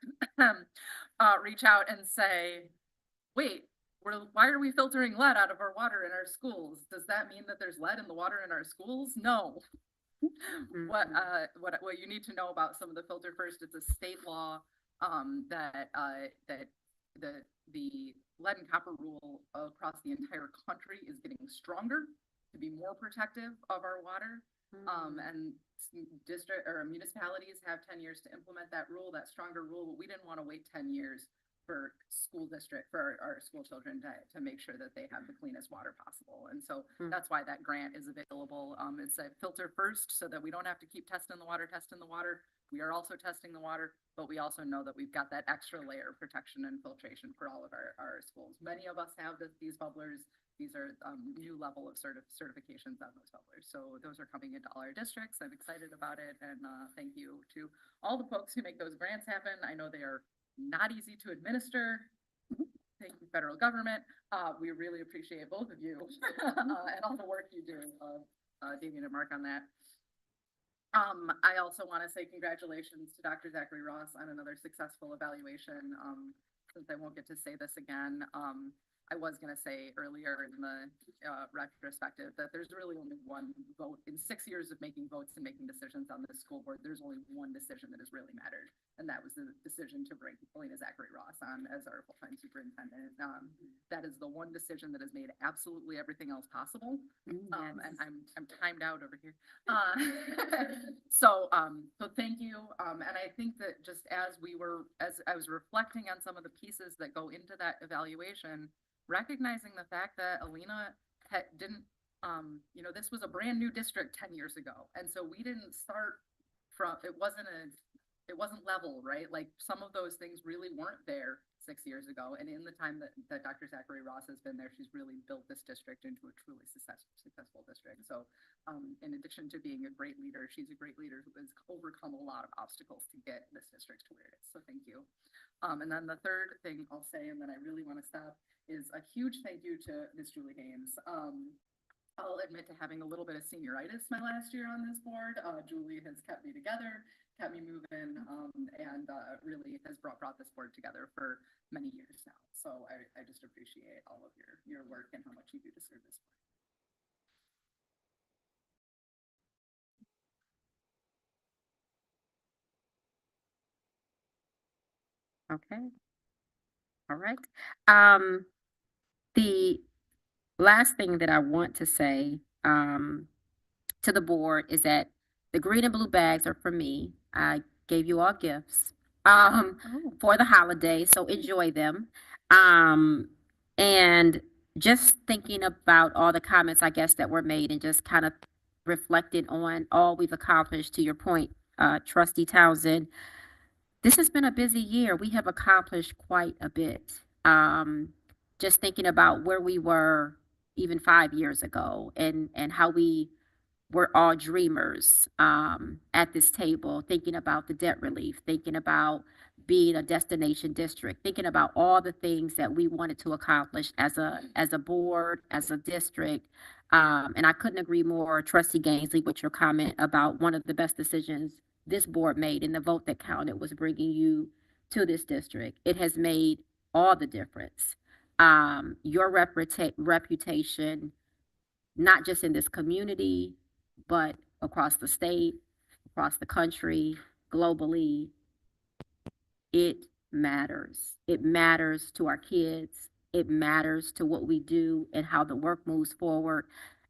reach out and say, wait, why are we filtering lead out of our water in our schools? Does that mean that there's lead in the water in our schools? No. What you need to know about some of the Filter First, it's a state law that the lead and copper rule across the entire country is getting stronger to be more protective of our water. And district or municipalities have 10 years to implement that rule, that stronger rule, but we didn't want to wait 10 years for our school children to make sure that they have the cleanest water possible. And so that's why that grant is available. It's a Filter First so that we don't have to keep testing the water. We are also testing the water, but we also know that we've got that extra layer of protection and filtration for all of our schools. Many of us have these bubblers. These are new level of certifications on those bubblers. So those are coming into all our districts. I'm excited about it. And thank you to all the folks who make those grants happen. I know they are not easy to administer. Thank you, federal government. We really appreciate both of you and all the work you do, Damien and Mark, on that. I also want to say congratulations to Dr. Zachary Ross on another successful evaluation. Since I won't get to say this again, I was going to say earlier in the retrospective that there's really only one vote in 6 years of making votes and making decisions on this school board. There's only one decision that has really mattered, and that was the decision to bring Elena Zachary Ross on as our full-time superintendent. That is the one decision that has made absolutely everything else possible. And I'm timed out over here. So thank you. And I think that just as I was reflecting on some of the pieces that go into that evaluation, recognizing the fact that Alina didn't, this was a brand new district 10 years ago. And so we didn't start from, it wasn't level, right? Like some of those things really weren't there 6 years ago. And in the time that Dr. Zachary Ross has been there, she's really built this district into a truly successful district. So in addition to being a great leader, she's a great leader who has overcome a lot of obstacles to get this district to where it is. So thank you. And then the third thing I'll say, and then I really want to stop, is a huge thank you to Ms. Julie Haynes. I'll admit to having a little bit of senioritis my last year on this board. Julie has kept me together, kept me moving, and really has brought this board together for many years now. So I just appreciate all of your work and how much you do to serve this board. Okay. All right. The last thing that I want to say to the board is that the green and blue bags are for me. I gave you all gifts for the holiday, so enjoy them. And just thinking about all the comments, I guess, that were made and just kind of reflected on all we've accomplished, to your point, Trustee Townsend. This has been a busy year. We have accomplished quite a bit. Just thinking about where we were even 5 years ago and how we were all dreamers at this table, thinking about the debt relief, thinking about being a destination district, thinking about all the things that we wanted to accomplish as a board, as a district. And I couldn't agree more, Trustee Gainsley, with your comment about one of the best decisions this board made and the vote that counted was bringing you to this district. It has made all the difference. Your reputation, not just in this community, but across the state, across the country, globally, it matters. It matters to our kids. It matters to what we do and how the work moves forward.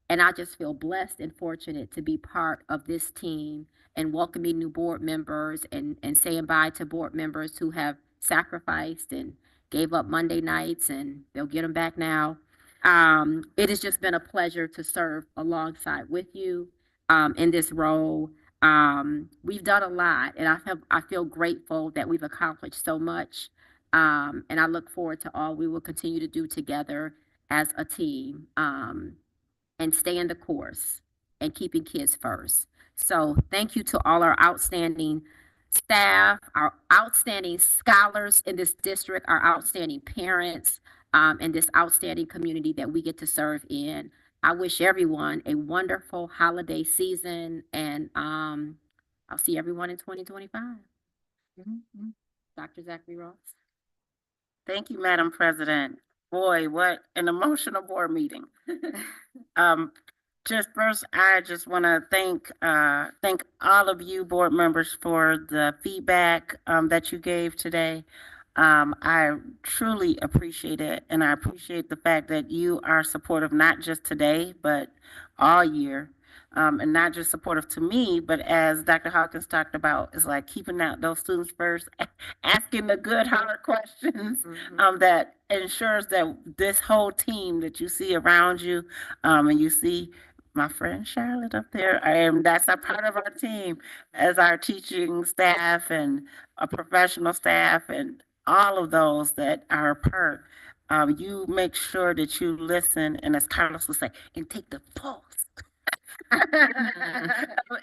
And I just feel blessed and fortunate to be part of this team and welcoming new board members and saying bye to board members who have sacrificed and gave up Monday nights, and they'll get them back now. It has just been a pleasure to serve alongside with you in this role. We've done a lot, and I feel grateful that we've accomplished so much. And I look forward to all we will continue to do together as a team, and staying the course and keeping kids first. So thank you to all our outstanding staff, our outstanding scholars in this district, our outstanding parents, and this outstanding community that we get to serve in. I wish everyone a wonderful holiday season, and I'll see everyone in 2025. Dr. Zachary Ross. Thank you, Madam President. Boy, what an emotional board meeting. Just first, I just want to thank all of you board members for the feedback that you gave today. I truly appreciate it, and I appreciate the fact that you are supportive not just today, but all year. And not just supportive to me, but as Dr. Hawkins talked about, is like keeping out those students first, asking the good, hard questions that ensures that this whole team that you see around you, and you see my friend Charlotte up there, that's a part of our team as our teaching staff and a professional staff and all of those that are a part. You make sure that you listen, and as Carlos would say, and take the pulse.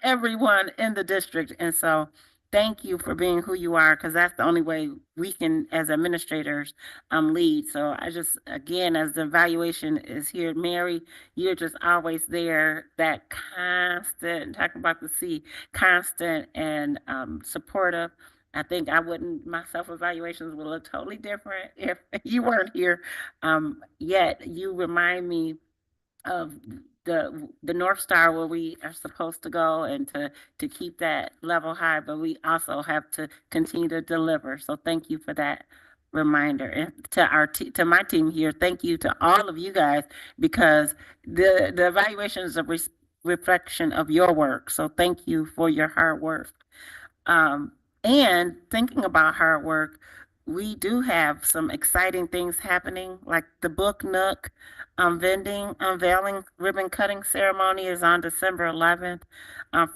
Everyone in the district. And so thank you for being who you are, because that's the only way we can, as administrators, lead. So I just, again, as the evaluation is here, Mary, you're just always there, that constant, talking about the C, constant and supportive. I think my self-evaluations would look totally different if you weren't here. Yet you remind me of the North Star where we are supposed to go, and to keep that level high, but we also have to continue to deliver. So thank you for that reminder. And to my team here, thank you to all of you guys, because the evaluation is a reflection of your work. So thank you for your hard work. And thinking about hard work, we do have some exciting things happening, like the Book Nook unveiling ribbon cutting ceremony is on December 11th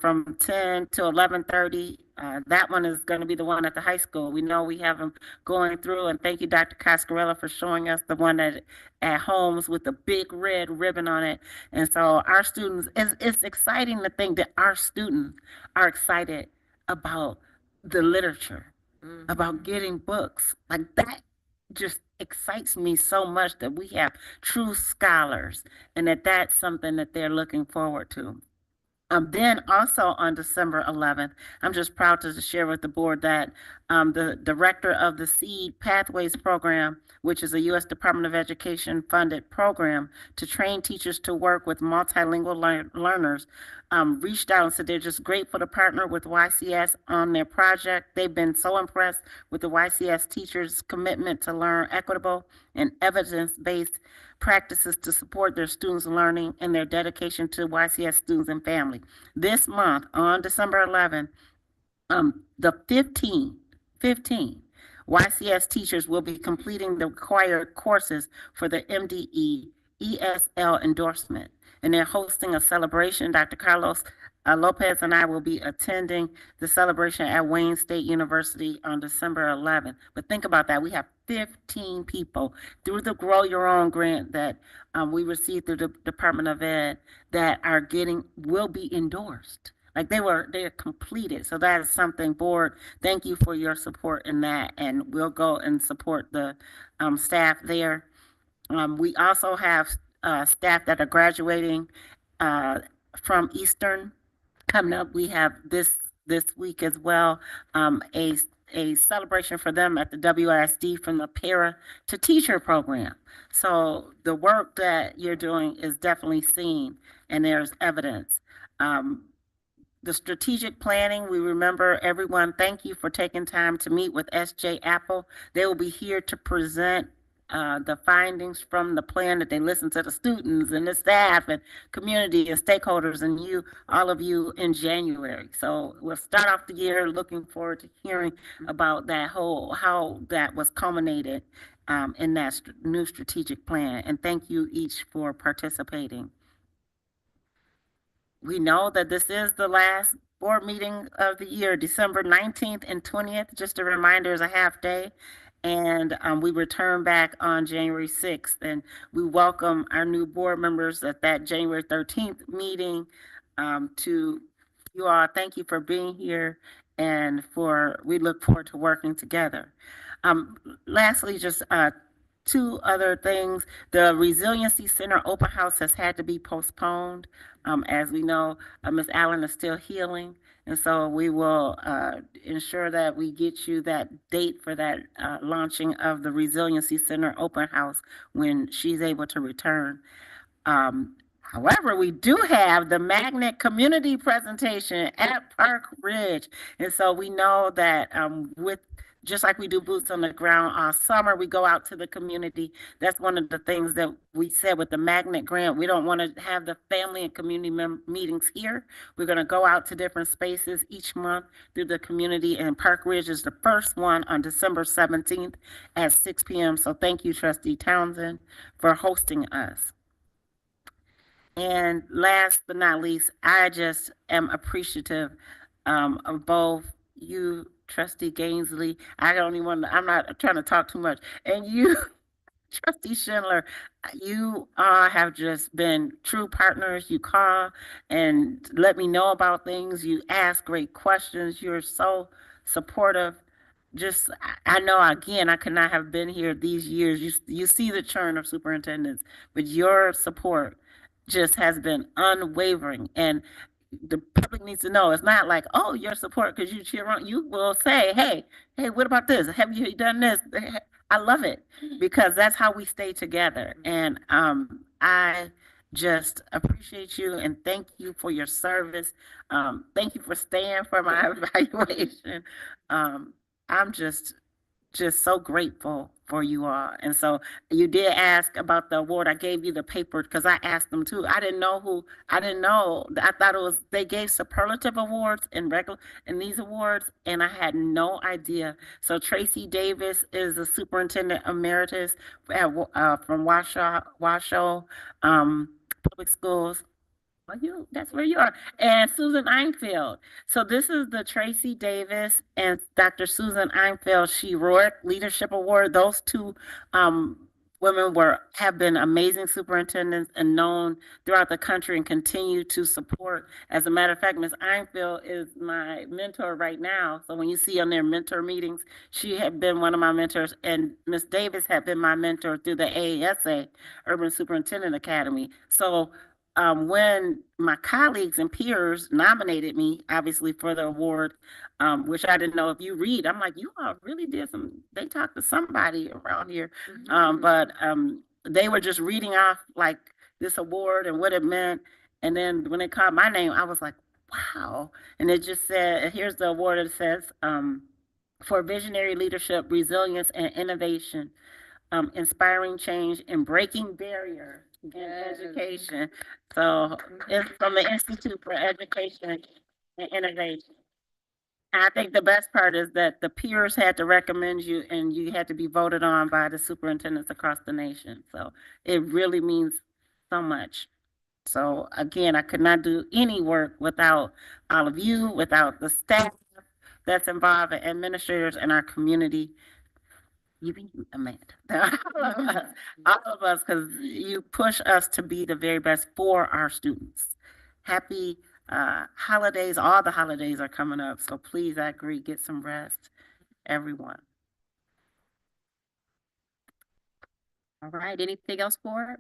from 10 to 11:30. That one is going to be the one at the high school. We know we have them going through, and thank you, Dr. Cascarella, for showing us the one at Holmes with the big red ribbon on it. And so our students, it's exciting to think that our students are excited about the literature, about getting books. Like, that just excites me so much, that we have true scholars, and that's something that they're looking forward to. Then also on December 11th, I'm just proud to share with the board that the director of the SEED Pathways program, which is a U.S. Department of Education funded program to train teachers to work with multilingual learners, reached out and said they're just grateful to partner with YCS on their project. They've been so impressed with the YCS teachers' commitment to learn equitable and evidence-based practices to support their students' learning, and their dedication to YCS students and family. This month, on December 11th, the 15 YCS teachers will be completing the required courses for the MDE ESL endorsement, and they're hosting a celebration. Dr. Carlos Lopez and I will be attending the celebration at Wayne State University on December 11th. But think about that. We have 15 people through the Grow Your Own grant that we received through the Department of Ed that will be endorsed. Like, they're completed. So that is something, board, thank you for your support in that. And we'll go and support the staff there. We also have staff that are graduating from Eastern coming up. We have this this week as well, a celebration for them at the WISD from the Para to Teacher program. So the work that you're doing is definitely seen, and there's evidence. The strategic planning, we remember everyone, thank you for taking time to meet with SJ Apple. They will be here to present the findings from the plan that they listened to the students and the staff and community and stakeholders and you, all of you, in January. So we'll start off the year looking forward to hearing about that how that was culminated in that new strategic plan. And thank you each for participating. We know that this is the last board meeting of the year, December 19th and 20th. Just a reminder, is a half day. And we return back on January 6th. And we welcome our new board members at that January 13th meeting. To you all, thank you for being here, and we look forward to working together. Lastly, just two other things. The Resiliency Center open house has had to be postponed. As we know, Ms. Allen is still healing. And so we will ensure that we get you that date for that launching of the Resiliency Center open house when she's able to return. However, we do have the Magnet Community Presentation at Park Ridge. And so we know that just like we do boots on the ground all summer, we go out to the community. That's one of the things that we said with the Magnet grant. We don't want to have the family and community meetings here. We're going to go out to different spaces each month through the community, and Park Ridge is the first one on December 17th at 6 p.m. So thank you, Trustee Townsend, for hosting us. And last but not least, I just am appreciative of both you, Trustee Gainsley. I'm not trying to talk too much. And you, Trustee Schindler, you have just been true partners. You call and let me know about things. You ask great questions. You're so supportive. I know, again, I could not have been here these years. You see the churn of superintendents, but your support just has been unwavering. And the public needs to know, it's not like, oh, your support because you cheer on. You will say, hey, what about this? Have you done this? I love it, because that's how we stay together. And I just appreciate you and thank you for your service. Thank you for staying for my evaluation. I'm just so grateful for you all. And so you did ask about the award. I gave you the paper because I asked them too. I didn't know. I thought they gave superlative awards in these awards, and I had no idea. So Tracy Davis is the superintendent emeritus from Washoe Public Schools. That's where you are. And Susan Einfeld. So this is the Tracy Davis and Dr. Susan Einfeld She-Rourke Leadership Award. Those two women have been amazing superintendents and known throughout the country and continue to support. As a matter of fact, Ms. Einfeld is my mentor right now. So when you see on their mentor meetings, she had been one of my mentors, and Ms. Davis had been my mentor through the AASA, Urban Superintendent Academy. So when my colleagues and peers nominated me, obviously, for the award, which I didn't know, if you read, I'm like, you all really they talked to somebody around here. But they were just reading off like this award and what it meant. And then when they called my name, I was like, wow. And it just said, here's the award. It says, for visionary leadership, resilience, and innovation, inspiring change and breaking barriers in education. So it's from the Institute for Education and Innovation. I think the best part is that the peers had to recommend you, and you had to be voted on by the superintendents across the nation. So it really means so much. So again, I could not do any work without all of you, without the staff that's involved, and administrators in our community. Even you, Amanda, all of us, because you push us to be the very best for our students. Happy holidays. All the holidays are coming up, so please, I agree, get some rest, everyone. All right, anything else, board?